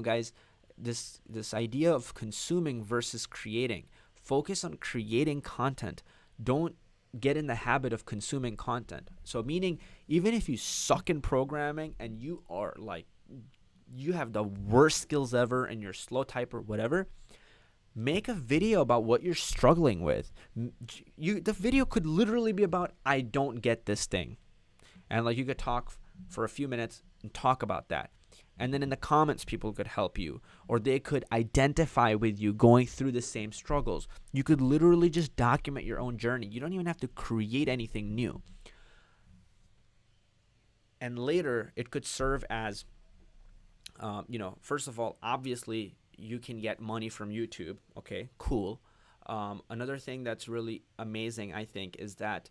Guys, this idea of consuming versus creating. Focus on creating content. Don't get in the habit of consuming content. So meaning, even if you suck in programming and you are you have the worst skills ever and you're slow typer, whatever, make a video about what you're struggling with. The video could literally be about, I don't get this thing. And you could talk for a few minutes, and talk about that. And then in the comments, people could help you, or they could identify with you going through the same struggles. You could literally just document your own journey. You don't even have to create anything new. And later, it could serve as, first of all, obviously, you can get money from YouTube. Okay, cool. Another thing that's really amazing, I think, is that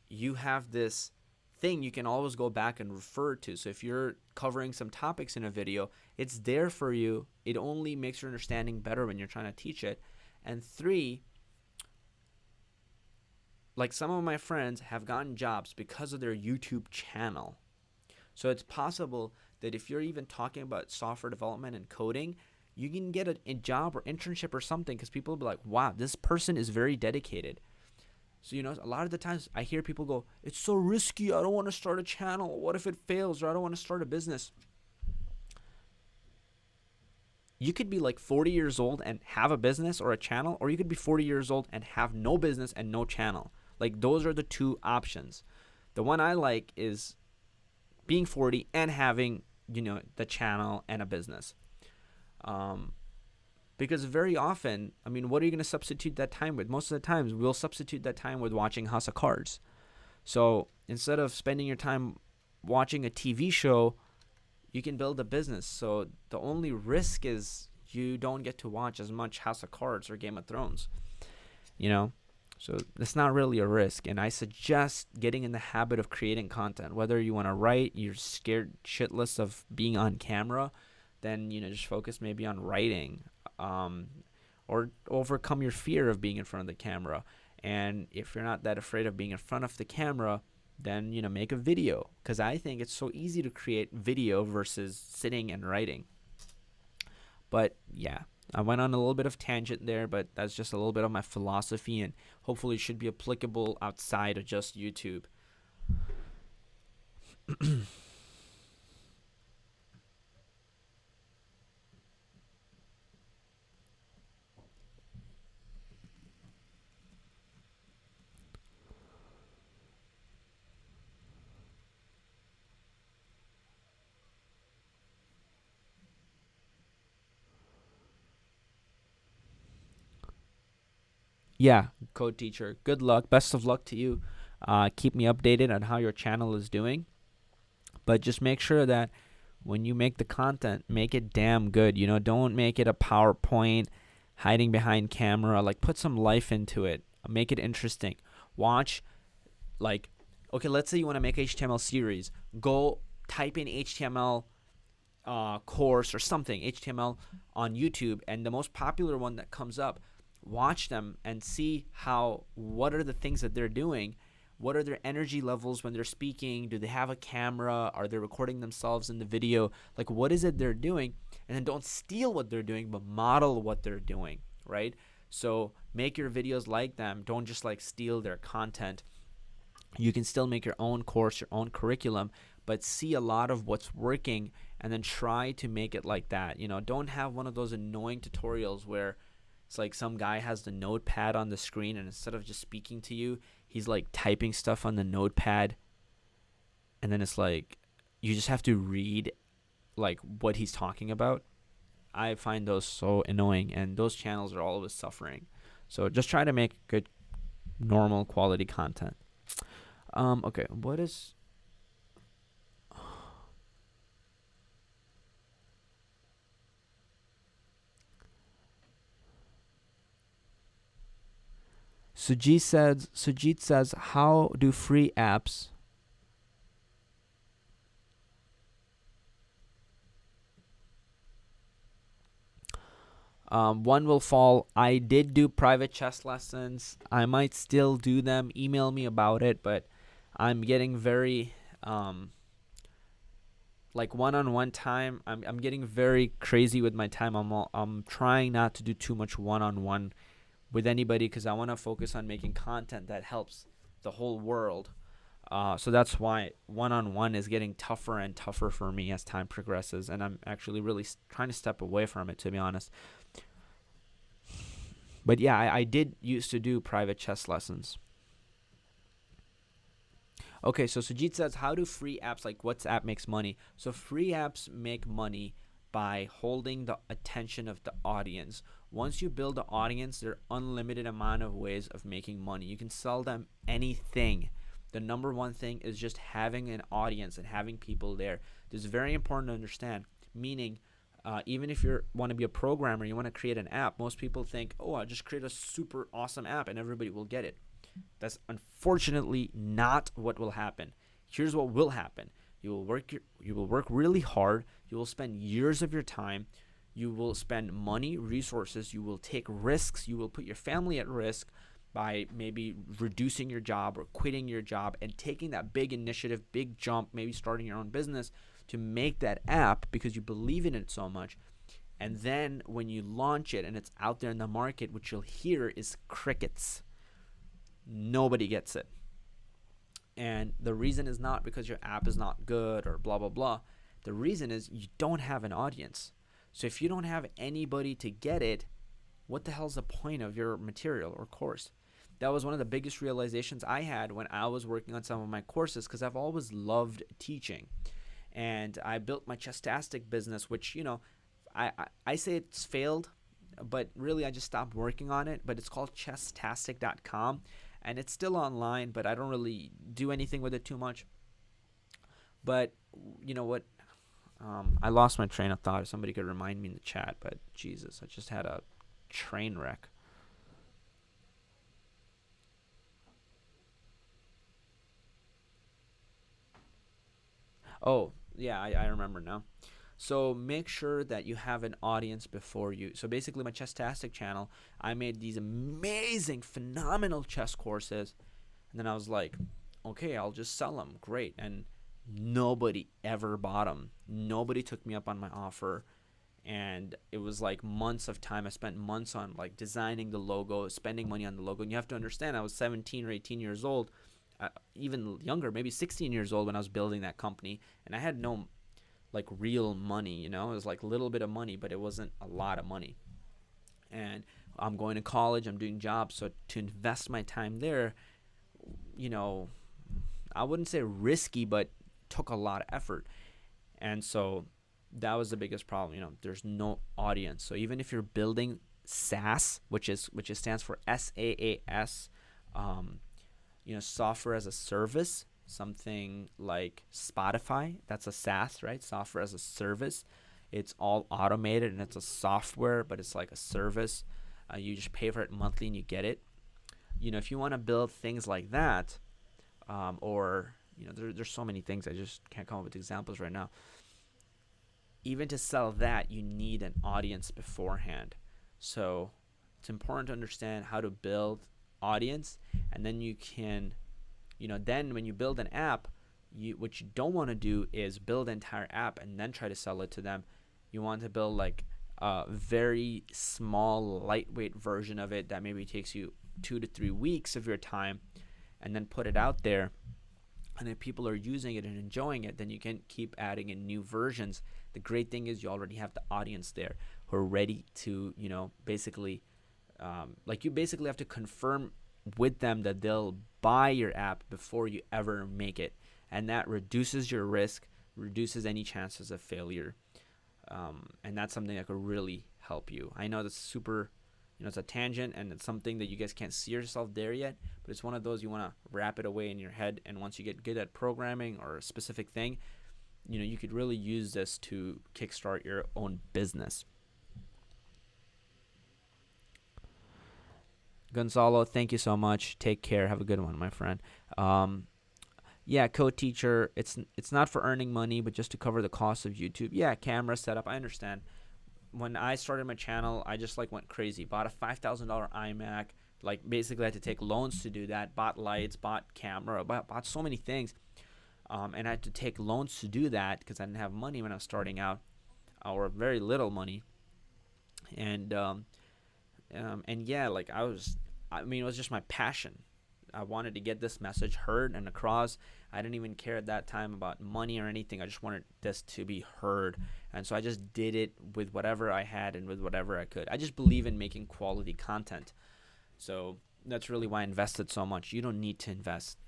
you have this thing you can always go back and refer to. So if you're covering some topics in a video, it's there for you. It only makes your understanding better when you're trying to teach it. And 3, like some of my friends have gotten jobs because of their YouTube channel. So it's possible that if you're even talking about software development and coding, you can get a job or internship or something, because people will be like, wow, this person is very dedicated. So, a lot of the times I hear people go, it's so risky. I don't want to start a channel. What if it fails? Or I don't want to start a business. You could be like 40 years old and have a business or a channel, or you could be 40 years old and have no business and no channel. Like, those are the 2 options. The one I like is being 40 and having, the channel and a business. Because very often, what are you going to substitute that time with? Most of the times, we'll substitute that time with watching House of Cards. So instead of spending your time watching a TV show, you can build a business. So the only risk is you don't get to watch as much House of Cards or Game of Thrones. So it's not really a risk. And I suggest getting in the habit of creating content. Whether you want to write, you're scared shitless of being on camera, then just focus maybe on writing. Or overcome your fear of being in front of the camera. And if you're not that afraid of being in front of the camera, then make a video, because I think it's so easy to create video versus sitting and writing. But yeah, I went on a little bit of tangent there, but that's just a little bit of my philosophy, and hopefully it should be applicable outside of just YouTube. Yeah, code teacher. Good luck. Best of luck to you. Keep me updated on how your channel is doing. But just make sure that when you make the content, make it damn good. Don't make it a PowerPoint hiding behind camera. Like, put some life into it. Make it interesting. Watch, okay, let's say you want to make HTML series. Go type in HTML course or something, HTML on YouTube, and the most popular one that comes up, watch them and see what are the things that they're doing. What are their energy levels when they're speaking? Do they have a camera? Are they recording themselves in the video? Like, what is it they're doing? And then don't steal what they're doing, but model what they're doing, right? So make your videos like them. Don't just steal their content. You can still make your own course, your own curriculum, but see a lot of what's working and then try to make it like that. Don't have one of those annoying tutorials where it's like some guy has the notepad on the screen, and instead of just speaking to you, he's typing stuff on the notepad, and then it's you just have to read what he's talking about. I find those so annoying, and those channels are always suffering. So just try to make good, normal quality content. Okay, what is... Sujit says, how do free apps one will fall? I did do private chess lessons. I might still do them. Email me about it, but I'm getting very one-on-one time. I'm getting very crazy with my time. I'm trying not to do too much one-on-one with anybody, because I want to focus on making content that helps the whole world. So that's why one-on-one is getting tougher and tougher for me as time progresses, and I'm actually really trying to step away from it, to be honest. But yeah, I did used to do private chess lessons. Okay, so Sujit says, how do free apps like WhatsApp makes money? So free apps make money by holding the attention of the audience. Once you build an audience, there are unlimited amount of ways of making money. You can sell them anything. The number one thing is just having an audience and having people there. This is very important to understand. Meaning, even if you want to be a programmer, you want to create an app, most people think, oh, I'll just create a super awesome app and everybody will get it. That's unfortunately not what will happen. Here's what will happen. You will work really hard. You will spend years of your time. You will spend money, resources. You will take risks. You will put your family at risk by maybe reducing your job or quitting your job and taking that big initiative, big jump, maybe starting your own business to make that app because you believe in it so much. And then when you launch it and it's out there in the market, what you'll hear is crickets. Nobody gets it. And the reason is not because your app is not good or blah, blah, blah. The reason is you don't have an audience. So if you don't have anybody to get it, what the hell's the point of your material or course? That was one of the biggest realizations I had when I was working on some of my courses, because I've always loved teaching. And I built my Chesstastic business, which, I say it's failed, but really I just stopped working on it. But it's called chesstastic.com. And it's still online, but I don't really do anything with it too much. But you know what? I lost my train of thought. If somebody could remind me in the chat, but Jesus, I just had a train wreck. Oh, yeah, I remember now. So make sure that you have an audience before you. So basically, my Chesstastic channel, I made these amazing, phenomenal chess courses, and then I was like, okay, I'll just sell them. Great, and nobody ever bought them. Nobody took me up on my offer, and it was like months of time. I spent months on like designing the logo, spending money on the logo. And you have to understand, I was 17 or 18 years old, even younger, maybe 16 years old when I was building that company, and I had no like real money. It was like a little bit of money, but it wasn't a lot of money. And I'm going to college, I'm doing jobs, so to invest my time there, you know I wouldn't say risky, but took a lot of effort. And so that was the biggest problem. There's no audience. So even if you're building SaaS, which stands for SaaS, software as a service, something like Spotify, that's a SaaS, right? Software as a service. It's all automated and it's a software, but it's like a service. You just pay for it monthly and you get it. If you want to build things like that, or there's so many things, I just can't come up with examples right now. Even to sell that, you need an audience beforehand. So it's important to understand how to build audience, and then you can, then when you build an app, what you don't want to do is build an entire app and then try to sell it to them. You want to build like a very small, lightweight version of it that maybe takes you 2 to 3 weeks of your time, and then put it out there. And if people are using it and enjoying it, then you can keep adding in new versions. The great thing is you already have the audience there who are ready to, basically, you basically have to confirm with them that they'll buy your app before you ever make it. And that reduces your risk, reduces any chances of failure. And that's something that could really help you. I know that's super, it's a tangent and it's something that you guys can't see yourself there yet, but it's one of those you want to wrap it away in your head. And once you get good at programming or a specific thing, you could really use this to kickstart your own business. Gonzalo, thank you so much. Take care. Have a good one, my friend. Yeah, co-teacher, it's not for earning money, but just to cover the cost of YouTube. Yeah, camera setup, I understand. When I started my channel, I just went crazy. Bought a $5,000 iMac. Basically I had to take loans to do that. Bought lights, bought camera, bought so many things. And I had to take loans to do that because I didn't have money when I was starting out, or very little money. And yeah, it was just my passion. I wanted to get this message heard and across. I didn't even care at that time about money or anything. I just wanted this to be heard. And so I just did it with whatever I had and with whatever I could. I just believe in making quality content. So that's really why I invested so much. You don't need to invest.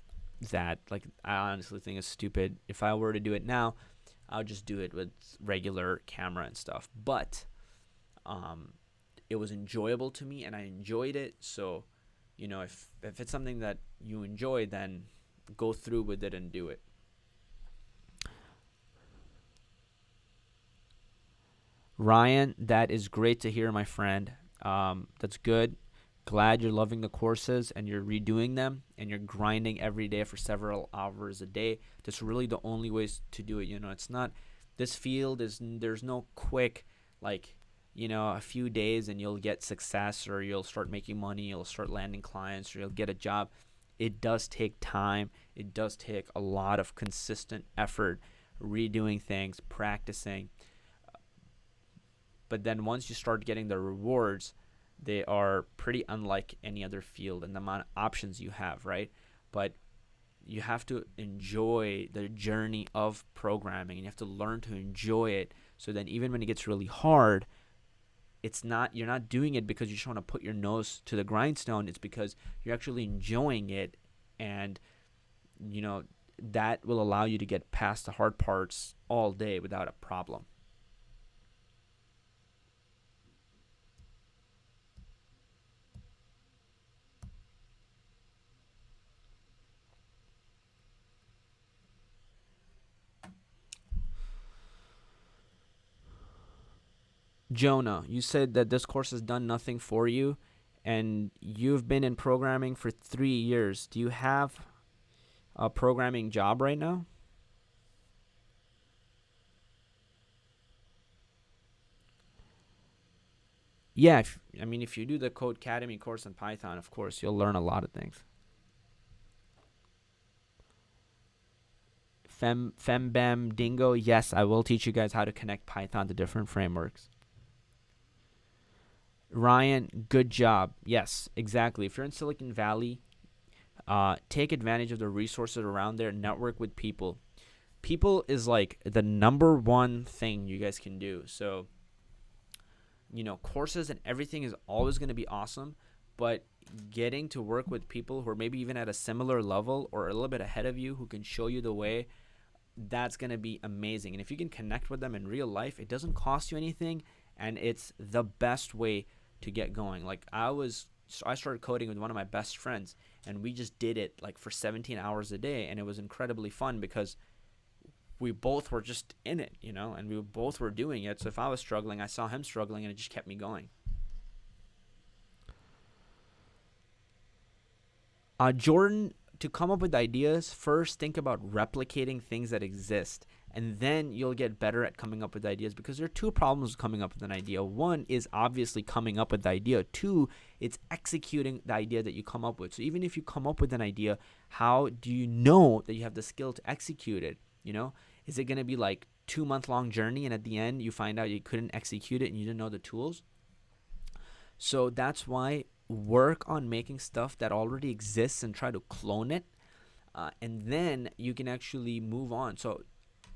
that. Like, I honestly think it's stupid. If I were to do it now, I would just do it with regular camera and stuff. But um, it was enjoyable to me, and I enjoyed it. So, if it's something that you enjoy, then go through with it and do it. Ryan, that is great to hear, my friend. That's good. Glad you're loving the courses and you're redoing them and you're grinding every day for several hours a day. That's really the only ways to do it. It's not, this field is, there's no quick, like, a few days and you'll get success, or you'll start making money, you'll start landing clients, or you'll get a job. It does take time. It does take a lot of consistent effort, redoing things, practicing. But then once you start getting the rewards, they are pretty unlike any other field and the amount of options you have, right? But you have to enjoy the journey of programming, and you have to learn to enjoy it, so then even when it gets really hard, you're not doing it because you just want to put your nose to the grindstone. It's because you're actually enjoying it, and you know that will allow you to get past the hard parts all day without a problem. Jonah, you said that this course has done nothing for you, and you've been in programming for 3 years. Do you have a programming job right now? Yeah, if you do the Code Academy course in Python, of course, you'll learn a lot of things. Fembem Dingo, yes, I will teach you guys how to connect Python to different frameworks. Ryan, good job. Yes, exactly. If you're in Silicon Valley, take advantage of the resources around there. Network with people. People is like the number one thing you guys can do. So, courses and everything is always going to be awesome, but getting to work with people who are maybe even at a similar level or a little bit ahead of you, who can show you the way, that's going to be amazing. And if you can connect with them in real life, it doesn't cost you anything, and it's the best way to get going. Like, I started coding with one of my best friends, and we just did it like for 17 hours a day, and it was incredibly fun because we both were just in it, and we both were doing it. So if I was struggling, I saw him struggling, and it just kept me going. Jordan, to come up with ideas, first think about replicating things that exist, and then you'll get better at coming up with ideas, because there are two problems with coming up with an idea. One is obviously coming up with the idea. Two, it's executing the idea that you come up with. So even if you come up with an idea, how do you know that you have the skill to execute it? Is it going to be like 2 month long journey, and at the end you find out you couldn't execute it and you didn't know the tools? So that's why work on making stuff that already exists and try to clone it, and then you can actually move on. So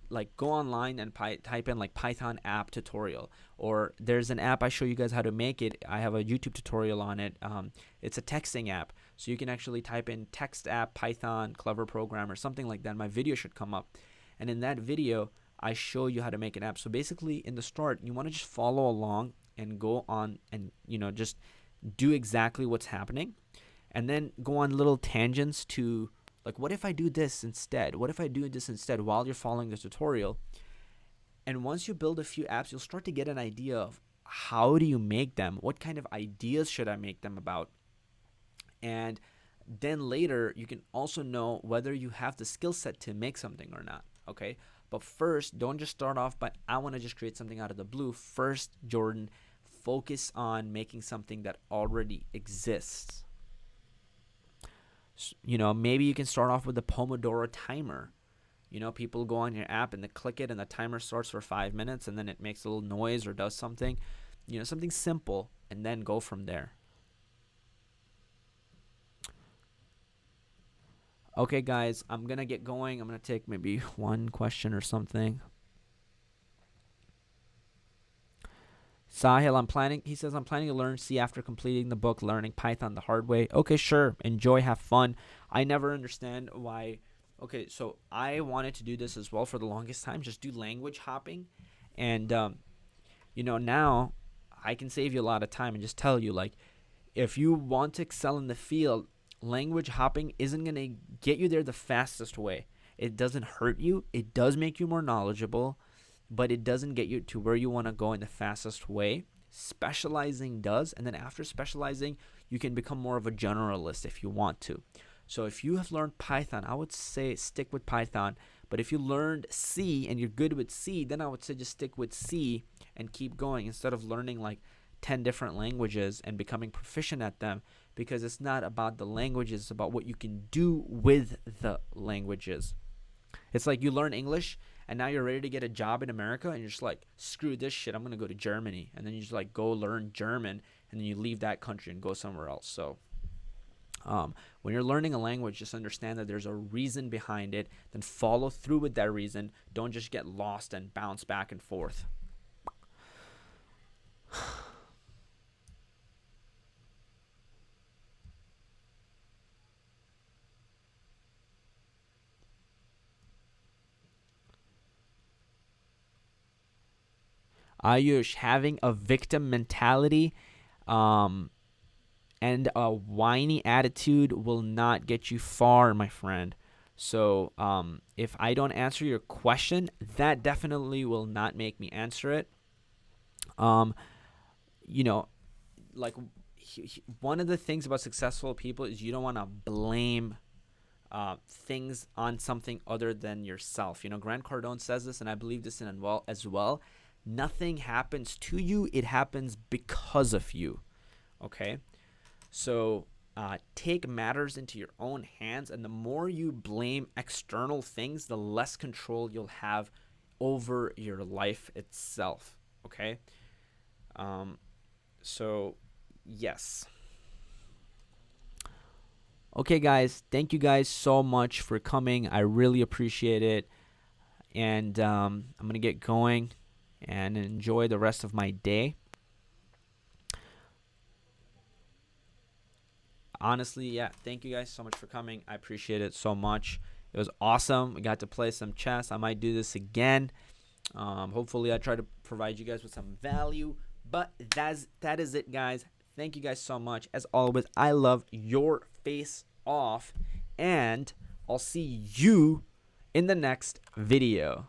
like, go online and type in like Python app tutorial, or there's an app I show you guys how to make it. I have a YouTube tutorial on it. It's a texting app, so you can actually type in text app Python clever program or something like that. My video should come up, and in that video I show you how to make an app. So basically, in the start, you want to just follow along and go on and just do exactly what's happening, and then go on little tangents to, like, what if I do this instead? What if I do this instead while you're following the tutorial? And once you build a few apps, you'll start to get an idea of how do you make them? What kind of ideas should I make them about? And then later, you can also know whether you have the skill set to make something or not. Okay? But first, don't just start off by, I want to just create something out of the blue. First, Jordan, focus on making something that already exists. Maybe you can start off with the Pomodoro timer. People go on your app and they click it, and the timer starts for 5 minutes, and then it makes a little noise or does something. Something simple, and then go from there. Okay, guys, I'm going to get going. I'm going to take maybe one question or something. Sahil, he says, I'm planning to learn C after completing the book, Learning Python the Hard Way. Okay, sure. Enjoy, have fun. I never understand why. Okay, so I wanted to do this as well for the longest time, just do language hopping. And, now I can save you a lot of time and just tell you, like, if you want to excel in the field, language hopping isn't going to get you there the fastest way. It doesn't hurt you, it does make you more knowledgeable, but it doesn't get you to where you want to go in the fastest way. Specializing does, and then after specializing, you can become more of a generalist if you want to. So if you have learned Python, I would say stick with Python. But if you learned C and you're good with C, then I would say just stick with C and keep going instead of learning like 10 different languages and becoming proficient at them, because it's not about the languages, it's about what you can do with the languages. It's like you learn English and now you're ready to get a job in America and you're just like, screw this shit, I'm going to go to Germany. And then you just like go learn German and then you leave that country and go somewhere else. So when you're learning a language, just understand that there's a reason behind it. Then follow through with that reason. Don't just get lost and bounce back and forth. Ayush, having a victim mentality and a whiny attitude will not get you far, my friend. So if I don't answer your question, that definitely will not make me answer it. You know, like one of the things about successful people is you don't want to blame things on something other than yourself. Grant Cardone says this, and I believe this as well. Nothing happens to you, it happens because of you. Okay? So take matters into your own hands, and the more you blame external things, the less control you'll have over your life itself. Okay? So, yes. Okay, guys. Thank you guys so much for coming. I really appreciate it. And I'm going to get going and enjoy the rest of my day. Honestly, yeah, thank you guys so much for coming. I appreciate it so much. It was awesome. We got to play some chess. I might do this again. Hopefully, I try to provide you guys with some value. But that is it, guys. Thank you guys so much. As always, I love your face off. And I'll see you in the next video.